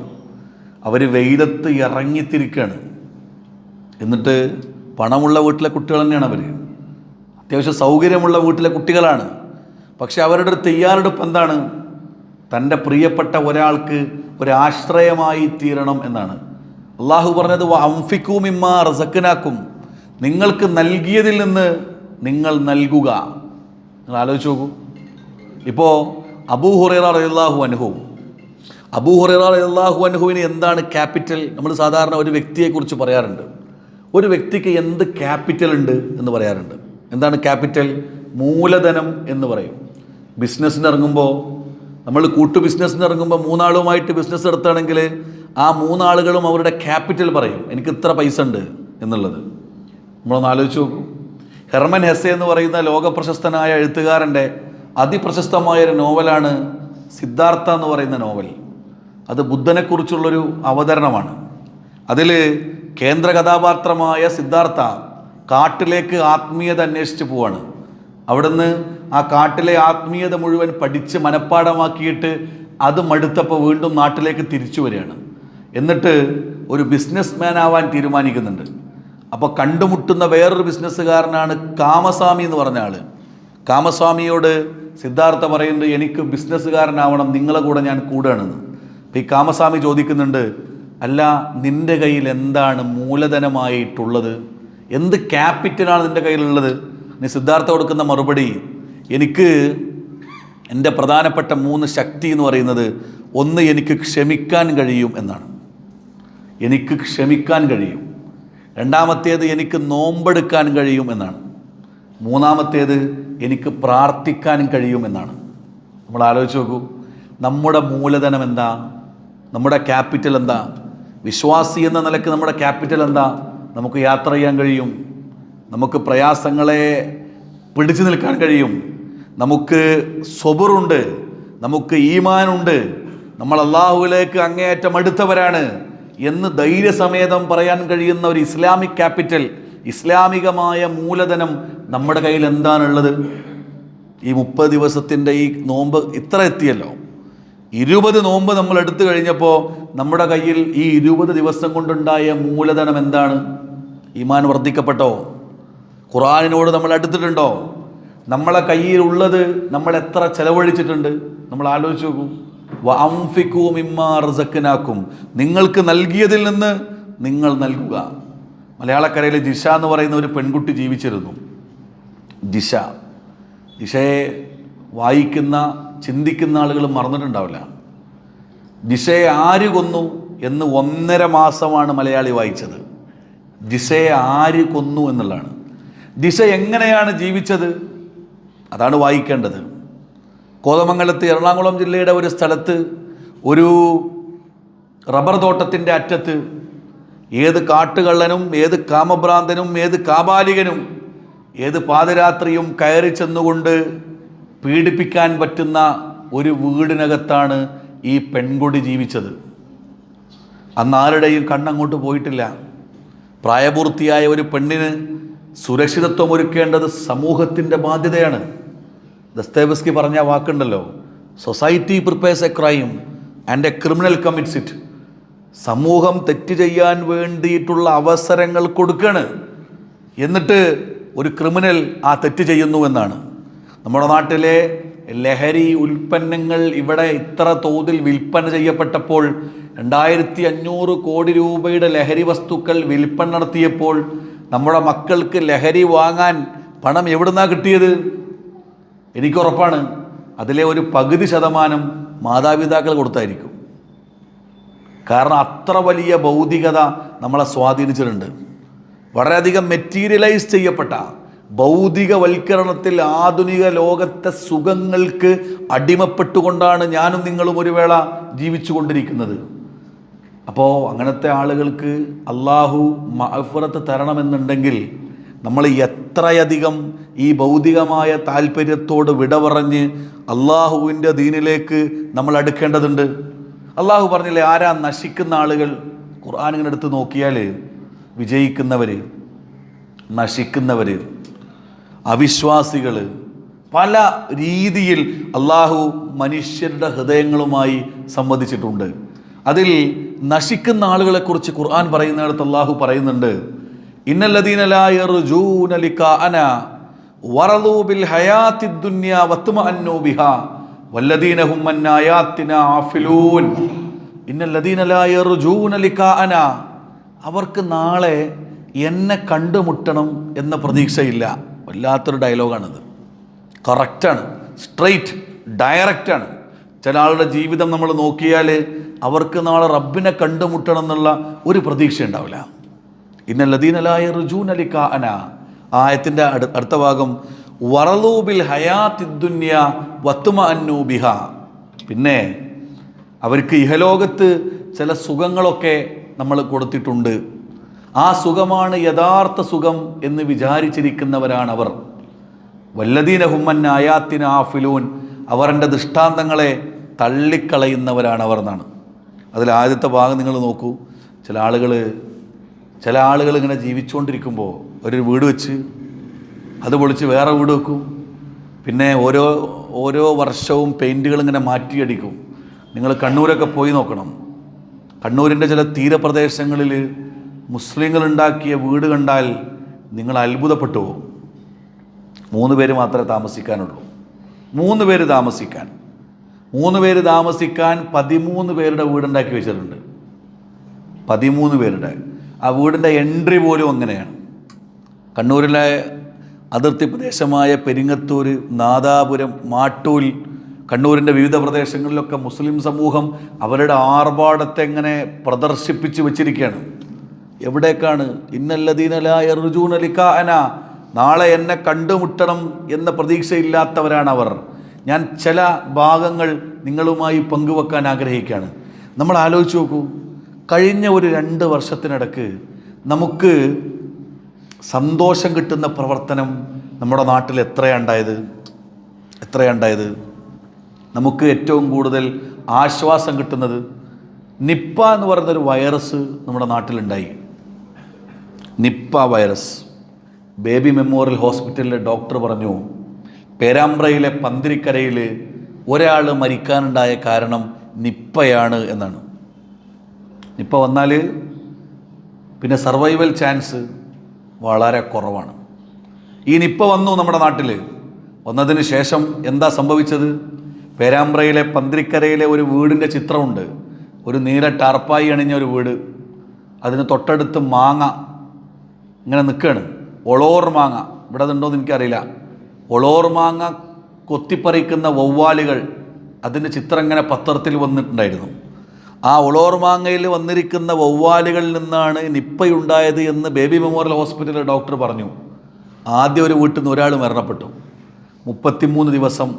B: അവർ വെയിലത്ത് ഇറങ്ങിത്തിരിക്കുകയാണ്. എന്നിട്ട് പണമുള്ള വീട്ടിലെ കുട്ടികൾ തന്നെയാണ് അവർ, അത്യാവശ്യം സൗകര്യമുള്ള വീട്ടിലെ കുട്ടികളാണ്. പക്ഷെ അവരുടെ ഒരു തയ്യാറെടുപ്പ് എന്താണ്? തൻ്റെ പ്രിയപ്പെട്ട ഒരാൾക്ക് ഒരാശ്രയമായി തീരണം എന്നാണ്. അള്ളാഹു പറഞ്ഞത് അംഫിക്കൂ മിമ്മാ റസഖ്നാക്കും, നിങ്ങൾക്ക് നൽകിയതിൽ നിന്ന് നിങ്ങൾ നൽകുക. നിങ്ങൾ ആലോചിച്ച് നോക്കൂ. ഇപ്പോൾ അബൂ ഹുറൈറ റളിയല്ലാഹു അൻഹുവിന് എന്താണ് ക്യാപിറ്റൽ? നമ്മൾ സാധാരണ ഒരു വ്യക്തിയെക്കുറിച്ച് പറയാറുണ്ട്, ഒരു വ്യക്തിക്ക് എന്ത് ക്യാപിറ്റൽ ഉണ്ട് എന്ന് പറയാറുണ്ട്. എന്താണ് ക്യാപിറ്റൽ? മൂലധനം എന്ന് പറയും. ബിസിനസ്സിന് ഇറങ്ങുമ്പോൾ, നമ്മൾ ബിസിനസ്സിന് ഇറങ്ങുമ്പോൾ 3 ആളുമായിട്ട് ബിസിനസ് എടുത്താണെങ്കിൽ ആ 3 ആളുകളും അവരുടെ ക്യാപിറ്റൽ പറയും, എനിക്ക് ഇത്ര പൈസ ഉണ്ട് എന്നുള്ളത്. നമ്മളൊന്ന് ആലോചിച്ച് നോക്കൂ. ഹെർമൻ ഹെസ്സെ എന്ന് പറയുന്ന ലോകപ്രശസ്തനായ എഴുത്തുകാരൻ്റെ അതിപ്രശസ്തമായൊരു നോവലാണ് സിദ്ധാർത്ഥ എന്ന് പറയുന്ന നോവൽ. അത് ബുദ്ധനെക്കുറിച്ചുള്ളൊരു അവതരണമാണ്. അതിൽ കേന്ദ്ര കഥാപാത്രമായ സിദ്ധാർത്ഥ കാട്ടിലേക്ക് ആത്മീയത അന്വേഷിച്ച് പോവാണ്. അവിടുന്ന് ആ കാട്ടിലെ ആത്മീയത മുഴുവൻ പഠിച്ച് മനഃപ്പാടമാക്കിയിട്ട് അത് മടുത്തപ്പോൾ വീണ്ടും നാട്ടിലേക്ക് തിരിച്ചു വരികയാണ്. എന്നിട്ട് ഒരു ബിസിനസ് മാൻ ആവാൻ തീരുമാനിക്കുന്നുണ്ട്. അപ്പോൾ കണ്ടുമുട്ടുന്ന വേറൊരു ബിസിനസ്സുകാരനാണ് കാമസ്വാമി എന്ന് പറഞ്ഞ ആൾ. കാമസ്വാമിയോട് സിദ്ധാർത്ഥ പറയുന്നുണ്ട്, എനിക്ക് ബിസിനസ്സുകാരനാവണം, നിങ്ങളെ കൂടെ ഞാൻ കൂടുകയാണെന്ന്. അപ്പോൾ ഈ കാമസ്വാമി ചോദിക്കുന്നുണ്ട്, അല്ല നിൻ്റെ കയ്യിൽ എന്താണ് മൂലധനമായിട്ടുള്ളത്? എന്ത് ക്യാപിറ്റലാണ് നിൻ്റെ കയ്യിലുള്ളത്? നീ സിദ്ധാർത്ഥ കൊടുക്കുന്ന മറുപടി, എനിക്ക് എൻ്റെ പ്രധാനപ്പെട്ട 3 ശക്തി എന്ന് പറയുന്നത്, ഒന്ന് എനിക്ക് ക്ഷമിക്കാൻ കഴിയും എന്നാണ്. എനിക്ക് ക്ഷമിക്കാൻ കഴിയും. രണ്ടാമത്തേത് എനിക്ക് നോമ്പെടുക്കാൻ കഴിയും എന്നാണ്. മൂന്നാമത്തേത് എനിക്ക് പ്രാർത്ഥിക്കാൻ കഴിയും എന്നാണ്. നമ്മൾ ആലോചിച്ച് നോക്കൂ, നമ്മുടെ മൂലധനം എന്താ? നമ്മുടെ ക്യാപിറ്റൽ എന്താ? വിശ്വാസി എന്ന നിലയ്ക്ക് നമ്മുടെ ക്യാപിറ്റൽ എന്താ? നമുക്ക് യാത്ര ചെയ്യാൻ കഴിയും, നമുക്ക് പ്രയാസങ്ങളെ പിടിച്ചു നിൽക്കാൻ കഴിയും, നമുക്ക് സ്വബറുണ്ട്, നമുക്ക് ഈമാനുണ്ട്, നമ്മൾ അള്ളാഹുവിലേക്ക് അങ്ങേയറ്റം അടുത്തവരാണ് എന്ന് ധൈര്യസമേതം പറയാൻ കഴിയുന്ന ഒരു ഇസ്ലാമിക് ക്യാപിറ്റൽ, ഇസ്ലാമികമായ മൂലധനം നമ്മുടെ കയ്യിൽ എന്താണുള്ളത്? ഈ 30 ദിവസത്തിൻ്റെ ഈ നോമ്പ് ഇത്ര എത്തിയല്ലോ. 20 നോമ്പ് നമ്മൾ എടുത്തു കഴിഞ്ഞപ്പോൾ നമ്മുടെ കയ്യിൽ ഈ 20 ദിവസം കൊണ്ടുണ്ടായ മൂലധനം എന്താണ്? ഈമാൻ വർദ്ധിക്കപ്പെട്ടോ? ഖുർആനിനോട് നമ്മൾ അടുത്തിട്ടുണ്ടോ? നമ്മളെ കയ്യിലുള്ളത് നമ്മൾ എത്ര ചെലവഴിച്ചിട്ടുണ്ട്? നമ്മൾ ആലോചിച്ച് നോക്കൂ. വഅൻഫിഖൂ മിമ്മാ റസഖ്നാക്കും, നിങ്ങൾക്ക് നൽകിയതിൽ നിന്ന് നിങ്ങൾ നൽകുക. മലയാളക്കരയിൽ ജിഷ എന്ന് പറയുന്ന ഒരു പെൺകുട്ടി ജീവിച്ചിരുന്നു. ജിഷയെ വായിക്കുന്ന ചിന്തിക്കുന്ന ആളുകൾ മറന്നിട്ടുണ്ടാവില്ല. ജിഷയെ ആര് കൊന്നു എന്ന് 1.5 മാസമാണ് മലയാളി വായിച്ചത്. ജിഷയെ ആര് കൊന്നു എന്നുള്ളതാണ്. ജിഷ എങ്ങനെയാണ് ജീവിച്ചത് അതാണ് വായിക്കേണ്ടത്. കോതമംഗലത്ത്, എറണാകുളം ജില്ലയുടെ ഒരു സ്ഥലത്ത്, ഒരു റബ്ബർ തോട്ടത്തിൻ്റെ അറ്റത്ത് ഏത് കാട്ടുകള്ളനും ഏത് കാമഭ്രാന്തനും ഏത് കാപാലികനും ഏത് പാതിരാത്രിയും കയറി ചെന്നുകൊണ്ട് പീഡിപ്പിക്കാൻ പറ്റുന്ന ഒരു വീടിനകത്താണ് ഈ പെൺകുട്ടി ജീവിച്ചത്. അന്ന് ആരുടെയും കണ്ണങ്ങോട്ട് പോയിട്ടില്ല. പ്രായപൂർത്തിയായ ഒരു പെണ്ണിന് സുരക്ഷിതത്വം ഒരുക്കേണ്ടത് സമൂഹത്തിൻ്റെ ബാധ്യതയാണ്. ദസ്തേവസ്കി പറഞ്ഞ വാക്കുണ്ടല്ലോ, society prepares a crime and a criminal commits it. സമൂഹം തെറ്റ് ചെയ്യാൻ വേണ്ടിയിട്ടുള്ള അവസരങ്ങൾ കൊടുക്കുകയാണ്, എന്നിട്ട് ഒരു ക്രിമിനൽ ആ തെറ്റ് ചെയ്യുന്നു എന്നാണ്. നമ്മുടെ നാട്ടിലെ ലഹരി ഉൽപ്പന്നങ്ങൾ ഇവിടെ ഇത്ര തോതിൽ വിൽപ്പന ചെയ്യപ്പെട്ടപ്പോൾ, 2500 കോടി രൂപയുടെ ലഹരി വസ്തുക്കൾ വിൽപ്പന നടത്തിയപ്പോൾ നമ്മുടെ മക്കൾക്ക് ലഹരി വാങ്ങാൻ പണം എവിടുന്നാണ് കിട്ടിയത്? എനിക്കുറപ്പാണ് അതിലെ ഒരു പകുതി ശതമാനം മാതാപിതാക്കൾ കൊടുത്തായിരിക്കും. കാരണം അത്ര വലിയ ഭൗതികത നമ്മളെ സ്വാധീനിച്ചിട്ടുണ്ട്. വളരെയധികം മെറ്റീരിയലൈസ് ചെയ്യപ്പെട്ട ഭൗതികവൽക്കരണത്തിൽ ആധുനിക ലോകത്തെ സുഖങ്ങൾക്ക് അടിമപ്പെട്ടുകൊണ്ടാണ് ഞാനും നിങ്ങളും ഒരു വേള ജീവിച്ചു കൊണ്ടിരിക്കുന്നത്. അപ്പോൾ അങ്ങനത്തെ ആളുകൾക്ക് അള്ളാഹു മഅ്ഫിറത്ത് തരണമെന്നുണ്ടെങ്കിൽ നമ്മൾ എത്രയധികം ഈ ഭൗതികമായ താല്പര്യത്തോട് വിട പറഞ്ഞ് അള്ളാഹുവിൻ്റെ ദീനിലേക്ക് നമ്മൾ അടുക്കേണ്ടതുണ്ട്. അള്ളാഹു പറഞ്ഞില്ലേ, ആരാ നശിക്കുന്ന ആളുകൾ? ഖുർആൻ ഇങ്ങനെ എടുത്ത് നോക്കിയാൽ വിജയിക്കുന്നവർ, നശിക്കുന്നവർ, അവിശ്വാസികൾ, പല രീതിയിൽ അള്ളാഹു മനുഷ്യരുടെ ഹൃദയങ്ങളുമായി സംവദിച്ചിട്ടുണ്ട്. അതിൽ നശിക്കുന്ന ആളുകളെക്കുറിച്ച് ഖുർആൻ പറയുന്നിടത്ത് അള്ളാഹു പറയുന്നുണ്ട്, ഇന്നല്ലദീന ലാ യർജൂന ലിഖാഅന വറളൂ ബിൽ ഹയാത്തിദ് ദുനിയ വത്മഅന്നു ബിഹാ വല്ലദീന ഹും അൻ ആയാത്തിനാ ആഫിലൂൻ. ഇന്നല്ലദീന ലാ യർജൂന ലിഖാഅന, അവർക്ക് നാളെ എന്നെ കണ്ടുമുട്ടണം എന്ന പ്രതീക്ഷയില്ല. വല്ലാത്തൊരു ഡയലോഗാണിത്. കറക്റ്റാണ്, സ്ട്രെയിറ്റ്, ഡയറക്റ്റാണ്. ചില ആളുടെ ജീവിതം നമ്മൾ നോക്കിയാൽ അവർക്ക് നാളെ റബ്ബിനെ കണ്ടുമുട്ടണം എന്നുള്ള ഒരു പ്രതീക്ഷ ഉണ്ടാവില്ല. ഇന്നല്ലദീന ലാ യർജൂന ലിഖാഅന, ആയത്തിൻ്റെ അടുത്ത ഭാഗം വറളൂ ബിൽ ഹയാത്തിദ് ദുനിയ വത്മഅന്നു ബിഹാ. പിന്നെ അവർക്ക് ഇഹലോകത്ത് ചില സുഖങ്ങളൊക്കെ നമ്മൾ കൊടുത്തിട്ടുണ്ട്. ആ സുഖമാണ് യഥാർത്ഥ സുഖം എന്ന് വിചാരിച്ചിരിക്കുന്നവരാണ് അവർ. വല്ലദീന ഹും അൻ ആയാത്തിനാ ആഫിലൂൻ, അവർ എൻ്റെ ദൃഷ്ടാന്തങ്ങളെ തള്ളിക്കളയുന്നവരാണ് അവർ എന്നാണ്. അതിൽ ആദ്യത്തെ ഭാഗം നിങ്ങൾ നോക്കൂ. ചില ആളുകൾ ഇങ്ങനെ ജീവിച്ചുകൊണ്ടിരിക്കുമ്പോൾ ഒരു വീട് വെച്ച് അത് പൊളിച്ച് വേറെ വീട് വെക്കും. പിന്നെ ഓരോ വർഷവും പെയിൻറ്റുകൾ ഇങ്ങനെ മാറ്റിയടിക്കും. നിങ്ങൾ കണ്ണൂരൊക്കെ പോയി നോക്കണം. കണ്ണൂരിൻ്റെ ചില തീരപ്രദേശങ്ങളിൽ മുസ്ലിങ്ങൾ ഉണ്ടാക്കിയ വീട് കണ്ടാൽ നിങ്ങൾ അത്ഭുതപ്പെട്ടു പോകും. 3 പേര് മാത്രമേ താമസിക്കാനുള്ളൂ. 3 പേര് താമസിക്കാൻ 13 പേരുടെ വീടുണ്ടാക്കി വെച്ചിട്ടുണ്ട്. 13 പേരുടെ ആ വീടിൻ്റെ എൻട്രി പോലും അങ്ങനെയാണ്. കണ്ണൂരിലെ അതിർത്തി പ്രദേശമായ പെരിങ്ങത്തൂർ, നാദാപുരം, മാട്ടൂൽ, കണ്ണൂരിൻ്റെ വിവിധ പ്രദേശങ്ങളിലൊക്കെ മുസ്ലിം സമൂഹം അവരുടെ ആർഭാടത്തെ എങ്ങനെ പ്രദർശിപ്പിച്ച് വെച്ചിരിക്കുകയാണ്. എവിടേക്കാണ്? ഇന്നല്ലദീന ലാ യർജൂന ലിഖാഅന, നാളെ എന്നെ കണ്ടുമുട്ടണം എന്ന പ്രതീക്ഷയില്ലാത്തവരാണ് അവർ. ഞാൻ ചില ഭാഗങ്ങൾ നിങ്ങളുമായി പങ്കുവെക്കാൻ ആഗ്രഹിക്കുകയാണ്. നമ്മൾ ആലോചിച്ച് നോക്കൂ, കഴിഞ്ഞ ഒരു 2 വർഷത്തിനിടക്ക് നമുക്ക് സന്തോഷം കിട്ടുന്ന പ്രവർത്തനം നമ്മുടെ നാട്ടിൽ എത്രയുണ്ടായത്? നമുക്ക് ഏറ്റവും കൂടുതൽ ആശ്വാസം കിട്ടുന്നത് നിപ്പ എന്ന് പറയുന്നൊരു വൈറസ് നമ്മുടെ നാട്ടിലുണ്ടായി. Nipah virus. ബേബി മെമ്മോറിയൽ ഹോസ്പിറ്റലിലെ ഡോക്ടർ പറഞ്ഞു, പേരാമ്പ്രയിലെ പന്തിരിക്കരയിൽ ഒരാൾ മരിക്കാനുണ്ടായ കാരണം നിപ്പയാണ് എന്നാണ്. നിപ്പ വന്നാൽ പിന്നെ സർവൈവൽ ചാൻസ് വളരെ കുറവാണ്. ഈ നിപ്പ വന്നു നമ്മുടെ നാട്ടിൽ. വന്നതിന് ശേഷം എന്താ സംഭവിച്ചത്? പേരാമ്പ്രയിലെ പന്തിരിക്കരയിലെ ഒരു വീടിൻ്റെ ചിത്രമുണ്ട്. ഒരു നീല ടാർപ്പായി അണിഞ്ഞ ഒരു വീട്. അതിന് തൊട്ടടുത്ത് മാങ്ങ ഇങ്ങനെ നിൽക്കുകയാണ്. ഒളോർ മാങ്ങ. ഇവിടെ അതുണ്ടോയെന്ന് എനിക്കറിയില്ല. ഒളോർ മാങ്ങ കൊത്തിപ്പറിക്കുന്ന വവ്വാലുകൾ, അതിൻ്റെ ചിത്രം ഇങ്ങനെ പത്രത്തിൽ വന്നിട്ടുണ്ടായിരുന്നു. ആ ഒളോർ മാങ്ങയിൽ വന്നിരിക്കുന്ന വവ്വാലുകളിൽ നിന്നാണ് നിപ്പയുണ്ടായത് എന്ന് ബേബി മെമ്മോറിയൽ ഹോസ്പിറ്റലിലെ ഡോക്ടർ പറഞ്ഞു. ആദ്യം ഒരു വീട്ടിൽ നിന്ന് ഒരാൾ മരണപ്പെട്ടു. 33 ദിവസം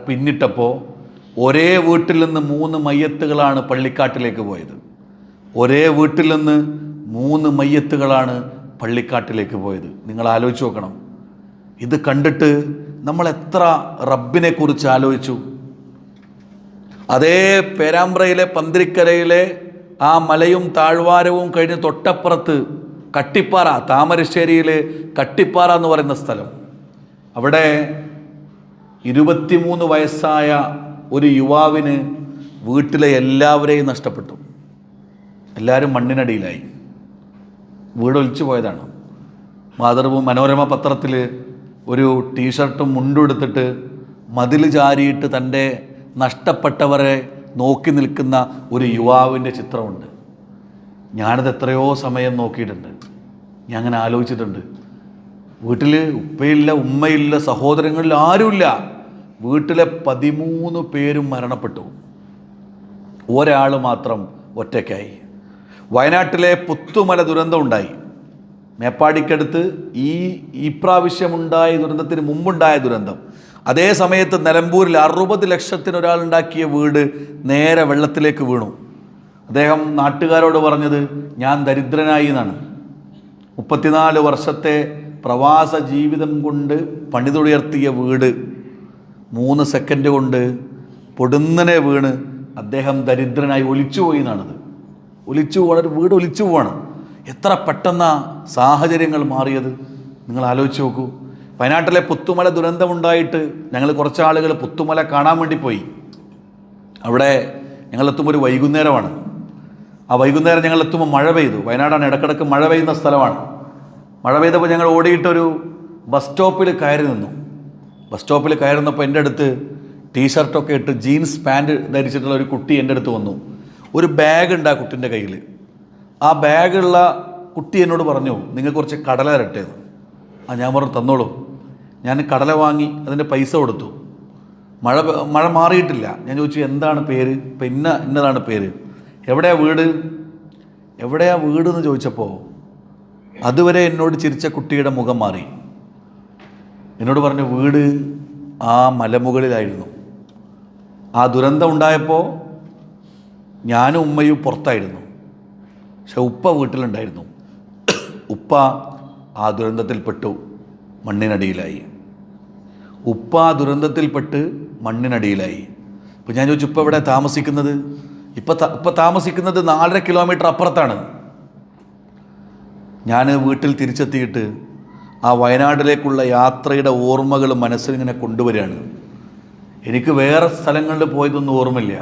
B: പിന്നിട്ടപ്പോൾ ഒരേ വീട്ടിൽ നിന്ന് 3 മയ്യത്തുകളാണ് പള്ളിക്കാട്ടിലേക്ക് പോയത്. ഒരേ വീട്ടിൽ നിന്ന് 3 മയ്യത്തുകളാണ് പള്ളിക്കാട്ടിലേക്ക് പോയത്. നിങ്ങൾ ആലോചിച്ച് നോക്കണം. ഇത് കണ്ടിട്ട് നമ്മൾ എത്ര റബ്ബിനെക്കുറിച്ച് ആലോചിച്ചു. അതേ പേരാമ്പ്രയിലെ പന്തിരിക്കരയിലെ ആ മലയും താഴ്വാരവും കഴിഞ്ഞ് തൊട്ടപ്പുറത്ത് കട്ടിപ്പാറ, താമരശ്ശേരിയിൽ കട്ടിപ്പാറ എന്ന് പറയുന്ന സ്ഥലം, അവിടെ 23 വയസ്സായ ഒരു യുവാവിന് വീട്ടിലെ എല്ലാവരെയും നഷ്ടപ്പെട്ടു. എല്ലാവരും മണ്ണിനടിയിലായി. വീട് ഒലിച്ചു പോയതാണ്. മനോരമ പത്രത്തിൽ ഒരു ടീഷർട്ടും മുണ്ടും എടുത്തിട്ട് മതിൽ ചാരിയിട്ട് തൻ്റെ നഷ്ടപ്പെട്ടവരെ നോക്കി നിൽക്കുന്ന ഒരു യുവാവിൻ്റെ ചിത്രമുണ്ട്. ഞാനത് എത്രയോ സമയം നോക്കിയിട്ടുണ്ട്. ഞാൻ അങ്ങനെ ആലോചിച്ചിട്ടുണ്ട്. വീട്ടിൽ ഉപ്പയില്ല, ഉമ്മയില്ല, സഹോദരങ്ങളിൽ ആരുമില്ല. വീട്ടിലെ 13 പേരും മരണപ്പെട്ടു, ഒരാൾ മാത്രം ഒറ്റയ്ക്കായി. വയനാട്ടിലെ പുത്തുമല ദുരന്തം ഉണ്ടായി. മേപ്പാടിക്കടുത്ത് ഈ പ്രാവശ്യമുണ്ടായ ദുരന്തത്തിന് മുമ്പുണ്ടായ ദുരന്തം. അതേ സമയത്ത് നിലമ്പൂരിൽ 60 ലക്ഷത്തിന് ഒരാളുണ്ടാക്കിയ വീട് നേരെ വെള്ളത്തിലേക്ക് വീണു. അദ്ദേഹം നാട്ടുകാരോട് പറഞ്ഞത് ഞാൻ ദരിദ്രനായി എന്നാണ്. 34 വർഷത്തെ പ്രവാസ ജീവിതം കൊണ്ട് പണിതുയർത്തിയ വീട് 3 സെക്കൻഡ് കൊണ്ട് പൊടുന്നനെ വീണ് അദ്ദേഹം ദരിദ്രനായി ഒലിച്ചുപോയി എന്നാണത്. ഒലിച്ചു പോകണ ഒരു വീട് ഒലിച്ചു പോവാണ്. എത്ര പെട്ടെന്ന സാഹചര്യങ്ങൾ മാറിയത് നിങ്ങൾ ആലോചിച്ച് നോക്കൂ. വയനാട്ടിലെ പുത്തുമല ദുരന്തമുണ്ടായിട്ട് ഞങ്ങൾ കുറച്ച് ആളുകൾ പുത്തുമല കാണാൻ വേണ്ടി പോയി. അവിടെ ഞങ്ങളെത്തുമ്പോൾ ഒരു വൈകുന്നേരമാണ്. ആ വൈകുന്നേരം ഞങ്ങളെത്തുമ്പോൾ മഴ പെയ്തു. വയനാടാണ്, ഇടക്കിടക്ക് മഴ പെയ്യുന്ന സ്ഥലമാണ്. മഴ പെയ്തപ്പോൾ ഞങ്ങൾ ഓടിയിട്ടൊരു ബസ് സ്റ്റോപ്പിൽ കയറി നിന്നു. ബസ് സ്റ്റോപ്പിൽ കയറുന്നപ്പോൾ എൻ്റെ അടുത്ത് ടീഷർട്ടൊക്കെ ഇട്ട് ജീൻസ് പാൻറ്റ് ധരിച്ചിട്ടുള്ള ഒരു കുട്ടി എൻ്റെ അടുത്ത് വന്നു. ഒരു ബാഗ് ഉണ്ട് ആ കുട്ടീൻ്റെ കയ്യിൽ. ആ ബാഗുള്ള കുട്ടി എന്നോട് പറഞ്ഞു, നിങ്ങൾ കുറച്ച് കടല തരട്ടേന്ന്. ഞാൻ പറഞ്ഞു തന്നോളൂ. ഞാൻ കടല വാങ്ങി അതിൻ്റെ പൈസ കൊടുത്തു. മഴ മാറിയിട്ടില്ല. ഞാൻ ചോദിച്ചു എന്താണ് പേര്? ഇപ്പം ഇന്നതാണ് പേര്. എവിടെയാ വീട് എന്ന് ചോദിച്ചപ്പോൾ അതുവരെ എന്നോട് ചിരിച്ച കുട്ടിയുടെ മുഖം മാറി. എന്നോട് പറഞ്ഞു വീട് ആ മലമുകളിലായിരുന്നു. ആ ദുരന്തം ഉണ്ടായപ്പോൾ ഞാനും ഉമ്മയും പുറത്തായിരുന്നു, പക്ഷെ ഉപ്പ വീട്ടിലുണ്ടായിരുന്നു. ഉപ്പ ആ ദുരന്തത്തിൽപ്പെട്ടു മണ്ണിനടിയിലായി. ഉപ്പ ആ ദുരന്തത്തിൽപ്പെട്ട് മണ്ണിനടിയിലായി. അപ്പോൾ ഞാൻ ചോദിച്ചു ഇപ്പം എവിടെ താമസിക്കുന്നത്? ഇപ്പം താമസിക്കുന്നത് 4.5 കിലോമീറ്റർ അപ്പുറത്താണ്. ഞാൻ വീട്ടിൽ തിരിച്ചെത്തിയിട്ട് ആ വയനാട്ടിലേക്കുള്ള യാത്രയുടെ ഓർമ്മകൾ മനസ്സിലിങ്ങനെ കൊണ്ടുവരികയാണ്. എനിക്ക് വേറെ സ്ഥലങ്ങളിൽ പോയതൊന്നും ഓർമ്മയില്ല.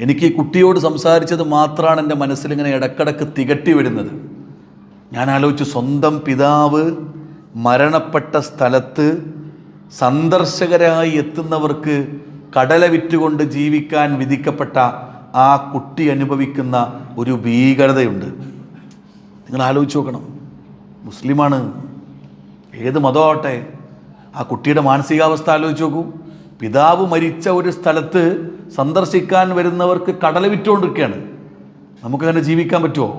B: എനിക്ക് ഈ കുട്ടിയോട് സംസാരിച്ചത് മാത്രമാണ് എൻ്റെ മനസ്സിലിങ്ങനെ ഇടക്കിടക്ക് തികട്ടി വരുന്നത്. ഞാൻ ആലോചിച്ചു, സ്വന്തം പിതാവ് മരണപ്പെട്ട സ്ഥലത്ത് സന്ദർശകരായി എത്തുന്നവർക്ക് കടല വിറ്റുകൊണ്ട് ജീവിക്കാൻ വിധിക്കപ്പെട്ട ആ കുട്ടി അനുഭവിക്കുന്ന ഒരു ഭീകരതയുണ്ട്. നിങ്ങൾ ആലോചിച്ച് നോക്കണം. മുസ്ലിമാണ്, ഏത് മതമാവട്ടെ, ആ കുട്ടിയുടെ മാനസികാവസ്ഥ ആലോചിച്ച് നോക്കൂ. പിതാവ് മരിച്ച ഒരു സ്ഥലത്ത് സന്ദർശിക്കാൻ വരുന്നവർക്ക് കടല വിറ്റുകൊണ്ടിരിക്കുകയാണ്. നമുക്കങ്ങനെ ജീവിക്കാൻ പറ്റുമോ?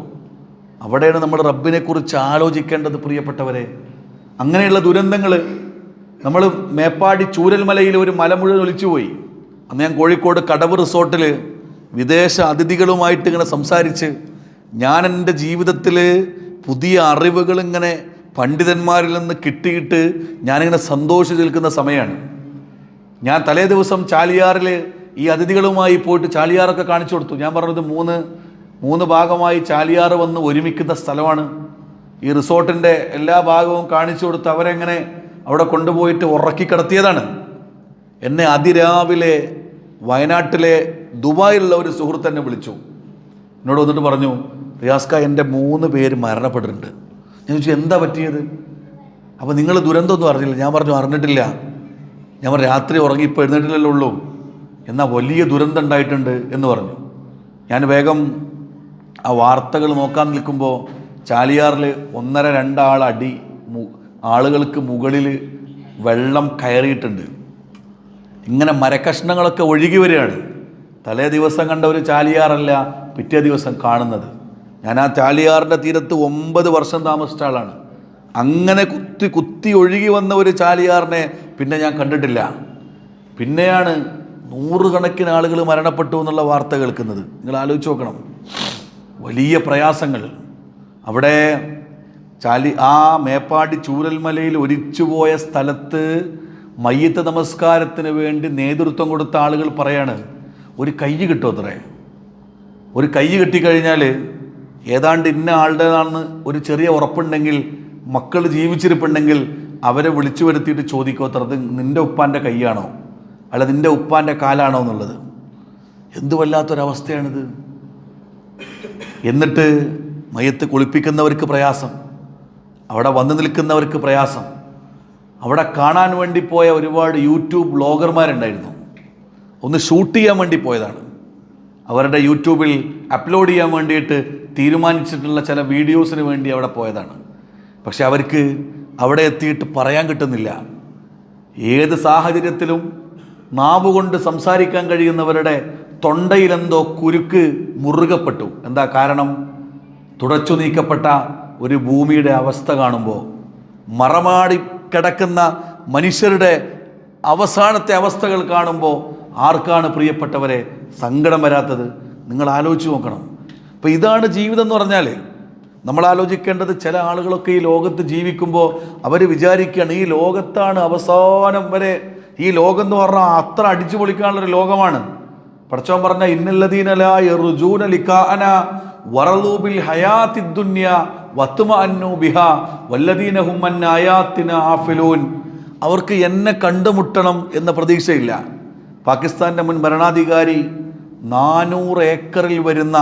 B: അവിടെയാണ് നമ്മൾ റബ്ബിനെക്കുറിച്ച് ആലോചിക്കേണ്ടത് പ്രിയപ്പെട്ടവരെ. അങ്ങനെയുള്ള ദുരന്തങ്ങൾ നമ്മൾ മേപ്പാടി ചൂരൽമലയിൽ ഒരു മല മുഴുവൻ ഒലിച്ചുപോയി. അന്ന് ഞാൻ കോഴിക്കോട് കടവ് റിസോർട്ടിൽ വിദേശ അതിഥികളുമായിട്ട് ഇങ്ങനെ സംസാരിച്ച് ഞാൻ എൻ്റെ ജീവിതത്തിൽ പുതിയ അറിവുകൾ ഇങ്ങനെ പണ്ഡിതന്മാരിൽ നിന്ന് കിട്ടിയിട്ട് ഞാനിങ്ങനെ സന്തോഷിച്ച് നിൽക്കുന്ന സമയമാണ്. ഞാൻ തലേ ദിവസം ചാലിയാറിൽ ഈ അതിഥികളുമായി പോയിട്ട് ചാലിയാറൊക്കെ കാണിച്ചു കൊടുത്തു. ഞാൻ പറഞ്ഞത് മൂന്ന് ഭാഗമായി ചാലിയാർ വന്ന് ഒരുമിക്കുന്ന സ്ഥലമാണ്. ഈ റിസോർട്ടിൻ്റെ എല്ലാ ഭാഗവും കാണിച്ചു കൊടുത്ത് അവരെങ്ങനെ അവിടെ കൊണ്ടുപോയിട്ട് ഉറക്കി കിടത്തിയതാണ്. എന്നെ അതിരാവിലെ വയനാട്ടിലെ ദുബായിലുള്ള ഒരു സുഹൃത്ത് എന്നെ വിളിച്ചു. എന്നോട് വന്നിട്ട് പറഞ്ഞു, റിയാസ്ക എൻ്റെ 3 പേര് മരണപ്പെട്ടിട്ടുണ്ട്. ഞാൻ ചോദിച്ചു എന്താ പറ്റിയത്? അപ്പോൾ നിങ്ങൾ ദുരന്തമൊന്നും അറിഞ്ഞില്ല? ഞാൻ പറഞ്ഞു അറിഞ്ഞിട്ടില്ല. ഞാൻ പറഞ്ഞു രാത്രി ഉറങ്ങി ഇപ്പോൾ എഴുന്നേറ്റില്ലല്ലോ ഉള്ളൂ, എന്നാൽ വലിയ ദുരന്തം ഉണ്ടായിട്ടുണ്ട് എന്ന് പറഞ്ഞു. ഞാൻ വേഗം ആ വാർത്തകൾ നോക്കാൻ നിൽക്കുമ്പോൾ ചാലിയാറിൽ 1.5-2 അടി ആളുകൾക്ക് മുകളിൽ വെള്ളം കയറിയിട്ടുണ്ട്. ഇങ്ങനെ മരക്കഷ്ണങ്ങളൊക്കെ ഒഴുകി വരികയാണ്. തലേ ദിവസം കണ്ട ഒരു ചാലിയാറല്ല പിറ്റേ ദിവസം കാണുന്നത്. ഞാൻ ആ ചാലിയാറിൻ്റെ തീരത്ത് 9 വർഷം താമസിച്ച ആളാണ്. അങ്ങനെ കുത്തി ഒഴുകി വന്ന ഒരു ചാലിയാറിനെ പിന്നെ ഞാൻ കണ്ടിട്ടില്ല. പിന്നെയാണ് 100 കണക്കിന് ആളുകൾ മരണപ്പെട്ടു എന്നുള്ള വാർത്ത കേൾക്കുന്നത്. നിങ്ങൾ ആലോചിച്ച് നോക്കണം. വലിയ പ്രയാസങ്ങൾ അവിടെ. ആ മേപ്പാടി ചൂരൽമലയിൽ ഒലിച്ചുപോയ സ്ഥലത്ത് മയ്യത്ത് നമസ്കാരത്തിന് വേണ്ടി നേതൃത്വം കൊടുത്ത ആളുകൾ പറയാണ്, ഒരു കൈ കിട്ടും അത്രേ. ഒരു കൈ കിട്ടിക്കഴിഞ്ഞാൽ ഏതാണ്ട് ഇന്ന ആളുടേതാണെന്ന് ഒരു ചെറിയ ഉറപ്പുണ്ടെങ്കിൽ, മക്കൾ ജീവിച്ചിരിപ്പുണ്ടെങ്കിൽ അവരെ വിളിച്ചു വരുത്തിയിട്ട് ചോദിക്കോ അത്ര ഇത് നിൻ്റെ ഉപ്പാൻ്റെ കൈയാണോ അല്ല നിൻ്റെ ഉപ്പാൻ്റെ കാലാണോ എന്നുള്ളത്. എന്തു വല്ലാത്തൊരവസ്ഥയാണിത്. എന്നിട്ട് മയ്യത്ത് കുളിപ്പിക്കുന്നവർക്ക് പ്രയാസം, അവിടെ വന്നു നിൽക്കുന്നവർക്ക് പ്രയാസം. അവിടെ കാണാൻ വേണ്ടി പോയ ഒരുപാട് യൂട്യൂബ് ബ്ലോഗർമാരുണ്ടായിരുന്നു. ഒന്ന് ഷൂട്ട് ചെയ്യാൻ വേണ്ടി പോയതാണ്. അവരുടെ യൂട്യൂബിൽ അപ്ലോഡ് ചെയ്യാൻ വേണ്ടിയിട്ട് തീരുമാനിച്ചിട്ടുള്ള ചില വീഡിയോസിന് വേണ്ടി അവിടെ പോയതാണ്. പക്ഷെ അവർക്ക് അവിടെ എത്തിയിട്ട് പറയാൻ കിട്ടുന്നില്ല. ഏത് സാഹചര്യത്തിലും നാവ് കൊണ്ട് സംസാരിക്കാൻ കഴിയുന്നവരുടെ തൊണ്ടയിലെന്തോ കുരുക്ക് മുറുകപ്പെട്ടു. എന്താ കാരണം? തുടച്ചു നീക്കപ്പെട്ട ഒരു ഭൂമിയുടെ അവസ്ഥ കാണുമ്പോൾ, മറമാടി കിടക്കുന്ന മനുഷ്യരുടെ അവസാനത്തെ അവസ്ഥകൾ കാണുമ്പോൾ ആർക്കാണ് പ്രിയപ്പെട്ടവരെ സങ്കടം വരാത്തത്? നിങ്ങൾ ആലോചിച്ച് നോക്കണം. അപ്പോൾ ഇതാണ് ജീവിതം എന്ന് പറഞ്ഞാൽ. നമ്മൾ ആലോചിക്കേണ്ടത്, ചില ആളുകളൊക്കെ ഈ ലോകത്ത് ജീവിക്കുമ്പോൾ അവർ വിചാരിക്കുകയാണ് ഈ ലോകത്താണ് അവസാനം വരെ, ഈ ലോകം എന്ന് പറഞ്ഞാൽ അത്ര അടിച്ചു പൊളിക്കാനുള്ളൊരു ലോകമാണ്. പടച്ചോൻ പറഞ്ഞ ഇന്നല്ലദീന ലാ യർജൂന ലിഖാഅന വറളൂ ബിൽ ഹയാത്തിദ് ദുനിയ വത്മഅന്നു ബിഹാ വല്ലദീന ഹും അൻ ആയാത്തിനാ ആഫിലൂൻ. അവർക്ക് എന്നെ കണ്ടുമുട്ടണം എന്ന പ്രതീക്ഷയില്ല. പാകിസ്ഥാൻ്റെ മുൻ ഭരണാധികാരി 400 ഏക്കറിൽ വരുന്ന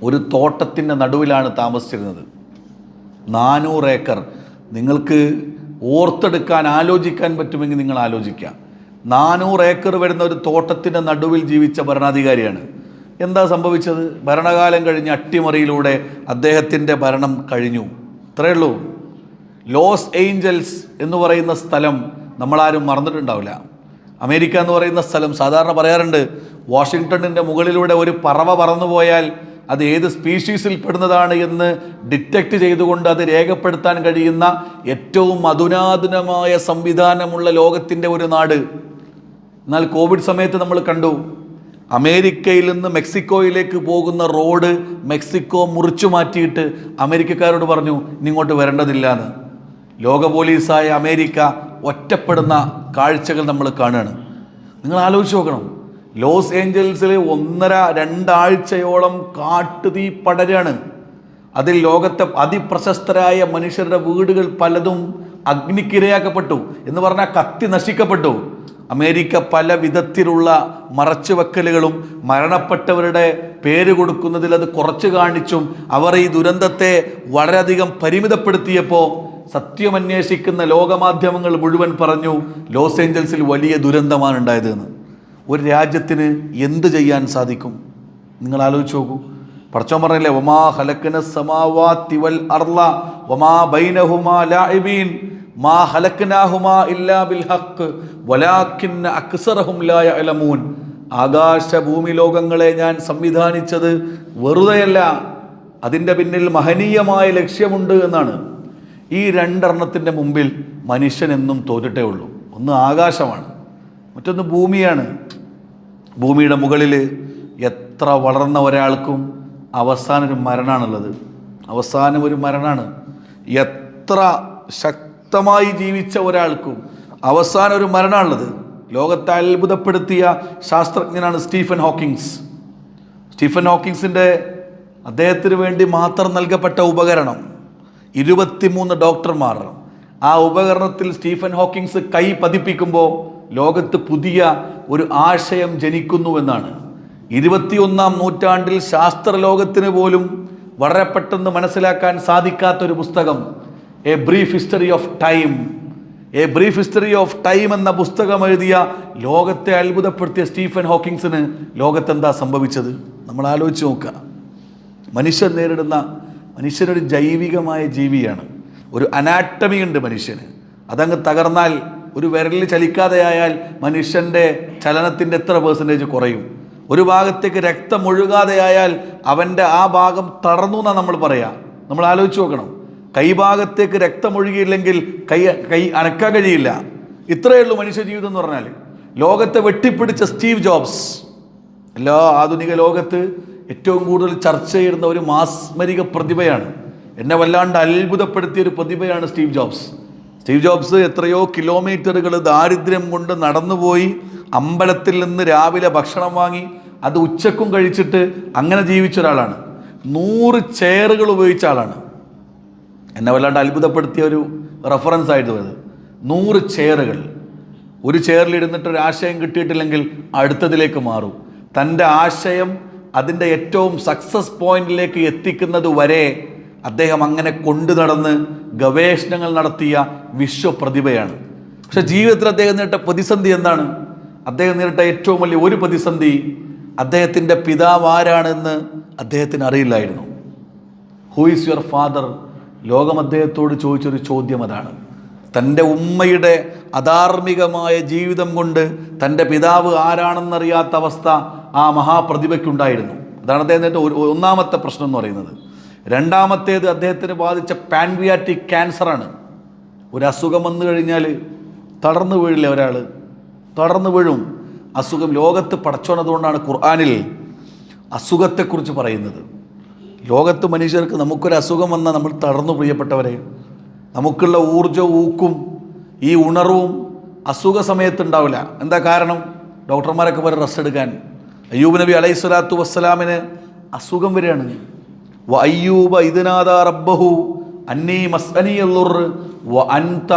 B: ഒരു തോട്ടത്തിൻ്റെ നടുവിലാണ് താമസിച്ചിരുന്നത്. 400 ഏക്കർ. നിങ്ങൾക്ക് ഓർത്തെടുക്കാൻ, ആലോചിക്കാൻ പറ്റുമെങ്കിൽ നിങ്ങൾ ആലോചിക്കുക. 400 ഏക്കർ വരുന്ന ഒരു തോട്ടത്തിൻ്റെ നടുവിൽ ജീവിച്ച ഭരണാധികാരിയാണ്. എന്താ സംഭവിച്ചത്? ഭരണകാലം കഴിഞ്ഞ് അട്ടിമറിയിലൂടെ അദ്ദേഹത്തിൻ്റെ ഭരണം കഴിഞ്ഞു. ഇത്രയേ ഉള്ളൂ. ലോസ് ഏഞ്ചൽസ് എന്ന് പറയുന്ന സ്ഥലം നമ്മളാരും മറന്നിട്ടുണ്ടാവില്ല. അമേരിക്ക എന്ന് പറയുന്ന സ്ഥലം സാധാരണ പറയാറുണ്ട്, വാഷിങ്ടണിൻ്റെ മുകളിലൂടെ ഒരു പറവ പറന്നുപോയാൽ അത് ഏത് സ്പീഷീസിൽ പെടുന്നതാണ് എന്ന് ഡിറ്റക്റ്റ് ചെയ്തുകൊണ്ട് അത് രേഖപ്പെടുത്താൻ കഴിയുന്ന ഏറ്റവും അധുനാതനമായ സംവിധാനമുള്ള ലോകത്തിൻ്റെ ഒരു നാട്. എന്നാൽ കോവിഡ് സമയത്ത് നമ്മൾ കണ്ടു, അമേരിക്കയിൽ നിന്ന് മെക്സിക്കോയിലേക്ക് പോകുന്ന റോഡ് മെക്സിക്കോ മുറിച്ചു മാറ്റിയിട്ട് അമേരിക്കക്കാരോട് പറഞ്ഞു ഇങ്ങോട്ട് വരേണ്ടതില്ല എന്ന്. ലോക പോലീസായ അമേരിക്ക ഒറ്റപ്പെടുന്ന കാഴ്ചകൾ നമ്മൾ കാണുകയാണ്. നിങ്ങൾ ആലോചിച്ച് നോക്കണം. ലോസ് ഏഞ്ചൽസിൽ 1.5-2 ആഴ്ചയോളം കാട്ടുതീ പടരാണ്. അതിൽ ലോകത്തെ അതിപ്രശസ്തരായ മനുഷ്യരുടെ വീടുകൾ പലതും അഗ്നിക്കിരയാക്കപ്പെട്ടു എന്ന് പറഞ്ഞാൽ കത്തി നശിക്കപ്പെട്ടു. അമേരിക്ക പല വിധത്തിലുള്ള മറച്ചുവെക്കലുകളും മരണപ്പെട്ടവരുടെ പേര് കൊടുക്കുന്നതിൽ അത് കുറച്ച് കാണിച്ചും അവർ ഈ ദുരന്തത്തെ വളരെയധികം പരിമിതപ്പെടുത്തിയപ്പോൾ സത്യമന്വേഷിക്കുന്ന ലോകമാധ്യമങ്ങൾ മുഴുവൻ പറഞ്ഞു ലോസ് ഏഞ്ചൽസിൽ വലിയ ദുരന്തമാണ് ഉണ്ടായതെന്ന്. ഒരു രാജ്യത്തിന് എന്ത് ചെയ്യാൻ സാധിക്കും? നിങ്ങൾ ആലോചിച്ച് നോക്കൂ. പടച്ചോൻ പറഞ്ഞില്ലേ, വമാ ഖലഖന സമാവാതി വൽ അർള വമാ ബൈനഹുമാ ലാഇബീൻ മാ ഖലഖനാഹുമാ ഇല്ലാ ബിൽ ഹഖ് വലാകിന്ന അക്സറഹും ലാ യഅലമൂൻ. ആകാശ ഭൂമി ലോകങ്ങളെ ഞാൻ സംവിധാനിച്ചത് വെറുതെയല്ല, അതിൻ്റെ പിന്നിൽ മഹനീയമായ ലക്ഷ്യമുണ്ട് എന്നാണ്. ഈ 2 എണ്ണത്തിൻ്റെ മുമ്പിൽ മനുഷ്യൻ എന്നും തോറ്റിട്ടേ ഉള്ളൂ. ഒന്ന് ആകാശമാണ്, മറ്റൊന്ന് ഭൂമിയാണ്. ഭൂമിയുടെ മുകളിൽ എത്ര വളർന്ന ഒരാൾക്കും അവസാനം ഒരു മരണമാണുള്ളത്. അവസാനം ഒരു മരണമാണ്. എത്ര ശക്തമായി ജീവിച്ച ഒരാൾക്കും അവസാനം ഒരു മരണമാണുള്ളത്. ലോകത്തെ അത്ഭുതപ്പെടുത്തിയ ശാസ്ത്രജ്ഞനാണ് സ്റ്റീഫൻ ഹോക്കിങ്സ്. സ്റ്റീഫൻ ഹോക്കിങ്സിൻ്റെ അദ്ദേഹത്തിന് വേണ്ടി മാത്രം നൽകപ്പെട്ട ഉപകരണം, 23 ഡോക്ടർമാർ. ആ ഉപകരണത്തിൽ സ്റ്റീഫൻ ഹോക്കിങ്സ് കൈ പതിപ്പിക്കുമ്പോൾ ലോകത്ത് പുതിയ ഒരു ആശയം ജനിക്കുന്നുവെന്നാണ്. 21-ാം നൂറ്റാണ്ടിൽ ശാസ്ത്രലോകത്തിന് പോലും വളരെ പെട്ടെന്ന് മനസ്സിലാക്കാൻ സാധിക്കാത്തൊരു പുസ്തകം, A brief history of time. A brief history of time എന്ന പുസ്തകം എഴുതിയ ലോകത്തെ അത്ഭുതപ്പെടുത്തിയ സ്റ്റീഫൻ ഹോക്കിങ്സിന് ലോകത്തെന്താ സംഭവിച്ചത്? നമ്മൾ ആലോചിച്ച് നോക്കുക. മനുഷ്യനൊരു ജൈവികമായ ജീവിയാണ്. ഒരു അനാട്ടമി ഉണ്ട് മനുഷ്യന്. അതങ്ങ് തകർന്നാൽ, ഒരു വിരലിൽ ചലിക്കാതെയായാൽ മനുഷ്യൻ്റെ ചലനത്തിൻ്റെ എത്ര % കുറയും? ഒരു ഭാഗത്തേക്ക് രക്തം ഒഴുകാതെയായാൽ അവൻ്റെ ആ ഭാഗം തളർന്നു എന്നാണ് നമ്മൾ പറയുക. നമ്മൾ ആലോചിച്ച് നോക്കണം. കൈഭാഗത്തേക്ക് രക്തം ഒഴുകിയില്ലെങ്കിൽ കൈ അനക്കാൻ കഴിയില്ല. ഇത്രയേ ഉള്ളൂ മനുഷ്യ ജീവിതം എന്ന് പറഞ്ഞാൽ. ലോകത്തെ വെട്ടിപ്പിടിച്ച സ്റ്റീവ് ജോബ്സ്, എല്ലാ ആധുനിക ലോകത്ത് ഏറ്റവും കൂടുതൽ ചർച്ച ചെയ്യുന്ന ഒരു മാസ്മരിക പ്രതിഭയാണ്. എന്നെ വല്ലാണ്ട് അത്ഭുതപ്പെടുത്തിയൊരു പ്രതിഭയാണ് സ്റ്റീവ് ജോബ്സ്. സ്റ്റീവ് ജോബ്സ് എത്രയോ കിലോമീറ്ററുകൾ ദാരിദ്ര്യം കൊണ്ട് നടന്നുപോയി അമ്പലത്തിൽ നിന്ന് രാവിലെ ഭക്ഷണം വാങ്ങി അത് ഉച്ചക്കും കഴിച്ചിട്ട് അങ്ങനെ ജീവിച്ച ഒരാളാണ്. 100 ചെയറുകൾ ഉപയോഗിച്ച ആളാണ്. എന്നെ വല്ലാണ്ട് അത്ഭുതപ്പെടുത്തിയ ഒരു റെഫറൻസ് ആയിട്ട് അത്. 100 ചെയറുകൾ. ഒരു ചെയറിലിരുന്നിട്ട് ഒരു ആശയം കിട്ടിയിട്ടില്ലെങ്കിൽ അടുത്തതിലേക്ക് മാറും. തൻ്റെ ആശയം അതിൻ്റെ ഏറ്റവും സക്സസ് പോയിന്റിലേക്ക് എത്തിക്കുന്നത് വരെ അദ്ദേഹം അങ്ങനെ കൊണ്ടു നടന്ന് ഗവേഷണങ്ങൾ നടത്തിയ വിശ്വപ്രതിഭയാണ്. പക്ഷെ ജീവിതത്തിൽ അദ്ദേഹം നേരിട്ട പ്രതിസന്ധി എന്താണ്? അദ്ദേഹം നേരിട്ട ഏറ്റവും വലിയ ഒരു പ്രതിസന്ധി, അദ്ദേഹത്തിൻ്റെ പിതാവ് ആരാണെന്ന് അദ്ദേഹത്തിന് അറിയില്ലായിരുന്നു. Who is your father? ലോകം അദ്ദേഹത്തോട് ചോദിച്ചൊരു ചോദ്യം അതാണ്. തൻ്റെ ഉമ്മയുടെ അധാർമികമായ ജീവിതം കൊണ്ട് തൻ്റെ പിതാവ് ആരാണെന്നറിയാത്ത അവസ്ഥ ആ മഹാപ്രതിഭയ്ക്കുണ്ടായിരുന്നു. അതാണ് അദ്ദേഹത്തിൻ്റെ ഒന്നാമത്തെ പ്രശ്നം എന്ന് പറയുന്നത്. രണ്ടാമത്തേത് അദ്ദേഹത്തിന് ബാധിച്ച പാൻക്രിയാറ്റിക് ക്യാൻസറാണ്. ഒരു അസുഖം വന്നു കഴിഞ്ഞാൽ തളർന്നു വീഴില്ല ഒരാൾ, തളർന്നു വീഴും. അസുഖം ലോകത്ത് പടച്ചോണതുകൊണ്ടാണ് ഖുർആനിൽ അസുഖത്തെക്കുറിച്ച് പറയുന്നത്. ലോകത്ത് മനുഷ്യർക്ക് നമുക്കൊരു അസുഖം വന്നാൽ നമ്മൾ തളർന്നു, പ്രിയപ്പെട്ടവരെ. നമുക്കുള്ള ഊർജ്ജവും ഊക്കും ഈ ഉണർവും അസുഖ സമയത്തുണ്ടാവില്ല. എന്താ കാരണം? ഡോക്ടർമാരൊക്കെ പറയും റെസ്റ്റ് എടുക്കാൻ. അയ്യൂബ് നബി അലൈഹി സ്വലാത്തു വസ്സലാമിന് അസുഖം വരികയാണ്. വ അയ്യൂബ ഇദ്നാദാ റബ്ബഹു അന്നീ മസ്അനിയൽ ദുർർ വ അൻത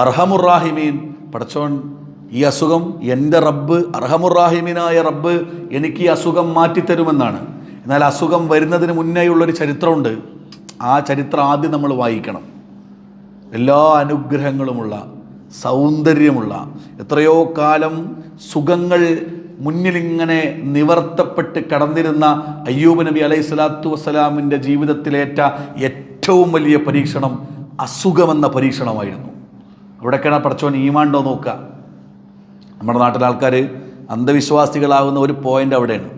B: അർഹമുർ റാഹിമീൻ. പടച്ചോൻ, ഈ അസുഖം എൻ്റെ റബ്ബ്, അർഹമുറാഹിമീനായ റബ്ബ് എനിക്ക് ഈ അസുഖം മാറ്റിത്തരുമെന്നാണ്. എന്നാൽ അസുഖം വരുന്നതിന് മുന്നേയുള്ളൊരു ചരിത്രമുണ്ട്. ആ ചരിത്രം ആദ്യം നമ്മൾ വായിക്കണം. എല്ലാ അനുഗ്രഹങ്ങളുമുള്ള, സൗന്ദര്യമുള്ള, എത്രയോ കാലം സുഖങ്ങൾ മുന്നിലിങ്ങനെ നിവർത്തപ്പെട്ട് കടന്നിരുന്ന അയ്യൂബ് നബി അലൈഹി സ്വലാത്തു വസ്സലാമിൻ്റെ ജീവിതത്തിലേറ്റ ഏറ്റവും വലിയ പരീക്ഷണം അസുഖമെന്ന പരീക്ഷണമായിരുന്നു. അവിടെയൊക്കെയാണ് പടച്ചോൻ ഈമാണ്ടോ നോക്കുക. നമ്മുടെ നാട്ടിലെ ആൾക്കാർ അന്ധവിശ്വാസികളാകുന്ന ഒരു പോയിൻ്റ് അവിടെയാണ്.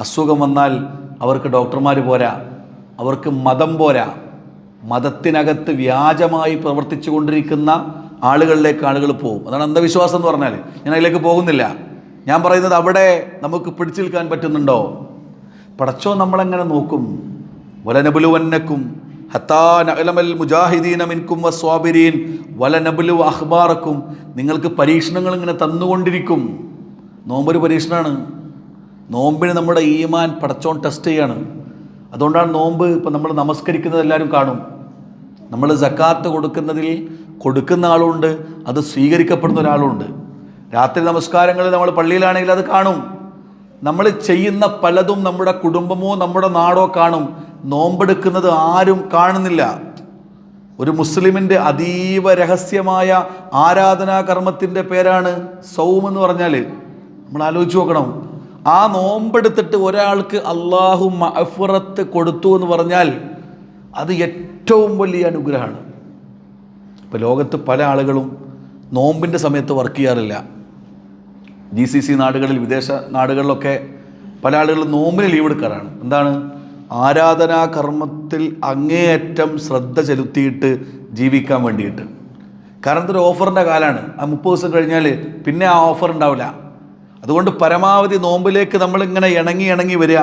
B: അസുഖം വന്നാൽ അവർക്ക് ഡോക്ടർമാർ പോരാ, അവർക്ക് മതം പോരാ. മതത്തിനകത്ത് വ്യാജമായി പ്രവർത്തിച്ചു കൊണ്ടിരിക്കുന്ന ആളുകളിലേക്ക് ആളുകൾ പോകും. അതാണ് അന്ധവിശ്വാസം എന്ന് പറഞ്ഞാൽ. ഞാൻ അതിലേക്ക് പോകുന്നില്ല. ഞാൻ പറയുന്നത് അവിടെ നമുക്ക് പിടിച്ചു നിൽക്കാൻ പറ്റുന്നുണ്ടോ? പടച്ചോ നമ്മളെങ്ങനെ നോക്കും? വലനബുലുവന്നക്കും ഹത്താ നഅലമൽ മുജാഹിദീന മിൻകും വസ്വാബിരീൻ വലനബുലു അഖ്ബാറക്കും. നിങ്ങൾക്ക് പരീക്ഷണങ്ങൾ ഇങ്ങനെ തന്നുകൊണ്ടിരിക്കും. നോമ്പൊരു പരീക്ഷണമാണ്. നോമ്പിന് നമ്മുടെ ഈമാൻ പടച്ചോൻ ടെസ്റ്റ് ചെയ്യാണ്. അതുകൊണ്ടാണ് നോമ്പ് ഇപ്പം നമ്മൾ നമസ്കരിക്കുന്നത് എല്ലാവരും കാണും. നമ്മൾ സക്കാത്ത് കൊടുക്കുന്ന ആളുണ്ട്, അത് സ്വീകരിക്കപ്പെടുന്ന ഒരാളുണ്ട്. രാത്രി നമസ്കാരങ്ങളിൽ നമ്മൾ പള്ളിയിലാണെങ്കിൽ അത് കാണും. നമ്മൾ ചെയ്യുന്ന പലതും നമ്മുടെ കുടുംബമോ നമ്മുടെ നാടോ കാണും. നോമ്പെടുക്കുന്നത് ആരും കാണുന്നില്ല. ഒരു മുസ്ലിമിൻ്റെ അതീവ രഹസ്യമായ ആരാധനാ കർമ്മത്തിൻ്റെ പേരാണ് സൗം എന്ന് പറഞ്ഞാൽ. നമ്മൾ ആലോചിച്ച് നോക്കണം. ആ നോമ്പെടുത്തിട്ട് ഒരാൾക്ക് അള്ളാഹു മഅ്ഫിറത്ത് കൊടുത്തു എന്ന് പറഞ്ഞാൽ അത് ഏറ്റവും വലിയ അനുഗ്രഹമാണ്. ഇപ്പോൾ ലോകത്ത് പല ആളുകളും നോമ്പിൻ്റെ സമയത്ത് വർക്ക് ചെയ്യാറില്ല. GCC നാടുകളിൽ, വിദേശ നാടുകളിലൊക്കെ പല ആളുകളും നോമ്പിന് ലീവ് എടുക്കാറാണ്. എന്താണ്? ആരാധനാ കർമ്മത്തിൽ അങ്ങേയറ്റം ശ്രദ്ധ ചെലുത്തിയിട്ട് ജീവിക്കാൻ വേണ്ടിയിട്ട്. കാരണം ഇതൊരു ഓഫറിൻ്റെ കാലമാണ്. ആ 30 ദിവസം കഴിഞ്ഞാൽ പിന്നെ ആ ഓഫർ ഉണ്ടാവില്ല. അതുകൊണ്ട് പരമാവധി നോമ്പിലേക്ക് നമ്മളിങ്ങനെ ഇണങ്ങി വരിക.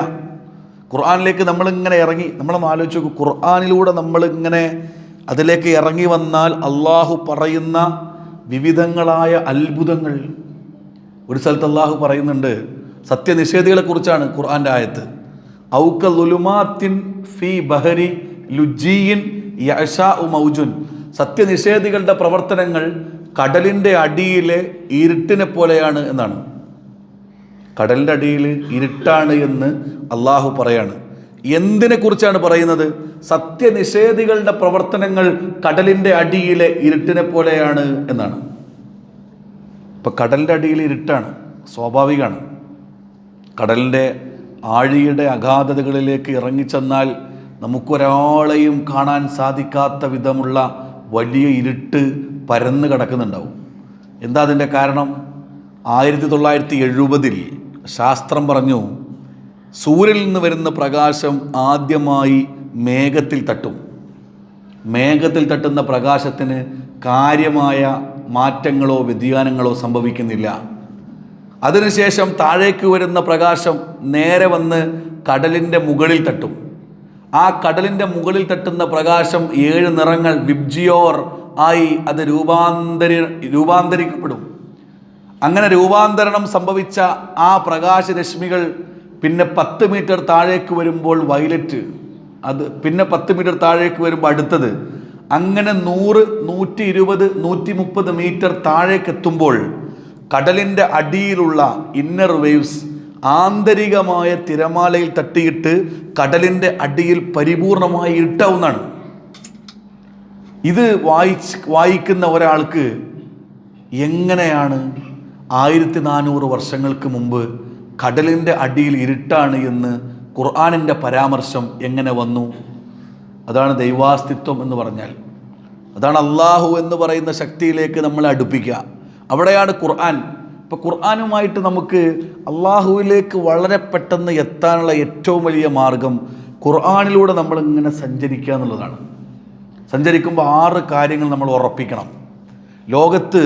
B: ഖുർആനിലേക്ക് നമ്മളിങ്ങനെ ഇറങ്ങി, നമ്മളൊന്ന് ആലോചിച്ച് നോക്കും. ഖുർആനിലൂടെ നമ്മളിങ്ങനെ അതിലേക്ക് ഇറങ്ങി വന്നാൽ അള്ളാഹു പറയുന്ന വിവിധങ്ങളായ അത്ഭുതങ്ങൾ. ഒരു സ്ഥലത്ത് അള്ളാഹു പറയുന്നുണ്ട്, സത്യനിഷേധികളെക്കുറിച്ചാണ് ഖുർആൻ്റെ ആയത്ത്. ഔക ളുലുമാത്തിൻ ഫീ ബഹരി ലുജീൻ യഅശാഉ മൗജുൻ. സത്യനിഷേധികളുടെ പ്രവർത്തനങ്ങൾ കടലിൻ്റെ അടിയിലെ ഇരുട്ടിനെ പോലെയാണ് എന്നാണ്. കടലിൻ്റെ അടിയിൽ ഇരുട്ടാണ് എന്ന് അള്ളാഹു പറയാണ്. എന്തിനെ കുറിച്ചാണ് പറയുന്നത്? സത്യനിഷേധികളുടെ പ്രവർത്തനങ്ങൾ കടലിൻ്റെ അടിയിലെ ഇരുട്ടിനെ പോലെയാണ് എന്നാണ്. ഇപ്പം കടലിൻ്റെ അടിയിൽ ഇരുട്ടാണ്, സ്വാഭാവികമാണ്. കടലിൻ്റെ ആഴിയുടെ അഗാധതകളിലേക്ക് ഇറങ്ങിച്ചെന്നാൽ നമുക്കൊരാളെയും കാണാൻ സാധിക്കാത്ത വിധമുള്ള വലിയ ഇരുട്ട് പരന്ന് കിടക്കുന്നുണ്ടാവും. എന്താ അതിൻ്റെ കാരണം? 1970 ശാസ്ത്രം പറഞ്ഞു, സൂര്യനിൽ നിന്ന് വരുന്ന പ്രകാശം ആദ്യമായി മേഘത്തിൽ തട്ടും. മേഘത്തിൽ തട്ടുന്ന പ്രകാശത്തിന് കാര്യമായ മാറ്റങ്ങളോ വ്യതിയാനങ്ങളോ സംഭവിക്കുന്നില്ല. അതിനുശേഷം താഴേക്ക് വരുന്ന പ്രകാശം നേരെ വന്ന് കടലിൻ്റെ മുകളിൽ തട്ടും. ആ കടലിൻ്റെ മുകളിൽ തട്ടുന്ന പ്രകാശം 7 നിറങ്ങൾ വിബ്ജിയോർ ആയി അത് രൂപാന്തരിക്കപ്പെടും. അങ്ങനെ രൂപാന്തരണം സംഭവിച്ച ആ പ്രകാശരശ്മികൾ പിന്നെ 10 മീറ്റർ താഴേക്ക് വരുമ്പോൾ വയലറ്റ്, അത് പിന്നെ 10 മീറ്റർ താഴേക്ക് വരുമ്പോൾ അടുത്തത്, അങ്ങനെ 100, 120, 130 മീറ്റർ താഴേക്ക് എത്തുമ്പോൾ കടലിൻ്റെ അടിയിലുള്ള ഇന്നർ വേവ്സ് ആന്തരികമായ തിരമാലയിൽ തട്ടിയിട്ട് കടലിൻ്റെ അടിയിൽ പരിപൂർണമായി ഇരുട്ടാവുന്നതാണ്. ഇത് വായിക്കുന്ന ഒരാൾക്ക് എങ്ങനെയാണ് 1400 വർഷങ്ങൾക്ക് മുമ്പ് കടലിൻ്റെ അടിയിൽ ഇരുട്ടാണ് എന്ന് ഖുർആനിൻ്റെ പരാമർശം എങ്ങനെ വന്നു? അതാണ് ദൈവാസ്തിത്വം എന്ന് പറഞ്ഞാൽ. അതാണ് അള്ളാഹു എന്ന് പറയുന്ന ശക്തിയിലേക്ക് നമ്മളെ അടുപ്പിക്കുക. അവിടെയാണ് ഖുർആൻ. ഇപ്പോൾ ഖുർആനുമായിട്ട് നമുക്ക് അള്ളാഹുവിലേക്ക് വളരെ പെട്ടെന്ന് എത്താനുള്ള ഏറ്റവും വലിയ മാർഗം ഖുർആനിലൂടെ നമ്മളിങ്ങനെ സഞ്ചരിക്കുക എന്നുള്ളതാണ്. സഞ്ചരിക്കുമ്പോൾ 6 കാര്യങ്ങൾ നമ്മൾ ഉറപ്പിക്കണം. ലോകത്ത്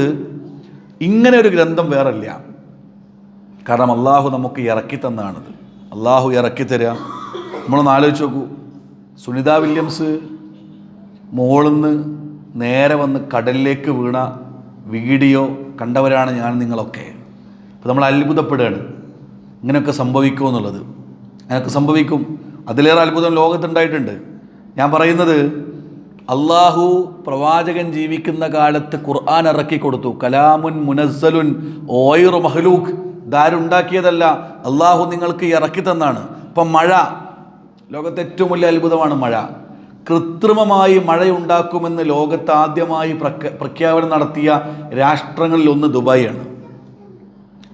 B: ഇങ്ങനെ ഒരു ഗ്രന്ഥം വേറല്ല. കാരണം അള്ളാഹു നമുക്ക് ഇറക്കി തന്നതാണത്. അള്ളാഹു ഇറക്കി തരിക. നമ്മളൊന്ന് ആലോചിച്ച് നോക്കൂ. സുനിത വില്യംസ് മോളിന്ന് നേരെ വന്ന് കടലിലേക്ക് വീണ വീഡിയോ കണ്ടവരാണ് ഞാൻ നിങ്ങളൊക്കെ. അപ്പോൾ നമ്മൾ അത്ഭുതപ്പെടുകയാണ്, ഇങ്ങനെയൊക്കെ സംഭവിക്കുമോ എന്നുള്ളത്. അങ്ങനെയൊക്കെ സംഭവിക്കും. അതിലേറെ അത്ഭുതം ലോകത്തുണ്ടായിട്ടുണ്ട്. ഞാൻ പറയുന്നത്, അള്ളാഹു പ്രവാചകൻ ജീവിക്കുന്ന കാലത്ത് ഖുർആൻ ഇറക്കി കൊടുത്തു. കലാമുൻ മുനസ്സലുൻ ഓയിറു മഹ്ലൂഖ്, ഇതാരുണ്ടാക്കിയതല്ല, അള്ളാഹു നിങ്ങൾക്ക് ഇറക്കി തന്നാണ്. ഇപ്പം മഴ, ലോകത്തെ ഏറ്റവും വലിയ അത്ഭുതമാണ് മഴ. കൃത്രിമമായി മഴയുണ്ടാക്കുമെന്ന് ലോകത്ത് ആദ്യമായി പ്രഖ്യാപനം നടത്തിയ രാഷ്ട്രങ്ങളിൽ ഒന്ന് ദുബായിയാണ്.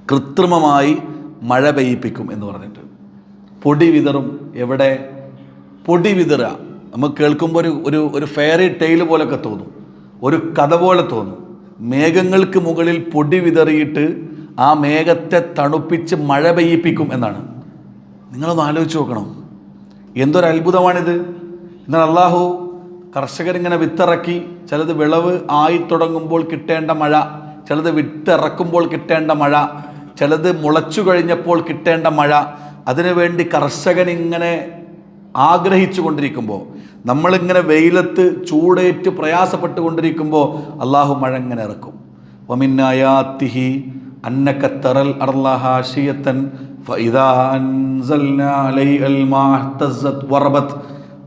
B: കൃത്രിമമായി മഴ പെയ്യിപ്പിക്കും എന്ന് പറഞ്ഞിട്ട് പൊടി വിതറും. എവിടെ പൊടി വിതറുക? നമുക്ക് കേൾക്കുമ്പോൾ ഒരു ഫെയറി ടെയിൽ പോലൊക്കെ തോന്നും, ഒരു കഥ പോലെ തോന്നും. മേഘങ്ങൾക്ക് മുകളിൽ പൊടി വിതറിയിട്ട് ആ മേഘത്തെ തണുപ്പിച്ച് മഴ പെയ്യിപ്പിക്കും എന്നാണ്. നിങ്ങളൊന്ന് ആലോചിച്ച് നോക്കണം, എന്തൊരു അത്ഭുതമാണിത്. എന്നാൽ അള്ളാഹു കർഷകരിങ്ങനെ വിത്തിറക്കി, ചിലത് വിളവ് ആയി തുടങ്ങുമ്പോൾ കിട്ടേണ്ട മഴ, ചിലത് വിത്തിറക്കുമ്പോൾ കിട്ടേണ്ട മഴ, ചിലത് മുളച്ചു കഴിഞ്ഞപ്പോൾ കിട്ടേണ്ട മഴ, അതിനുവേണ്ടി കർഷകൻ ഇങ്ങനെ ആഗ്രഹിച്ചു കൊണ്ടിരിക്കുമ്പോൾ, നമ്മളിങ്ങനെ വെയിലത്ത് ചൂടേറ്റ് പ്രയാസപ്പെട്ടുകൊണ്ടിരിക്കുമ്പോൾ അള്ളാഹു മഴ ഇങ്ങനെ ഇറക്കും. വമിന്നായാത്തിഹി അന്നക തറൽ അർള ഹാശിയതൻ ഫഇദാ അൻസൽനാ അലൈഹൽ മാ ഇഹ്തസ്സത് വറബത്.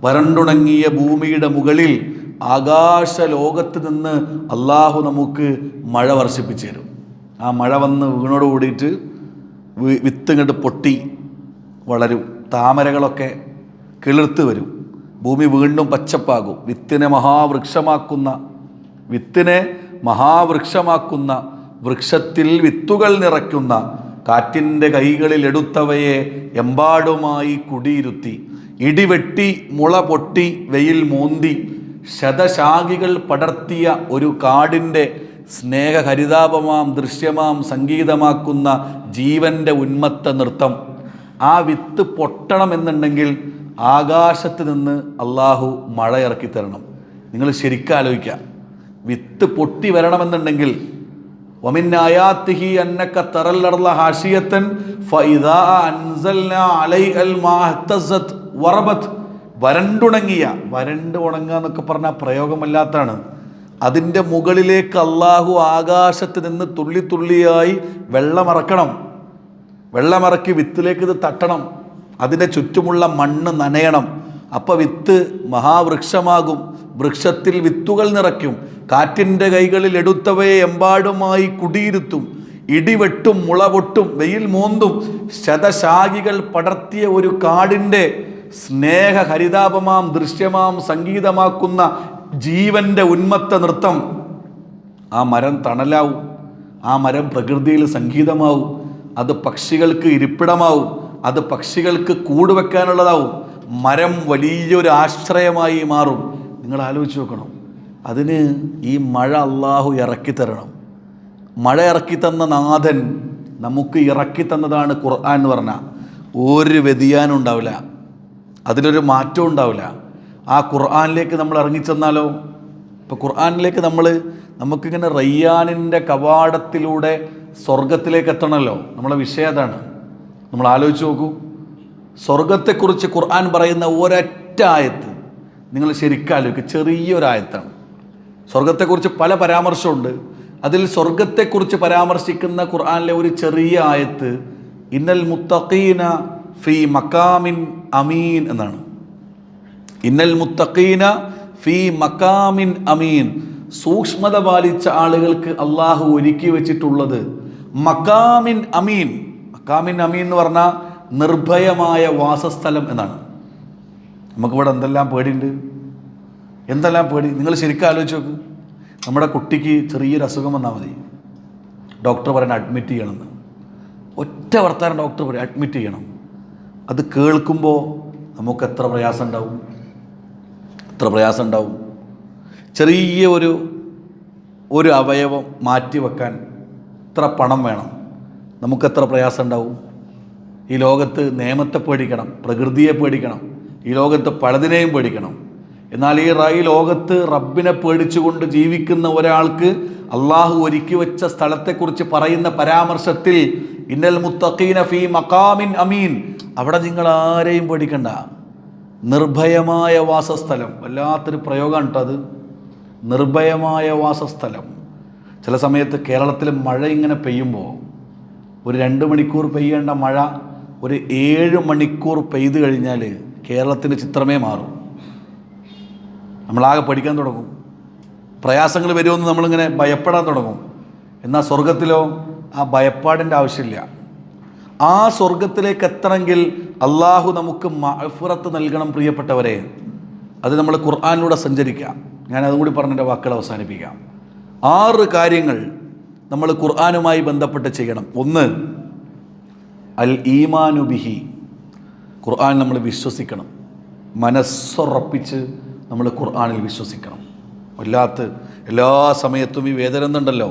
B: വരണ്ടുണങ്ങിയ ഭൂമിയുടെ മുകളിൽ ആകാശ ലോകത്ത് നിന്ന് അള്ളാഹു നമുക്ക് മഴ വർഷിപ്പിച്ചു തരും. ആ മഴ വന്ന് വീണോട് കൂടിയിട്ട് വിത്ത് ഇങ്ങോട്ട് പൊട്ടി വളരും, താമരകളൊക്കെ കിളിർത്ത് വരും, ഭൂമി വീണ്ടും പച്ചപ്പാകും. വിത്തിനെ മഹാവൃക്ഷമാക്കുന്ന വൃക്ഷത്തിൽ വിത്തുകൾ നിറയ്ക്കുന്ന കാറ്റിൻ്റെ കൈകളിൽ എടുത്തവയെ എമ്പാടുമായി കുടിയിരുത്തി, ഇടിവെട്ടി മുള പൊട്ടി വെയിൽ മോന്തി ശതശാഖികൾ പടർത്തിയ ഒരു കാടിൻ്റെ സ്നേഹഹരിതാപമാം ദൃശ്യമാം സംഗീതമാക്കുന്ന ജീവൻ്റെ ഉന്മത്ത നൃത്തം. ആ വിത്ത് പൊട്ടണമെന്നുണ്ടെങ്കിൽ ആകാശത്ത് നിന്ന് അള്ളാഹു മഴ ഇറക്കി തരണം. നിങ്ങൾ ശരിക്കും ആലോചിക്കുക, വിത്ത് പൊട്ടി വരണമെന്നുണ്ടെങ്കിൽ വമിൻ ആയാത്തിഹി അന്നക തറൽ അർള ഹാശിയതൻ ഫഇദാ അൻസൽനാ അലൈഹൽ മാ ഇഹ്തസ്സത് വറബത്. വരണ്ട് ഉണങ്ങുക എന്നൊക്കെ പറഞ്ഞാൽ പ്രയോഗമല്ലാത്താണ്. അതിൻ്റെ മുകളിലേക്ക് അള്ളാഹു ആകാശത്ത് നിന്ന് തുള്ളി തുള്ളിയായി വെള്ളമിറക്കി വിത്തിലേക്ക് ഇത് തട്ടണം. അതിൻ്റെ ചുറ്റുമുള്ള മണ്ണ് നനയണം. അപ്പോൾ വിത്ത് മഹാവൃക്ഷമാകും, വൃക്ഷത്തിൽ വിത്തുകൾ നിറയ്ക്കും, കാറ്റിൻ്റെ കൈകളിൽ എടുത്തവയെ എമ്പാടുമായി കുടിയിരുത്തും, ഇടിവെട്ടും മുള പൊട്ടും വെയിൽ മോന്തും ശതശാഖികൾ പടർത്തിയ ഒരു കാടിൻ്റെ സ്നേഹ ഹരിതാപമാം ദൃശ്യമാം സംഗീതമാക്കുന്ന ജീവൻ്റെ ഉന്മത്ത നൃത്തം. ആ മരം തണലാവും, ആ മരം പ്രകൃതിയിൽ സംഗീതമാവും, അത് പക്ഷികൾക്ക് ഇരിപ്പിടമാവും, അത് പക്ഷികൾക്ക് കൂട് വെക്കാനുള്ളതാവും. മരം വലിയൊരു ആശ്രയമായി മാറും. നിങ്ങൾ ആലോചിച്ച് നോക്കണം, അതിന് ഈ മഴ അള്ളാഹു ഇറക്കി തരണം. മഴ ഇറക്കി തന്ന നാഥൻ നമുക്ക് ഇറക്കി തന്നതാണ് ഖുർആൻ എന്ന് പറഞ്ഞാൽ. ഒരു വ്യതിയാനം ഉണ്ടാവില്ല, അതിലൊരു മാറ്റവും ഉണ്ടാവില്ല. ആ ഖുർആനിലേക്ക് നമ്മൾ ഇറങ്ങിച്ചെന്നാലോ, ഇപ്പോൾ ഖുർആനിലേക്ക് നമുക്കിങ്ങനെ റയ്യാനിൻ്റെ കവാടത്തിലൂടെ സ്വർഗത്തിലേക്ക് എത്തണമല്ലോ. നമ്മളെ വിഷയം അതാണ്. നമ്മൾ ആലോചിച്ച് നോക്കൂ, സ്വർഗത്തെക്കുറിച്ച് ഖുർആൻ പറയുന്ന ഒരൊറ്റ ആയത്ത് നിങ്ങൾ ശരിക്കും ആലോചിക്കുക, ചെറിയൊരായത്താണ്. സ്വർഗത്തെക്കുറിച്ച് പല പരാമർശമുണ്ട്. അതിൽ സ്വർഗത്തെക്കുറിച്ച് പരാമർശിക്കുന്ന ഖുർആനിലെ ഒരു ചെറിയ ആയത്ത് ഇന്നൽ മുത്തഖീന ഫീ മക്കാമിൻ അമീൻ എന്നാണ്. ഇന്നൽ മുത്തഖീന ഫീ മക്കാമിൻ അമീൻ. സൂക്ഷ്മത പാലിച്ച ആളുകൾക്ക് അള്ളാഹു ഒരുക്കി വെച്ചിട്ടുള്ളത് മക്കാമിൻ അമീൻ. മക്കാമിൻ അമീൻ എന്ന് പറഞ്ഞാൽ നിർഭയമായ വാസസ്ഥലം എന്നാണ്. നമുക്കിവിടെ എന്തെല്ലാം പേടിയുണ്ട്, എന്തെല്ലാം പേടി. നിങ്ങൾ ശരിക്കും ആലോചിച്ച് നോക്ക്, നമ്മുടെ കുട്ടിക്ക് ചെറിയൊരു അസുഖം വന്നാൽ മതി, ഡോക്ടർ പറയാൻ അഡ്മിറ്റ് ചെയ്യണമെന്ന്. ഒറ്റ വർത്താനം ഡോക്ടർ പറയും അഡ്മിറ്റ് ചെയ്യണം. അത് കേൾക്കുമ്പോൾ നമുക്ക് എത്ര പ്രയാസം ഉണ്ടാവും. ചെറിയ ഒരു അവയവം മാറ്റിവെക്കാൻ എത്ര പണം വേണം? നമുക്കെത്ര പ്രയാസം ഉണ്ടാവും? ഈ ലോകത്ത് നിയമത്തെ പേടിക്കണം, പ്രകൃതിയെ പേടിക്കണം, ഈ ലോകത്ത് പലതിനെയും പേടിക്കണം. എന്നാൽ ഈ ലോകത്ത് റബ്ബിനെ പേടിച്ചുകൊണ്ട് ജീവിക്കുന്ന ഒരാൾക്ക് അള്ളാഹു ഒരുക്കി വെച്ച സ്ഥലത്തെക്കുറിച്ച് പറയുന്ന പരാമർശത്തിൽ ഇന്നൽ മുത്തഖീന ഫീ മഖാമിൻ അമീൻ, അവിടെ നിങ്ങൾ ആരെയും പേടിക്കണ്ട, നിർഭയമായ വാസസ്ഥലം. വല്ലാത്തൊരു പ്രയോഗമാണ് കേട്ടോ അത്, നിർഭയമായ വാസസ്ഥലം. ചില സമയത്ത് കേരളത്തിൽ മഴ ഇങ്ങനെ പെയ്യുമ്പോൾ ഒരു 2 മണിക്കൂർ പെയ്യേണ്ട മഴ ഒരു 7 മണിക്കൂർ പെയ്തു കഴിഞ്ഞാൽ കേരളത്തിൻ്റെ ചിത്രമേ മാറും. നമ്മളാകെ പഠിക്കാൻ തുടങ്ങും, പ്രയാസങ്ങൾ വരുമെന്ന് നമ്മളിങ്ങനെ ഭയപ്പെടാൻ തുടങ്ങും. എന്നാൽ സ്വർഗത്തിലോ ആ ഭയപ്പാടിൻ്റെ ആവശ്യമില്ല. ആ സ്വർഗത്തിലേക്ക് എത്തണമെങ്കിൽ അള്ളാഹു നമുക്ക് മഅ്ഫിറത്ത് നൽകണം പ്രിയപ്പെട്ടവരെ. അത് നമ്മൾ ഖുർആനിലൂടെ സഞ്ചരിക്കാം. ഞാൻ അതും കൂടി പറഞ്ഞ എൻ്റെ വാക്കുകൾ അവസാനിപ്പിക്കാം. 6 കാര്യങ്ങൾ നമ്മൾ ഖുർആനുമായി ബന്ധപ്പെട്ട് ചെയ്യണം. 1, അൽ ഈമാനു ബിഹി, ഖുർആൻ നമ്മൾ വിശ്വസിക്കണം. മനസ്സുറപ്പിച്ച് നമ്മൾ ഖുർആനിൽ വിശ്വസിക്കണം. വല്ലാത്ത എല്ലാ സമയത്തും ഈ വേദന എന്തുണ്ടല്ലോ,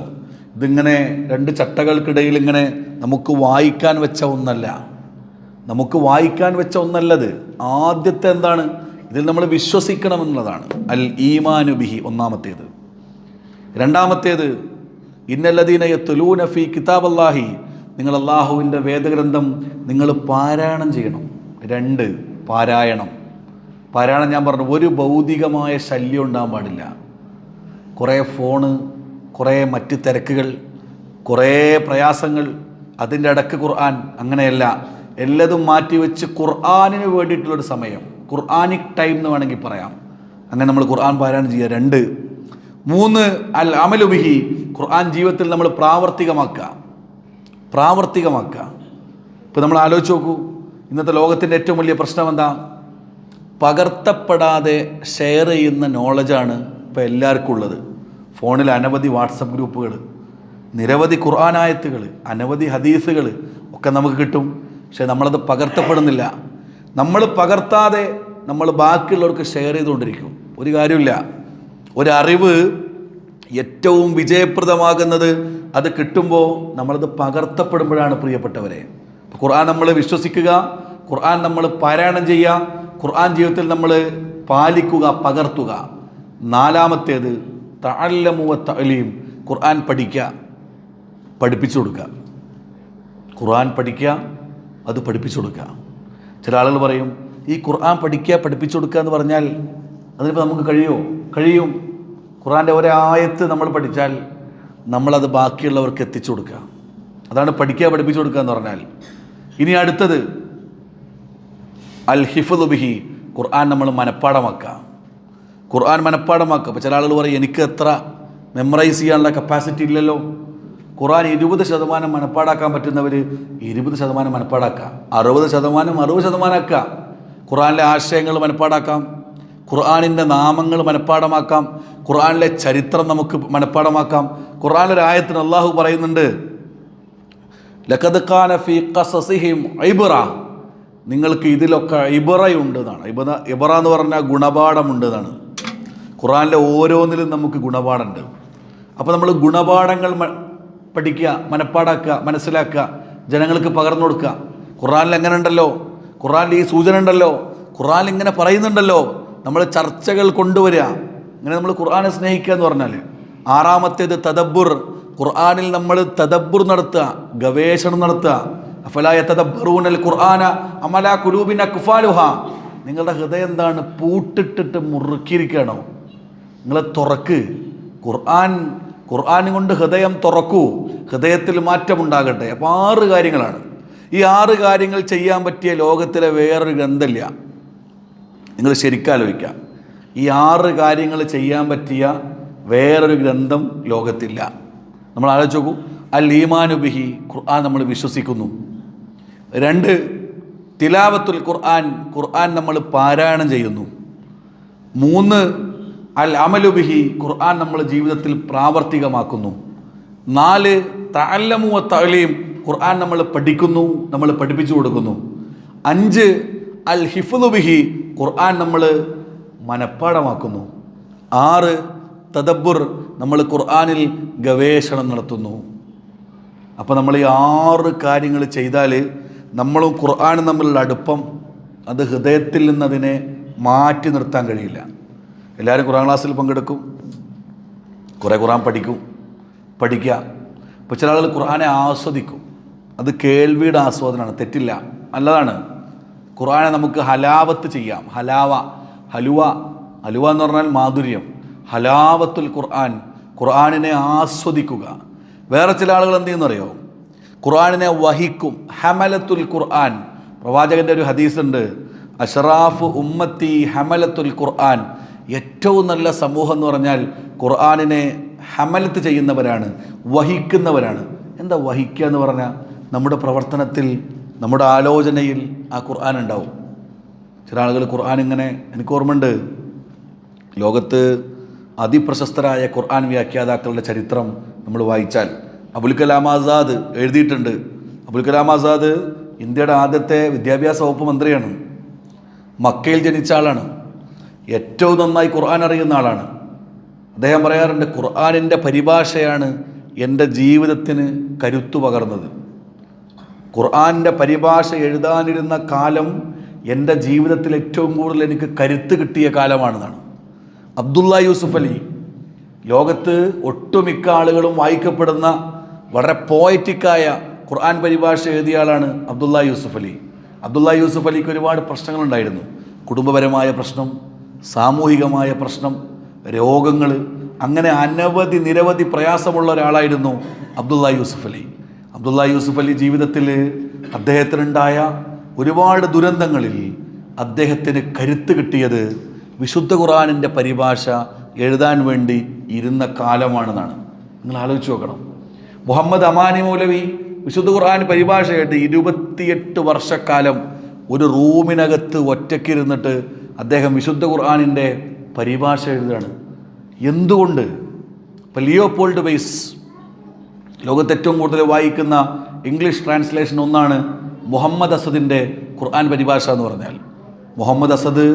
B: ഇതിങ്ങനെ 2 ചട്ടകൾക്കിടയിൽ ഇങ്ങനെ നമുക്ക് വായിക്കാൻ വെച്ച ഒന്നല്ല, നമുക്ക് വായിക്കാൻ വെച്ച ഒന്നല്ലത്. ആദ്യത്തെ എന്താണ്? ഇതിൽ നമ്മൾ വിശ്വസിക്കണമെന്നുള്ളതാണ്. അൽ ഈമാനു ബിഹി ഒന്നാമത്തേത്. രണ്ടാമത്തേത് ഇന്നല്ലദീന യത്ലൂന ഫീ കിതാബല്ലാഹി, നിങ്ങൾ അള്ളാഹുവിൻ്റെ വേദഗ്രന്ഥം നിങ്ങൾ പാരായണം ചെയ്യണം. 2, പാരായണം. പാരായണം ഞാൻ പറഞ്ഞു, ഒരു ഭൗതികമായ ശല്യം ഉണ്ടാകാൻ പാടില്ല. കുറേ ഫോണ്, കുറേ മറ്റ് തിരക്കുകൾ, കുറേ പ്രയാസങ്ങൾ, അതിൻ്റെ ഇടയ്ക്ക് ഖുർആൻ, അങ്ങനെയല്ല. എല്ലതും മാറ്റിവെച്ച് ഖുർആനിന് വേണ്ടിയിട്ടുള്ളൊരു സമയം, ഖുർആനിക് ടൈം എന്ന് വേണമെങ്കിൽ പറയാം. അങ്ങനെ നമ്മൾ ഖുർആൻ പാരായണം ചെയ്യുക. 2, 3 അൽ അമലു ബിഹി, ഖുർആൻ ജീവിതത്തിൽ നമ്മൾ പ്രാവർത്തികമാക്കുക. ഇപ്പോൾ നമ്മൾ ആലോചിച്ച് നോക്കൂ, ഇന്നത്തെ ലോകത്തിൻ്റെ ഏറ്റവും വലിയ പ്രശ്നം എന്താ? പകർത്തപ്പെടാതെ ഷെയർ ചെയ്യുന്ന നോളജാണ് ഇപ്പോൾ എല്ലാവർക്കും ഉള്ളത്. ഫോണിൽ അനവധി വാട്സപ്പ് ഗ്രൂപ്പുകൾ, നിരവധി ഖുർആനായത്തുകൾ, അനവധി ഹദീസുകൾ ഒക്കെ നമുക്ക് കിട്ടും. പക്ഷേ നമ്മളത് പകർത്തപ്പെടുന്നില്ല. നമ്മൾ പകർത്താതെ നമ്മൾ ബാക്കിയുള്ളവർക്ക് ഷെയർ ചെയ്തുകൊണ്ടിരിക്കും. ഒരു കാര്യമില്ല. ഒരറിവ് ഏറ്റവും വിജയപ്രദമാകുന്നത് അത് കിട്ടുമ്പോൾ നമ്മളത് പകർത്തപ്പെടുമ്പോഴാണ് പ്രിയപ്പെട്ടവരെ. ഖുർആൻ നമ്മൾ വിശ്വസിക്കുക, ഖുർആൻ നമ്മൾ പാരായണം ചെയ്യുക, ഖുർആൻ ജീവിതത്തിൽ നമ്മൾ പാലിക്കുക, പകർത്തുക. 4-മത്തേത് തഅല്ലമു വ തഅലീം, ഖുർആൻ പഠിക്കുക, പഠിപ്പിച്ചു കൊടുക്കുക. ഖുർആൻ പഠിക്കുക, അത് പഠിപ്പിച്ചു കൊടുക്കുക. ചില ആളുകൾ പറയും, ഈ ഖുർആൻ പഠിക്കുക പഠിപ്പിച്ചു കൊടുക്കുക എന്ന് പറഞ്ഞാൽ അതിനിപ്പോൾ നമുക്ക് കഴിയുമോ? കഴിയും. ഖുർആൻ്റെ ഒരായത്ത് നമ്മൾ പഠിച്ചാൽ നമ്മളത് ബാക്കിയുള്ളവർക്ക് എത്തിച്ചു കൊടുക്കുക. അതാണ് പഠിക്കുക പഠിപ്പിച്ചു കൊടുക്കുക എന്ന് പറഞ്ഞാൽ. ഇനി അടുത്തത് അൽ ഹിഫ്ളു ബിഹി, ഖുർആൻ നമ്മൾ മനഃപ്പാടമാക്കുക. ഖുർആൻ മനഃപ്പാടമാക്കുക. അപ്പോൾ ചില ആളുകൾ പറയും, എനിക്ക് എത്ര മെമ്മറൈസ് ചെയ്യാനുള്ള കപ്പാസിറ്റി ഇല്ലല്ലോ. ഖുർആൻ 20% മനഃപ്പാടാക്കാൻ പറ്റുന്നവർ 20% മനഃപ്പാടാക്കുക, 60% 60% ആക്കുക. ഖുർആനിലെ ആശയങ്ങൾ മനഃപ്പാടാക്കാം, ഖുർആനിൻ്റെ നാമങ്ങൾ മനഃപ്പാടമാക്കാം, ഖുർആനിലെ ചരിത്രം നമുക്ക് മനഃപ്പാടമാക്കാം. ഖുർആനിലൊരു ആയത്തിന് അള്ളാഹു പറയുന്നുണ്ട്, ലഖദ് കാന ഫീ ഖസസിഹിം ഇബ്റ, നിങ്ങൾക്ക് ഇതിലൊക്കെ ഇബ്റയുണ്ട് എന്നാണ്. ഇബ്റ എന്ന് പറഞ്ഞാൽ ഗുണപാഠമുണ്ട് എന്നാണ്. ഖുർആനിലെ ഓരോന്നിലും നമുക്ക് ഗുണപാഠമുണ്ട്. അപ്പോൾ നമ്മൾ ഗുണപാഠങ്ങൾ പഠിക്കുക, മനഃപ്പാടാക്കുക, മനസ്സിലാക്കുക, ജനങ്ങൾക്ക് പകർന്നു കൊടുക്കുക. ഖുർആനിൽ എങ്ങനെ ഉണ്ടല്ലോ, ഖുർആനിൽ ഈ സൂചന ഉണ്ടല്ലോ, ഖുർആനിൽ ഇങ്ങനെ പറയുന്നുണ്ടല്ലോ, നമ്മൾ ചർച്ചകൾ കൊണ്ടുവരിക. ഇങ്ങനെ നമ്മൾ ഖുർആനെ സ്നേഹിക്കുക എന്ന് പറഞ്ഞാൽ. 6-മത്തേത് തദബ്ബുർ, ഖുർആനിൽ നമ്മൾ തദബ്ബുർ നടത്തുക, ഗവേഷണം നടത്തുക. അഫലാ യതദബ്ബറൂനൽ ഖുർആന അം അലാ ഖുലൂബിൻ അക്ഫാലുഹാ, നിങ്ങളുടെ ഹൃദയം എന്താണ് പൂട്ടിട്ടിട്ട് മുറുക്കിയിരിക്കുകയാണോ? നിങ്ങൾ തുറക്ക്, ഖുർആൻ കൊണ്ട് ഹൃദയം തുറക്കൂ, ഹൃദയത്തിൽ മാറ്റമുണ്ടാകട്ടെ. അപ്പോൾ 6 കാര്യങ്ങളാണ്. ഈ 6 കാര്യങ്ങൾ ചെയ്യാൻ പറ്റിയ ലോകത്തിലെ വേറൊരു ഗ്രന്ഥമില്ല. നിങ്ങൾ ശരിക്കാലോചിക്കുക, ഈ 6 കാര്യങ്ങൾ ചെയ്യാൻ പറ്റിയ വേറൊരു ഗ്രന്ഥം ലോകത്തില്ല. നമ്മൾ ആലോചിച്ച് നോക്കൂ. അൽ ഈമാനു ബിഹി, ഖുർആൻ നമ്മൾ വിശ്വസിക്കുന്നു. 2, തിലാവത്തുൽ ഖുർആൻ, ഖുർആൻ നമ്മൾ പാരായണം ചെയ്യുന്നു. 3, അൽ അമലു ബിഹി, ഖുർആൻ നമ്മൾ ജീവിതത്തിൽ പ്രാവർത്തികമാക്കുന്നു. 4, തഅല്ലമു വ തഅലീം, ഖുർആൻ നമ്മൾ പഠിക്കുന്നു, നമ്മൾ പഠിപ്പിച്ചു കൊടുക്കുന്നു. 5, അൽ ഹിഫ്ളു ബിഹി, ഖുർആൻ നമ്മൾ മനഃപ്പാടമാക്കുന്നു. 6, തദബ്ബുർ, നമ്മൾ ഖുർആനിൽ ഗവേഷണം നടത്തുന്നു. അപ്പോൾ നമ്മൾ ഈ 6 കാര്യങ്ങൾ ചെയ്താൽ നമ്മളും ഖുർആനും തമ്മിലുള്ള അടുപ്പം അത് ഹൃദയത്തിൽ നിന്നതിനെ മാറ്റി നിർത്താൻ കഴിയില്ല. എല്ലാവരും ഖുർആൻ ക്ലാസ്സിൽ പങ്കെടുക്കും, കുറേ ഖുർആൻ പഠിക്കുക. ഇപ്പോൾ ചില ആളുകൾ ഖുർആനെ ആസ്വദിക്കും. അത് കേൾവിയുടെ ആസ്വാദനമാണ്, തെറ്റില്ല, നല്ലതാണ്. ഖുർആനെ നമുക്ക് ഹലാവത്ത് ചെയ്യാം. ഹലുവ എന്ന് പറഞ്ഞാൽ മാധുര്യം. ഹലാവത്തുൽ ഖുർആൻ, ഖുർആനിനെ ആസ്വദിക്കുക. വേറെ ചില ആളുകൾ എന്ത് ചെയ്യുന്നറിയോ? ഖുർആനിനെ വഹിക്കും. ഹമലത്തുൽ ഖുർആൻ, പ്രവാചകൻ്റെ ഒരു ഹദീസ് ഉണ്ട്, അഷ്റാഫു ഉമ്മത്തി ഹമലത്തുൽ ഖുർആൻ. ഏറ്റവും നല്ല സമൂഹം എന്ന് പറഞ്ഞാൽ ഖുർആനിനെ ഹമലത്ത് ചെയ്യുന്നവരാണ്, വഹിക്കുന്നവരാണ്. എന്താ വഹിക്കുക എന്ന് പറഞ്ഞാൽ? നമ്മുടെ പ്രവർത്തനത്തിൽ, നമ്മുടെ ആലോചനയിൽ ആ ഖുർആൻ ഉണ്ടാവും. ചില ആളുകൾ ഖുർആൻ ഇങ്ങനെ, എനിക്ക് ഓർമ്മയുണ്ട്, ലോകത്ത് അതിപ്രശസ്തരായ ഖുർആൻ വ്യാഖ്യാതാക്കളുടെ ചരിത്രം നമ്മൾ വായിച്ചാൽ അബുൽ കലാം ആസാദ് എഴുതിയിട്ടുണ്ട്. അബുൽ കലാം ആസാദ് ഇന്ത്യയുടെ ആദ്യത്തെ വിദ്യാഭ്യാസ വകുപ്പ് മന്ത്രിയാണ്. മക്കയിൽ ജനിച്ച ആളാണ്. ഏറ്റവും നന്നായി ഖുർആൻ അറിയുന്ന ആളാണ്. അദ്ദേഹം പറയാറുണ്ട്, ഖുർആനിൻ്റെ പരിഭാഷയാണ് എൻ്റെ ജീവിതത്തിന് കരുത്തു പകർന്നത്. ഖുർആനിൻ്റെ പരിഭാഷ എഴുതാനിരുന്ന കാലം എൻ്റെ ജീവിതത്തിൽ ഏറ്റവും കൂടുതൽ എനിക്ക് കരുത്ത് കിട്ടിയ കാലമാണെന്നാണ്. അബ്ദുള്ള യൂസുഫ് അലി, ലോകത്ത് ഒട്ടുമിക്ക ആളുകളും വായിക്കപ്പെടുന്ന വളരെ പോയറ്റിക്കായ ഖുർആൻ പരിഭാഷ എഴുതിയ ആളാണ് അബ്ദുള്ള യൂസുഫ് അലി. അബ്ദുള്ള യൂസുഫ് അലിക്ക് ഒരുപാട് പ്രശ്നങ്ങളുണ്ടായിരുന്നു. കുടുംബപരമായ പ്രശ്നം, സാമൂഹികമായ പ്രശ്നം, രോഗങ്ങൾ, അങ്ങനെ നിരവധി പ്രയാസമുള്ള ഒരാളായിരുന്നു അബ്ദുള്ള യൂസുഫ് അലി. അബ്ദുള്ള യൂസുഫ് അലി ജീവിതത്തിൽ അദ്ദേഹത്തിനുണ്ടായ ഒരുപാട് ദുരന്തങ്ങളിൽ അദ്ദേഹത്തിന് കരുത്ത് കിട്ടിയത് വിശുദ്ധ ഖുർആനിൻ്റെ പരിഭാഷ എഴുതാൻ വേണ്ടി ഇരുന്ന കാലമാണെന്നാണ്. നിങ്ങൾ ആലോചിച്ച് നോക്കണം. മുഹമ്മദ് അമാനി മൗലവി വിശുദ്ധ ഖുർആൻ പരിഭാഷ എഴുതി 28 വർഷക്കാലം ഒരു റൂമിനകത്ത് ഒറ്റയ്ക്കിരുന്നിട്ട് അദ്ദേഹം വിശുദ്ധ ഖുർആനിൻ്റെ പരിഭാഷ എഴുതുകയാണ്. എന്തുകൊണ്ട്? ഇപ്പോൾ ലിയോപോൾഡ് വെയ്സ്, ലോകത്ത് ഏറ്റവും കൂടുതൽ വായിക്കുന്ന ഇംഗ്ലീഷ് ട്രാൻസ്ലേഷൻ ഒന്നാണ് മുഹമ്മദ് അസദിൻ്റെ ഖുർആൻ പരിഭാഷ എന്ന് പറഞ്ഞാൽ. മുഹമ്മദ് അസദ്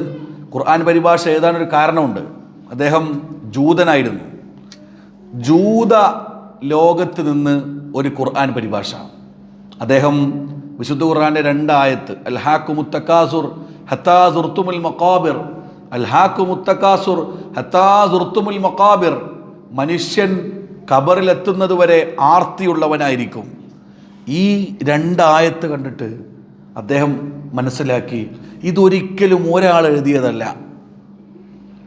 B: ഖുർആൻ പരിഭാഷ എഴുതാനൊരു കാരണമുണ്ട്. അദ്ദേഹം ജൂതനായിരുന്നു. ജൂത ലോകത്ത് നിന്ന് ഒരു ഖുർആൻ പരിഭാഷ. അദ്ദേഹം വിശുദ്ധ ഖുർആൻ്റെ 2 ആയത്ത്, അൽഹാക്കുമുത്തക്കാസുർ ഹത്താ സുർത്തുമുൽ മഖാബിർ, അൽഹാക്കുമുത്തക്കാസുർ ഹത്താ സുർത്തുമുൽ മഖാബിർ, മനുഷ്യൻ ഖബറിലെത്തുന്നത് വരെ ആർത്തിയുള്ളവനായിരിക്കും. ഈ 2 ആയത്ത് കണ്ടിട്ട് അദ്ദേഹം മനസ്സിലാക്കി, ഇതൊരിക്കലും ഒരാൾ എഴുതിയതല്ല,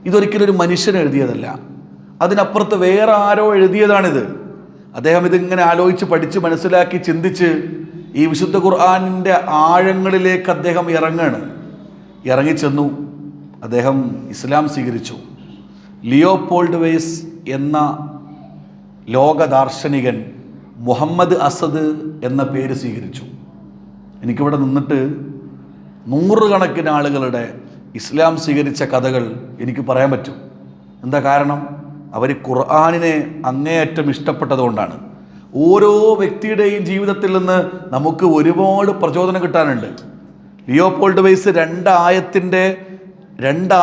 B: ഇതൊരിക്കലും ഒരു മനുഷ്യൻ എഴുതിയതല്ല, അതിനപ്പുറത്ത് വേറെ ആരോ എഴുതിയതാണിത്. അദ്ദേഹം ഇതിങ്ങനെ ആലോചിച്ച് പഠിച്ച് മനസ്സിലാക്കി ചിന്തിച്ച് ഈ വിശുദ്ധ ഖുർആനിൻ്റെ ആഴങ്ങളിലേക്ക് അദ്ദേഹം ഇറങ്ങിച്ചെന്നു. അദ്ദേഹം ഇസ്ലാം സ്വീകരിച്ചു. ലിയോപോൾഡ് വെയ്സ് എന്ന ലോക ദാർശനികൻ മുഹമ്മദ് അസദ് എന്ന പേര് സ്വീകരിച്ചു. എനിക്കിവിടെ നിന്നിട്ട് 100 കണക്കിന് ആളുകളുടെ ഇസ്ലാം സ്വീകരിച്ച കഥകൾ എനിക്ക് പറയാൻ പറ്റും. എന്താ കാരണം? അവർ ഖുർആനിനെ അങ്ങേയറ്റം ഇഷ്ടപ്പെട്ടതുകൊണ്ടാണ്. ഓരോ വ്യക്തിയുടെയും ജീവിതത്തിൽ നിന്ന് നമുക്ക് ഒരുപാട് പ്രചോദനം കിട്ടാനുണ്ട്. ലിയോപോൾഡ് വെയ്സ് 2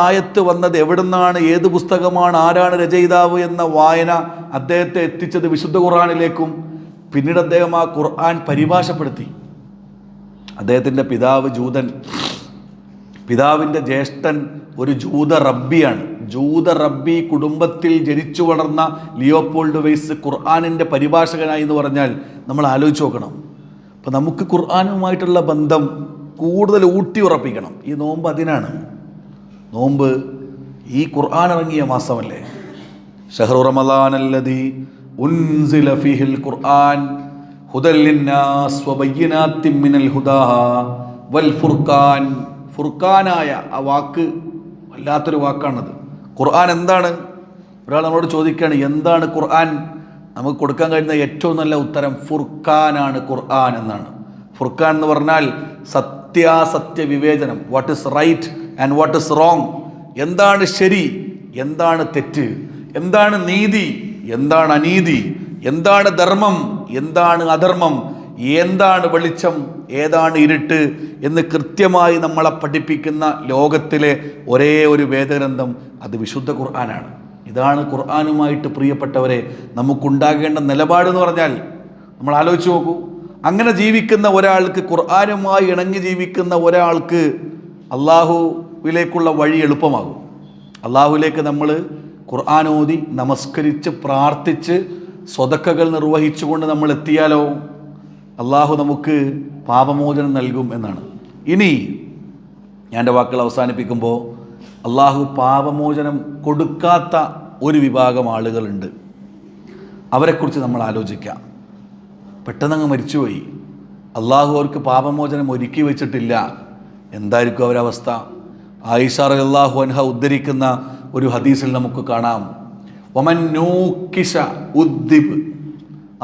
B: ആയത്ത് വന്നത് എവിടുന്നാണ്, ഏത് പുസ്തകമാണ്, ആരാണ് രചയിതാവ് എന്ന വായന അദ്ദേഹത്തെ എത്തിച്ചത് വിശുദ്ധ ഖുർആനിലേക്കും. പിന്നീട് അദ്ദേഹം ആ ഖുർആൻ പരിഭാഷപ്പെടുത്തി. അദ്ദേഹത്തിൻ്റെ പിതാവ് ജൂതൻ, പിതാവിൻ്റെ ജ്യേഷ്ഠൻ ഒരു ജൂത റബ്ബിയാണ്. ജൂത റബ്ബി കുടുംബത്തിൽ ജനിച്ചു വളർന്ന ലിയോപോൾഡ് വെയ്സ് ഖുർആനിൻ്റെ പരിഭാഷകനായി എന്ന് പറഞ്ഞാൽ നമ്മൾ ആലോചിച്ച് നോക്കണം. അപ്പോൾ നമുക്ക് ഖുർആനുമായിട്ടുള്ള ബന്ധം കൂടുതൽ ഊട്ടി ഉറപ്പിക്കണം. ഈ നോമ്പ് അതിനാണ്. നോമ്പ് ഈ ഖുർആൻ ഇറങ്ങിയ മാസമല്ലേ. ഷഹ്റു റമളാനല്ലദീ ഉൻസില ഫീഹിൽ ഖുർആൻ ഹുദൽ ലിന്നാസ് വബയ്യിനാത്തിൻ മിനൽ ഹുദാ വൽ ഫുർഖാൻ. ഫുർഖാനായ ആ വാക്ക് വല്ലാത്തൊരു വാക്കാണത്. ഖുർആൻ എന്താണ്? ഒരാൾ നമ്മളോട് ചോദിക്കുകയാണ്, എന്താണ് ഖുർആൻ? നമുക്ക് കൊടുക്കാൻ കഴിയുന്ന ഏറ്റവും നല്ല ഉത്തരം ഫുർഖാനാണ്, ഖുർആൻ എന്നാണ്. ഫുർഖാൻ എന്ന് പറഞ്ഞാൽ സത്യാസത്യ വിവേചനം. What is right and what is wrong. എന്താണ് ശരി, എന്താണ് തെറ്റ്, എന്താണ് നീതി, എന്താണ് അനീതി, എന്താണ് ധർമ്മം, എന്താണ് അധർമ്മം, എന്താണ് വെളിച്ചം, ഏതാണ് ഇരുട്ട് എന്ന് കൃത്യമായി നമ്മളെ പഠിപ്പിക്കുന്ന ലോകത്തിലെ ഒരേ ഒരു വേദഗ്രന്ഥം അത് വിശുദ്ധ ഖുർആനാണ്. ഇതാണ് ഖുർആനുമായിട്ട് പ്രിയപ്പെട്ടവരെ നമുക്കുണ്ടാകേണ്ട നിലപാടെന്ന് പറഞ്ഞാൽ. നമ്മൾ ആലോചിച്ച് നോക്കൂ, അങ്ങനെ ജീവിക്കുന്ന ഒരാൾക്ക്, ഖുർആനുമായി ഇണങ്ങി ജീവിക്കുന്ന ഒരാൾക്ക് അള്ളാഹുവിലേക്കുള്ള വഴി എളുപ്പമാകും. അള്ളാഹുവിലേക്ക് നമ്മൾ ഖുർആൻ ഓതി നമസ്കരിച്ച് പ്രാർത്ഥിച്ച് സ്വതക്കകൾ നിർവഹിച്ചുകൊണ്ട് നമ്മൾ എത്തിയാലോ അള്ളാഹു നമുക്ക് പാപമോചനം നൽകും എന്നാണ്. ഇനി ഞാൻ എൻ്റെ വാക്കുകൾ അവസാനിപ്പിക്കുമ്പോൾ, അള്ളാഹു പാപമോചനം കൊടുക്കാത്ത ഒരു വിഭാഗം ആളുകളുണ്ട്. അവരെക്കുറിച്ച് നമ്മൾ ആലോചിക്കാം. പെട്ടെന്നങ്ങ് മരിച്ചുപോയി, അള്ളാഹു അവർക്ക് പാപമോചനം ഒരുക്കി വെച്ചിട്ടില്ല. എന്തായിരിക്കും അവരവസ്ഥ? ആയിഷ റളിയല്ലാഹു അൻഹ ഉദ്ധരിക്കുന്ന ഒരു ഹദീസിൽ നമുക്ക് കാണാം, വമൻ നൂക്കിഷ ഉദ്ദിബ്.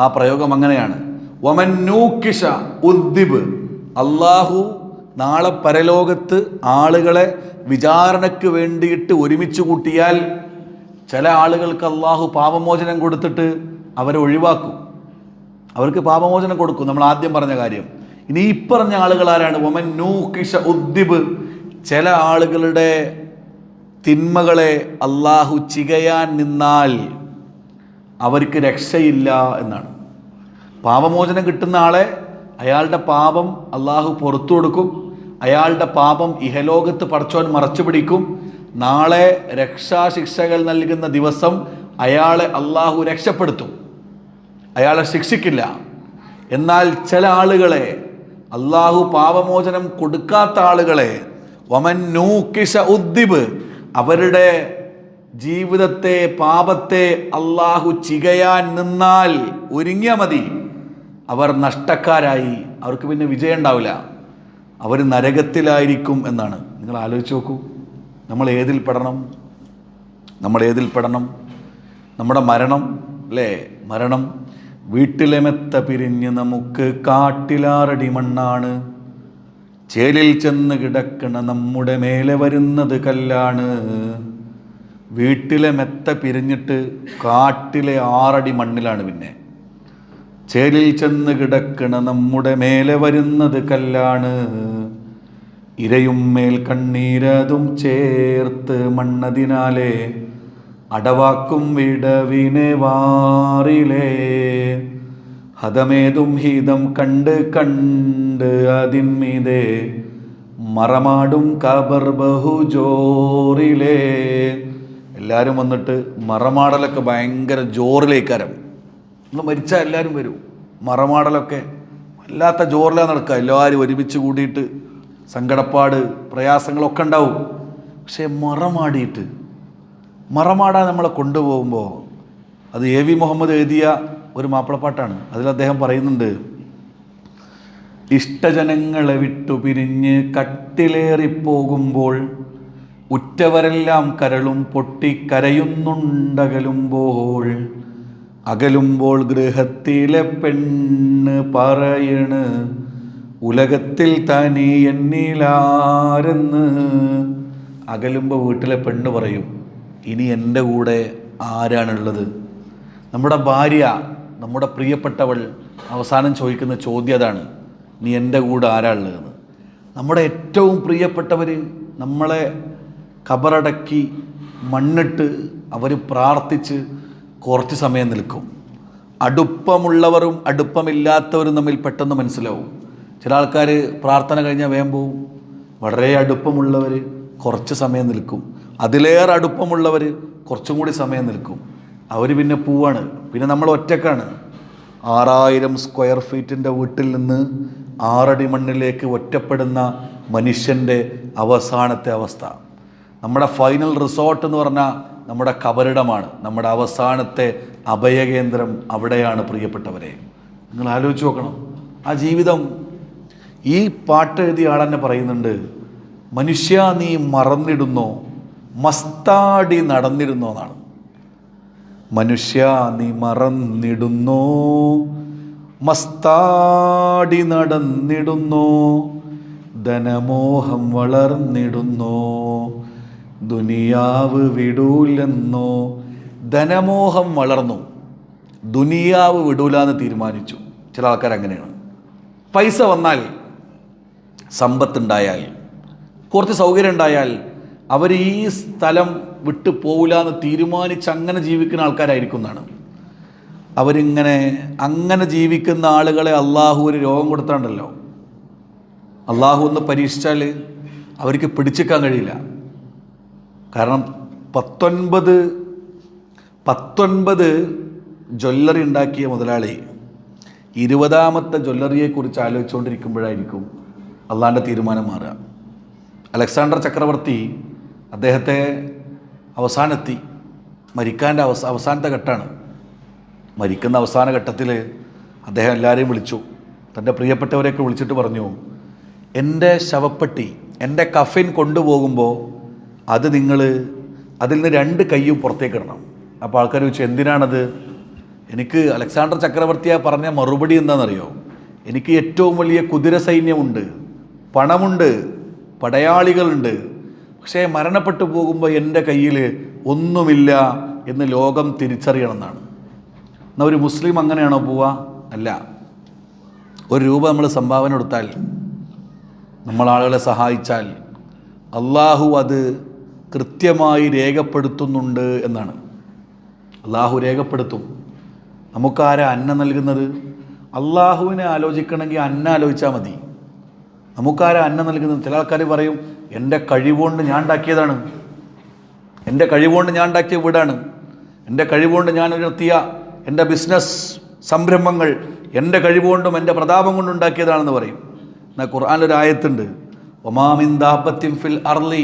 B: ആ പ്രയോഗം അങ്ങനെയാണ്, വമൻ നൂക്കിഷ ഉദ്ദിബ്. അള്ളാഹു നാളെ പരലോകത്ത് ആളുകളെ വിചാരണയ്ക്ക് വേണ്ടിയിട്ട് ഒരുമിച്ച് കൂട്ടിയാൽ ചില ആളുകൾക്ക് അള്ളാഹു പാപമോചനം കൊടുത്തിട്ട് അവരെ ഒഴിവാക്കും, അവർക്ക് പാപമോചനം കൊടുക്കും. നമ്മൾ ആദ്യം പറഞ്ഞ കാര്യം. ഇനി ഈ പറഞ്ഞ ആളുകൾ ആരാണ്? വമൻ നൂക്കിഷ ഉദ്ദിബ്. ചില ആളുകളുടെ തിന്മകളെ അള്ളാഹു ചികയാൻ നിന്നാൽ അവർക്ക് രക്ഷയില്ല എന്നാണ്. പാപമോചനം കിട്ടുന്ന ആളെ, അയാളുടെ പാപം അള്ളാഹു പുറത്തു കൊടുക്കും, അയാളുടെ പാപം ഇഹലോകത്ത് പടച്ചോൻ മറച്ചു പിടിക്കും. നാളെ രക്ഷാശിക്ഷകൾ നൽകുന്ന ദിവസം അയാളെ അള്ളാഹു രക്ഷപ്പെടുത്തും, അയാളെ ശിക്ഷിക്കില്ല. എന്നാൽ ചില ആളുകളെ അള്ളാഹു പാപമോചനം കൊടുക്കാത്ത ആളുകളെ, വമൻ നൂക്കിഷ ഉദ്ദിബ്, അവരുടെ ജീവിതത്തെ, പാപത്തെ അള്ളാഹു ചികയാൻ നിന്നാൽ ഒരുങ്ങിയാൽ മതി, അവർ നഷ്ടക്കാരായി, അവർക്ക് പിന്നെ വിജയം ഉണ്ടാവില്ല, അവർ നരകത്തിലായിരിക്കും എന്നാണ്. നിങ്ങൾ ആലോചിച്ച് നോക്കൂ, നമ്മൾ ഏതിൽ പെടണം? നമ്മുടെ മരണം അല്ലേ? മരണം വീട്ടിലെ മെത്ത പിരിഞ്ഞ് നമുക്ക് കാട്ടിലാറടി മണ്ണാണ്, ചേലിൽ ചെന്ന് കിടക്കണ നമ്മുടെ മേലെ വരുന്നത് കല്ലാണ്. വീട്ടിലെ മെത്ത പിരിഞ്ഞിട്ട് കാട്ടിലെ 6 അടി മണ്ണിലാണ്. പിന്നെ ചേലിൽ ചെന്ന് കിടക്കണ നമ്മുടെ മേലെ വരുന്നത് കല്ലാണ്. ഇരയും മേൽ കണ്ണീരതും ചേർത്ത് മണ്ണതിനാലേ അടവാക്കും വിടവിനെ വാറിലേ. ഹതമേതും ഹിതം കണ്ട് കണ്ട് അതിന്മീതേ മറമാടും കബർ ബഹുജോറിലേ. എല്ലാവരും വന്നിട്ട് മറമാടലൊക്കെ ഭയങ്കര ജോറിലേക്കാരം. നമ്മൾ മരിച്ചാൽ എല്ലാവരും വരും. മറമാടലൊക്കെ വല്ലാത്ത ജോറിലാണ് നടക്കുക. എല്ലാവരും ഒരുമിച്ച് കൂടിയിട്ട് സങ്കടപ്പാട്, പ്രയാസങ്ങളൊക്കെ ഉണ്ടാവും. പക്ഷേ മറമാടാൻ നമ്മളെ കൊണ്ടുപോകുമ്പോൾ, അത് എ വി മുഹമ്മദ് എഴുതിയ ഒരു മാപ്പിളപ്പാട്ടാണ്. അതിൽ അദ്ദേഹം പറയുന്നുണ്ട്, ഇഷ്ടജനങ്ങളെ വിട്ടു പിരിഞ്ഞ് കട്ടിലേറിപ്പോകുമ്പോൾ ഉറ്റവരെല്ലാം കരളും പൊട്ടി കരയുന്നുണ്ടകലുമ്പോൾ. അകലുമ്പോൾ ഗൃഹത്തിലെ പെണ്ണ് പറയണ് ഉലകത്തിൽ തനി എന്നിലാരെന്ന്. അകലുമ്പോൾ വീട്ടിലെ പെണ്ണ് പറയും, ഇനി എൻ്റെ കൂടെ ആരാണുള്ളത്? നമ്മുടെ ഭാര്യ, നമ്മുടെ പ്രിയപ്പെട്ടവൾ അവസാനം ചോദിക്കുന്ന ചോദ്യം അതാണ്, നീ എൻ്റെ കൂടെ ആരാളുള്ളതെന്ന്. നമ്മുടെ ഏറ്റവും പ്രിയപ്പെട്ടവർ നമ്മളെ ഖബറടക്കി മണ്ണിട്ട് അവർ പ്രാർത്ഥിച്ച് കുറച്ച് സമയം നിൽക്കും. അടുപ്പമുള്ളവരും അടുപ്പമില്ലാത്തവരും തമ്മിൽ പെട്ടെന്ന് മനസ്സിലാവും. ചില ആൾക്കാർ പ്രാർത്ഥന കഴിഞ്ഞാൽ വേഗം പോവും. വളരെ അടുപ്പമുള്ളവർ കുറച്ച് സമയം നിൽക്കും, അതിലേറെ അടുപ്പമുള്ളവർ കുറച്ചും കൂടി സമയം നിൽക്കും. അവർ പിന്നെ പോവാണ്. പിന്നെ നമ്മൾ ഒറ്റക്കാണ്. 6000 സ്ക്വയർ ഫീറ്റിൻ്റെ വീട്ടിൽ നിന്ന് 6 അടി മണ്ണിലേക്ക് ഒറ്റപ്പെടുന്ന മനുഷ്യൻ്റെ അവസാനത്തെ അവസ്ഥ. നമ്മുടെ ഫൈനൽ റിസോർട്ട് എന്ന് പറഞ്ഞാൽ നമ്മുടെ കബറിടമാണ്. നമ്മുടെ അവസാനത്തെ അഭയകേന്ദ്രം അവിടെയാണ് പ്രിയപ്പെട്ടവരെ. നിങ്ങൾ ആലോചിച്ച് നോക്കണം ആ ജീവിതം. ഈ പാട്ട് എഴുതിയ ആൾ തന്നെ പറയുന്നുണ്ട്, മനുഷ്യ നീ മറന്നിടുന്നോ, മസ്താടി നടന്നിരുന്നോ എന്നാണ്. മനുഷ്യ നീ മറന്നിടുന്നോ, മസ്താടി നടന്നിടുന്നോ, ധനമോഹം വളർന്നിടുന്നോ, ദുനിയാവ് വിടൂലെന്നോ. ധനമോഹം വളർന്നു, ദുനിയാവ് വിടൂലെന്ന് തീരുമാനിച്ചു. ചില ആൾക്കാർ അങ്ങനെയാണ്. പൈസ വന്നാൽ, സമ്പത്തുണ്ടായാൽ, കുറച്ച് സൗകര്യം ഉണ്ടായാൽ അവർ ഈ സ്ഥലം വിട്ടു പോവില്ല എന്ന് തീരുമാനിച്ച് അങ്ങനെ ജീവിക്കുന്ന ആൾക്കാരായിരിക്കും എന്നാണ്. അങ്ങനെ ജീവിക്കുന്ന ആളുകളെ അള്ളാഹു ഒരു രോഗം കൊടുത്താണ്ടല്ലോ, അള്ളാഹു ഒന്ന് പരീക്ഷിച്ചാൽ അവർക്ക് പിടിച്ചെടുക്കാൻ കഴിയില്ല. കാരണം 19 ജ്വല്ലറി ഉണ്ടാക്കിയ മുതലാളി 20ാമത്തെ ജ്വല്ലറിയെക്കുറിച്ച് ആലോചിച്ചുകൊണ്ടിരിക്കുമ്പോഴായിരിക്കും അള്ളാഹിൻ്റെ തീരുമാനം മാറുക. അലക്സാണ്ടർ ചക്രവർത്തി അദ്ദേഹത്തെ അവസാനെത്തി, മരിക്കാൻ്റെ അവസാനത്തെ ഘട്ടമാണ്. മരിക്കുന്ന അവസാന ഘട്ടത്തിൽ അദ്ദേഹം എല്ലാവരെയും വിളിച്ചു, തൻ്റെ പ്രിയപ്പെട്ടവരെയൊക്കെ വിളിച്ചിട്ട് പറഞ്ഞു, എൻ്റെ ശവപ്പെട്ടി, എൻ്റെ കഫിൻ കൊണ്ടുപോകുമ്പോൾ അത് നിങ്ങൾ അതിൽ നിന്ന് 2 കൈയും പുറത്തേക്ക് ഇടണം. അപ്പോൾ ആൾക്കാർ ചോദിച്ചു, എന്തിനാണത്? എനിക്ക് അലക്സാണ്ടർ ചക്രവർത്തിയെ പറഞ്ഞ മറുപടി എന്താണെന്നറിയോ? എനിക്ക് ഏറ്റവും വലിയ കുതിര സൈന്യമുണ്ട്, പണമുണ്ട്, പടയാളികളുണ്ട്, പക്ഷേ മരണപ്പെട്ടു പോകുമ്പോൾ എൻ്റെ കയ്യിൽ ഒന്നുമില്ല എന്ന് ലോകം തിരിച്ചറിയണമെന്നാണ്. എന്നാൽ ഒരു മുസ്ലിം അങ്ങനെയാണോ പോവുക? അല്ല. 1 രൂപ നമ്മൾ സംഭാവന കൊടുത്താൽ, നമ്മൾ ആളുകളെ സഹായിച്ചാൽ അള്ളാഹു അത് കൃത്യമായി രേഖപ്പെടുത്തുന്നുണ്ട് എന്നാണ്. അള്ളാഹു രേഖപ്പെടുത്തും. നമുക്കാരാ അന്നം നൽകുന്നത്? അള്ളാഹുവിനെ ആലോചിക്കണമെങ്കിൽ അന്നം ആലോചിച്ചാൽ മതി. നമുക്കാരാ അന്നം നൽകുന്നത്? ചില ആൾക്കാർ പറയും, എൻ്റെ കഴിവുകൊണ്ട് ഞാൻ ഉണ്ടാക്കിയതാണ്, എൻ്റെ കഴിവുകൊണ്ട് ഞാൻ ഉണ്ടാക്കിയ വീടാണ്, എൻ്റെ കഴിവുകൊണ്ട് ഞാൻ ഉയർത്തിയ എൻ്റെ ബിസിനസ് സംരംഭങ്ങൾ എൻ്റെ കഴിവുകൊണ്ടും എൻ്റെ പ്രതാപം കൊണ്ടും ഉണ്ടാക്കിയതാണെന്ന് പറയും. എന്നാൽ ഖുർആനിലൊരു ആയത്തുണ്ട്, വമാമിൻ ദാബത്തിൻ ഫിൽ അർളി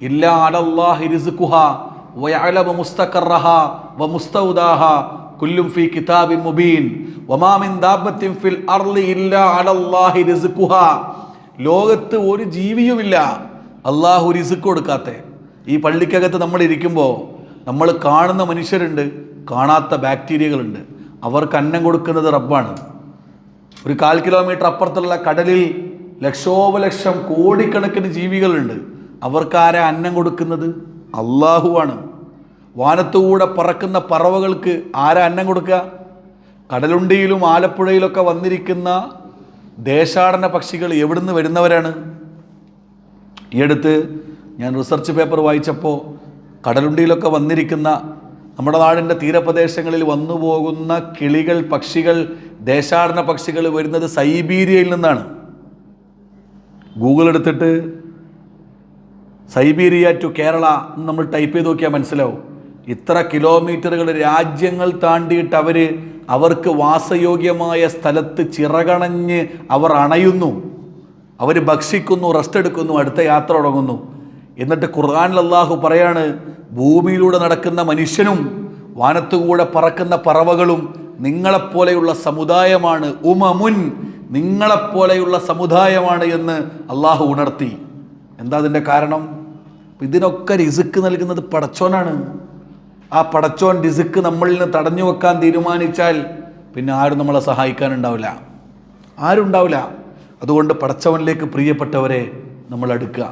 B: ഇല്ലാ അലല്ലാഹി റിസ്ഖുഹാ വയഅലമു മുസ്തഖറഹാ വമുസ്തൗദാഹാ കുല്ലും ഫീ കിതാബിൻ മുബീൻ. വമാമിൻ ദാബത്തിൻ ഫിൽ അർളി ഇല്ലാ അലല്ലാഹി റിസ്ഖുഹാ. ലോകത്ത് ഒരു ജീവിയുമില്ല അള്ളാഹു റിസ്ക് കൊടുക്കാത്ത. ഈ പള്ളിക്കകത്ത് നമ്മൾ ഇരിക്കുമ്പോൾ നമ്മൾ കാണുന്ന മനുഷ്യരുണ്ട്, കാണാത്ത ബാക്ടീരിയകളുണ്ട്. അവർക്ക് അന്നം കൊടുക്കുന്നത് റബ്ബാണ്. ഒരു 1/4 കിലോമീറ്റർ അപ്പുറത്തുള്ള കടലിൽ ലക്ഷോപലക്ഷം കോടിക്കണക്കിന് ജീവികളുണ്ട്. അവർക്കാരാ അന്നം കൊടുക്കുന്നത്? അള്ളാഹുവാണ്. വാനത്തുകൂടെ പറക്കുന്ന പറവകൾക്ക് ആരാ അന്നം കൊടുക്കുക? കടലുണ്ടിയിലും ആലപ്പുഴയിലൊക്കെ വന്നിരിക്കുന്ന ദേശാടന പക്ഷികൾ എവിടുന്ന് വരുന്നവരാണ്? ഈ അടുത്ത് ഞാൻ റിസർച്ച് പേപ്പർ വായിച്ചപ്പോൾ കടലുണ്ടിയിലൊക്കെ വന്നിരിക്കുന്ന നമ്മുടെ നാടിൻ്റെ തീരപ്രദേശങ്ങളിൽ വന്നു പോകുന്ന കിളികൾ, പക്ഷികൾ, ദേശാടന പക്ഷികൾ വരുന്നത് സൈബീരിയയിൽ നിന്നാണ്. ഗൂഗിൾ എടുത്തിട്ട് സൈബീരിയ ടു കേരള എന്ന് നമ്മൾ ടൈപ്പ് ചെയ്ത് നോക്കിയാൽ മനസ്സിലാവും. ഇത്ര കിലോമീറ്ററുകൾ രാജ്യങ്ങൾ താണ്ടിയിട്ട് അവർക്ക് വാസയോഗ്യമായ സ്ഥലത്ത് ചിറകണഞ്ഞ് അവർ അണയുന്നു, അവർ ഭക്ഷിക്കുന്നു, റെസ്റ്റ് എടുക്കുന്നു, അടുത്ത യാത്ര തുടങ്ങുന്നു. എന്നിട്ട് ഖുർആനിൽ അല്ലാഹു പറയാണ്, ഭൂമിയിലൂടെ നടക്കുന്ന മനുഷ്യനും വാനത്തുകൂടെ പറക്കുന്ന പറവകളും നിങ്ങളെപ്പോലെയുള്ള സമുദായമാണ്, ഉമമുൻ, നിങ്ങളെപ്പോലെയുള്ള സമുദായമാണ് എന്ന് അള്ളാഹു ഉണർത്തി. എന്താ അതിൻ്റെ കാരണം? ഇതിനൊക്കെ റിസ്ക് നൽകുന്നത് പടച്ചോനാണ്. ആ പടച്ചോൻ റിസ്ക് നമ്മളിൽ നിന്ന് തടഞ്ഞു വെക്കാൻ തീരുമാനിച്ചാൽ പിന്നെ ആരും നമ്മളെ സഹായിക്കാനുണ്ടാവില്ല, ആരുണ്ടാവില്ല. അതുകൊണ്ട് പടച്ചവനിലേക്ക് പ്രിയപ്പെട്ടവരെ നമ്മൾ അടുക്കുക.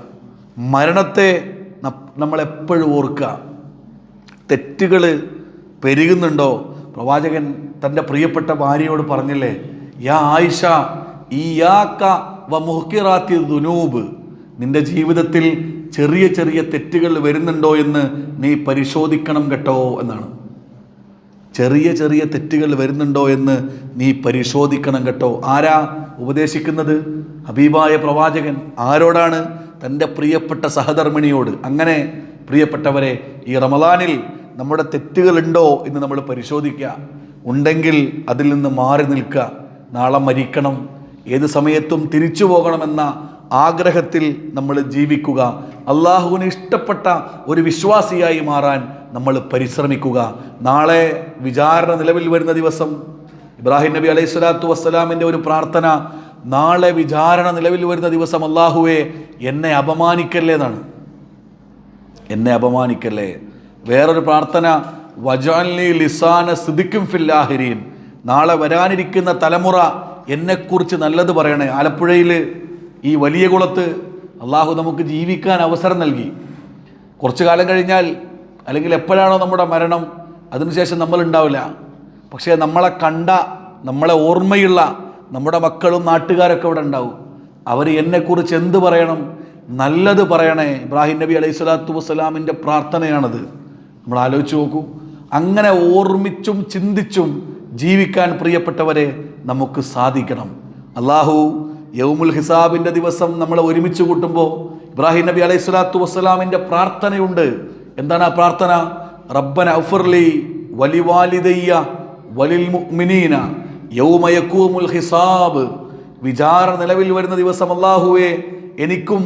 B: മരണത്തെ നമ്മളെപ്പോഴും ഓർക്കുക. തെറ്റുകൾ പെരുകുന്നുണ്ടോ? പ്രവാചകൻ തൻ്റെ പ്രിയപ്പെട്ട ഭാര്യയോട് പറഞ്ഞില്ലേ, യാ ആയിഷ ഇയ്യാക വ മുഹ്കിറാത്തി ദുനൂബ്, നിന്റെ ജീവിതത്തിൽ ചെറിയ ചെറിയ തെറ്റുകൾ വരുന്നുണ്ടോ എന്ന് നീ പരിശോധിക്കണം കേട്ടോ എന്നാണ്. ചെറിയ ചെറിയ തെറ്റുകൾ വരുന്നുണ്ടോ എന്ന് നീ പരിശോധിക്കണം കേട്ടോ. ആരാ ഉപദേശിക്കുന്നത്? ഹബീബായ പ്രവാചകൻ. ആരോടാണ്? തൻ്റെ പ്രിയപ്പെട്ട സഹധർമ്മിണിയോട്. അങ്ങനെ പ്രിയപ്പെട്ടവരെ, ഈ റമദാനിൽ നമ്മുടെ തെറ്റുകളുണ്ടോ എന്ന് നമ്മൾ പരിശോധിക്കുക. ഉണ്ടെങ്കിൽ അതിൽ നിന്ന് മാറി നിൽക്കുക. നാളെ മരിക്കണം, ഏത് സമയത്തും തിരിച്ചു പോകണമെന്ന ആഗ്രഹത്തിൽ നമ്മൾ ജീവിക്കുക. അള്ളാഹുവിന് ഇഷ്ടപ്പെട്ട ഒരു വിശ്വാസിയായി മാറാൻ നമ്മൾ പരിശ്രമിക്കുക. നാളെ വിചാരണ നിലവിൽ വരുന്ന ദിവസം, ഇബ്രാഹിം നബി അലൈഹി സ്വലാത്തു വസ്സലാമിൻ്റെ ഒരു പ്രാർത്ഥന, നാളെ വിചാരണ നിലവിൽ വരുന്ന ദിവസം അള്ളാഹുവേ എന്നെ അപമാനിക്കല്ലേ എന്നാണ്. എന്നെ അപമാനിക്കല്ലേ. വേറൊരു പ്രാർത്ഥന, വജഅൽനി ലിസാന സിദ്ഖിൻ ഫിൽ ആഖിരീൻ, നാളെ വരാനിരിക്കുന്ന തലമുറ എന്നെക്കുറിച്ച് നല്ലത് പറയണേ. ആലപ്പുഴയിൽ ഈ വലിയ കുളത്ത് അള്ളാഹു നമുക്ക് ജീവിക്കാൻ അവസരം നൽകി. കുറച്ചു കാലം കഴിഞ്ഞാൽ, അല്ലെങ്കിൽ എപ്പോഴാണോ നമ്മുടെ മരണം, അതിനുശേഷം നമ്മളുണ്ടാവില്ല. പക്ഷേ നമ്മളെ കണ്ട, നമ്മളെ ഓർമ്മയുള്ള നമ്മുടെ മക്കളും നാട്ടുകാരൊക്കെ ഇവിടെ ഉണ്ടാവും. അവർ എന്നെക്കുറിച്ച് എന്ത് പറയണം? നല്ലത് പറയണേ. ഇബ്രാഹിം നബി അലൈഹി സ്വലാത്തു വസ്സലാമിൻ്റെ പ്രാർത്ഥനയാണത്. നമ്മൾ ആലോചിച്ച് നോക്കൂ. അങ്ങനെ ഓർമ്മിച്ചും ചിന്തിച്ചും ജീവിക്കാൻ പ്രിയപ്പെട്ടവരെ നമുക്ക് സാധിക്കണം. അള്ളാഹു യൗമുൽ ഹിസാബിൻ്റെ ദിവസം നമ്മളെ ഒരുമിച്ച് കൂട്ടുമ്പോൾ ഇബ്രാഹിം നബി അലൈഹി സ്വലാത്തു വസ്സലാമിൻ്റെ പ്രാർത്ഥനയുണ്ട്. എന്താണ് ആ പ്രാർത്ഥന? റബ്ബന ഉഫ്ർലി വലിവാലിദയ്യ വലിൽ മുഅ്മിനീന യൗമ യഖൂമുൽ ഹിസാബ്. വിചാരണ നിലവിൽ വരുന്ന ദിവസം അല്ലാഹുവേ എനിക്കും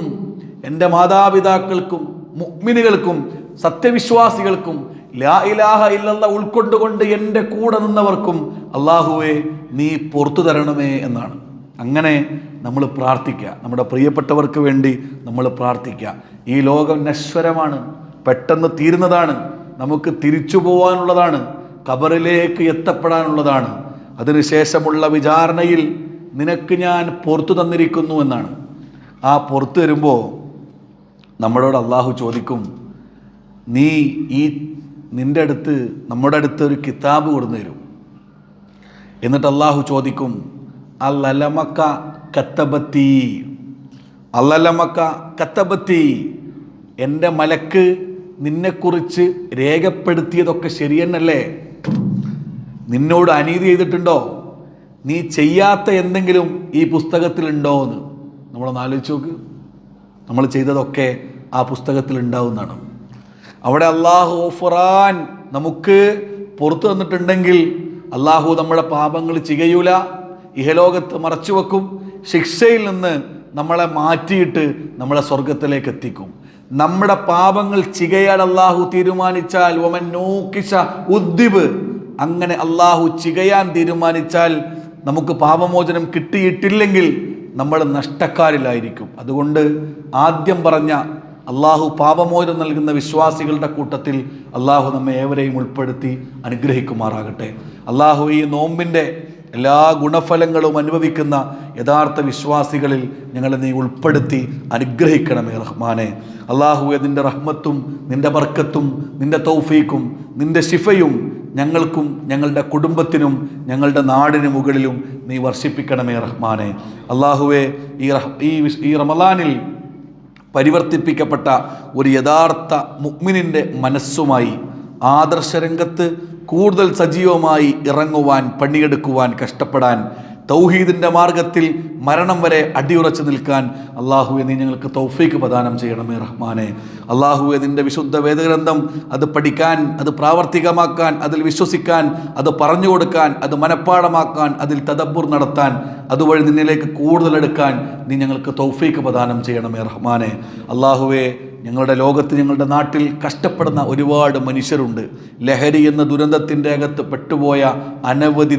B: എൻ്റെ മാതാപിതാക്കൾക്കും മുഅ്മിനുകൾക്കും സത്യവിശ്വാസികൾക്കും ലാ ഇലാഹ ഇല്ലല്ലാഹ് ഉൾക്കൊണ്ടുകൊണ്ട് എൻ്റെ കൂടെ നിന്നവർക്കും അല്ലാഹുവേ നീ പുറത്തു തരണമേ എന്നാണ്. അങ്ങനെ നമ്മൾ പ്രാർത്ഥിക്കുക. നമ്മുടെ പ്രിയപ്പെട്ടവർക്ക് വേണ്ടി നമ്മൾ പ്രാർത്ഥിക്കുക. ഈ ലോകം നശ്വരമാണ്, പെട്ടെന്ന് തീരുന്നതാണ്, നമുക്ക് തിരിച്ചു പോകാനുള്ളതാണ്, ഖബറിലേക്ക് എത്തപ്പെടാനുള്ളതാണ്. അതിനുശേഷമുള്ള വിചാരണയിൽ നിനക്ക് ഞാൻ പുറത്തു തന്നിരിക്കുന്നു എന്നാണ്. ആ പുറത്തു വരുമ്പോൾ നമ്മളോട് അള്ളാഹു ചോദിക്കും, നീ നിൻ്റെ അടുത്ത് നമ്മുടെ അടുത്ത് ഒരു കിതാബ് കൊടുന്നു തരും. എന്നിട്ട് അള്ളാഹു ചോദിക്കും, അല്ലലമക്ക കത്തബത്തി, അല്ലലമക്ക കത്തബത്തി, എൻ്റെ മലക്ക് നിന്നെക്കുറിച്ച് രേഖപ്പെടുത്തിയതൊക്കെ ശരിയെന്നല്ലേ? നിന്നോട് അനീതി ചെയ്തിട്ടുണ്ടോ? നീ ചെയ്യാത്ത എന്തെങ്കിലും ഈ പുസ്തകത്തിലുണ്ടോ എന്ന് നമ്മളൊന്ന് ആലോചിച്ച് നോക്ക്. നമ്മൾ ചെയ്തതൊക്കെ ആ പുസ്തകത്തിൽ ഉണ്ടാവുന്നതാണ്. അവിടെ അള്ളാഹു ഗഫൂറാൻ നമുക്ക് പുറത്തു തന്നിട്ടുണ്ടെങ്കിൽ അള്ളാഹു നമ്മുടെ പാപങ്ങൾ ചികയൂല, ഇഹലോകത്ത് മറച്ചു വെക്കും, ശിക്ഷയിൽ നിന്ന് നമ്മളെ മാറ്റിയിട്ട് നമ്മളെ സ്വർഗത്തിലേക്ക് എത്തിക്കും. നമ്മുടെ പാപങ്ങൾ ചികയാൽ അള്ളാഹു തീരുമാനിച്ചാൽ വമൻ നൂകിശ ഉദ്ദിബ്, അങ്ങനെ അള്ളാഹു ചികയാൻ തീരുമാനിച്ചാൽ നമുക്ക് പാപമോചനം കിട്ടിയിട്ടില്ലെങ്കിൽ നമ്മൾ നഷ്ടക്കാരിലായിരിക്കും. അതുകൊണ്ട് ആദ്യം പറഞ്ഞ അള്ളാഹു പാപമോചനം നൽകുന്ന വിശ്വാസികളുടെ കൂട്ടത്തിൽ അള്ളാഹു നമ്മെ ഏവരെയും ഉൾപ്പെടുത്തി അനുഗ്രഹിക്കുമാറാകട്ടെ. അള്ളാഹു ഈ നോമ്പിൻ്റെ എല്ലാ ഗുണഫലങ്ങളും അനുഭവിക്കുന്ന യഥാർത്ഥ വിശ്വാസികളിൽ ഞങ്ങളെ നീ ഉൾപ്പെടുത്തി അനുഗ്രഹിക്കണമേ റഹ്മാനെ. അള്ളാഹുവേ, നിൻ്റെ റഹ്മത്തും നിൻ്റെ ബർക്കത്തും നിൻ്റെ തൗഫീക്കും നിൻ്റെ ശിഫയും ഞങ്ങൾക്കും ഞങ്ങളുടെ കുടുംബത്തിനും ഞങ്ങളുടെ നാടിന് മുകളിലും നീ വർഷിപ്പിക്കണമേ റഹ്മാനെ. അള്ളാഹുവേ, ഈ റമളാനിൽ പരിവർത്തിപ്പിക്കപ്പെട്ട ഒരു യഥാർത്ഥ മുഅ്മിനിൻ്റെ മനസ്സുമായി ആദർശരംഗത്ത് കൂടുതൽ സജീവമായി ഇറങ്ങുവാൻ, പണിയെടുക്കുവാൻ, കഷ്ടപ്പെടാൻ, തൗഹീദിൻ്റെ മാർഗത്തിൽ മരണം വരെ അടിയുറച്ചു നിൽക്കാൻ അള്ളാഹുവെ നീ ഞങ്ങൾക്ക് തൗഫീക്ക് പ്രദാനം ചെയ്യണമേ റഹ്മാനെ. അള്ളാഹുവെ, നിൻ്റെ വിശുദ്ധ വേദഗ്രന്ഥം അത് പഠിക്കാൻ, അത് പ്രാവർത്തികമാക്കാൻ, അതിൽ വിശ്വസിക്കാൻ, അത് പറഞ്ഞു കൊടുക്കാൻ, അത് മനഃപ്പാഠമാക്കാൻ, അതിൽ തദബ്ബുർ നടത്താൻ, അതുവഴി നിന്നിലേക്ക് കൂടുതൽ എടുക്കാൻ നീ ഞങ്ങൾക്ക് തൗഫീക്ക് പ്രദാനം ചെയ്യണമേ റഹ്മാനെ. അള്ളാഹുവെ, ഞങ്ങളുടെ ലോകത്ത്, ഞങ്ങളുടെ നാട്ടിൽ കഷ്ടപ്പെടുന്ന ഒരുപാട് മനുഷ്യരുണ്ട്. ലഹരി എന്ന ദുരന്തത്തിൻ്റെ അകത്ത് പെട്ടുപോയ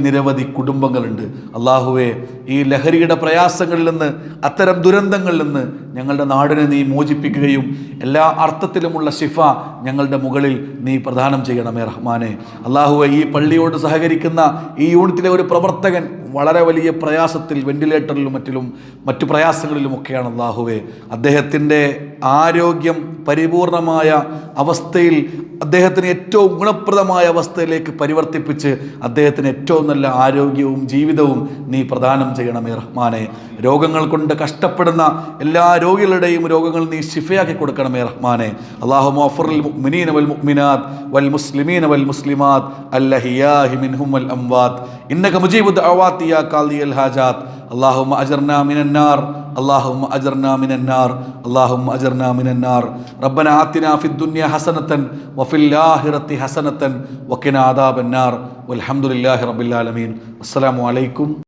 B: നിരവധി കുടുംബങ്ങളുണ്ട്. അള്ളാഹുവെ, ഈ ലഹരിയുടെ പ്രയാസങ്ങളിൽ നിന്ന്, അത്തരം ദുരന്തങ്ങളിൽ നിന്ന് ഞങ്ങളുടെ നാടിനെ നീ മോചിപ്പിക്കുകയും എല്ലാ അർത്ഥത്തിലുമുള്ള ശിഫ ഞങ്ങളുടെ മുകളിൽ നീ പ്രദാനം ചെയ്യണമേ റഹ്മാനെ. അള്ളാഹുവെ, ഈ പള്ളിയോട് സഹകരിക്കുന്ന ഈ യൂണിറ്റിലെ ഒരു പ്രവർത്തകൻ വളരെ വലിയ പ്രയാസത്തിൽ, വെന്റിലേറ്ററിലും മറ്റു പ്രയാസങ്ങളിലുമൊക്കെയാണ്. അള്ളാഹുവെ, അദ്ദേഹത്തിൻ്റെ ആരോഗ്യം പരിപൂർണമായ അവസ്ഥയിൽ, അദ്ദേഹത്തിന് ഏറ്റവും ഗുണപ്രദമായ അവസ്ഥയിലേക്ക് പരിവർത്തിപ്പിച്ച് അദ്ദേഹത്തിന് ഏറ്റവും നല്ല ആരോഗ്യവും ജീവിതവും നീ പ്രദാനം ചെയ്യണമേ റഹ്മാനെ. രോഗങ്ങൾ കൊണ്ട് കഷ്ടപ്പെടുന്ന എല്ലാ രോഗികളുടെയും രോഗങ്ങൾ നീ ശിഫയാക്കി കൊടുക്കണമേ റഹ്മാനെ. അല്ലാഹുമ്മ ഗഫിറിൽ മുഅ്മിനീന വൽ മുഅ്മിനാത്ത് വൽ മുസ്ലിമീന വൽ മുസ്ലിമാത്ത് അൽഹയാഹി മിൻഹും വൽ അംവാത്ത് ഇന്നക മുജീബു ദഅവാതി യാ ഖാദിയൽ ഹാജാത്ത്. اللهم أجرنا من النار، اللهم أجرنا من النار، اللهم أجرنا من النار. ربنا آتنا في الدنيا حسنة وفي الآخرة حسنة وقنا عذاب النار والحمد لله رب العالمين. السلام عليكم.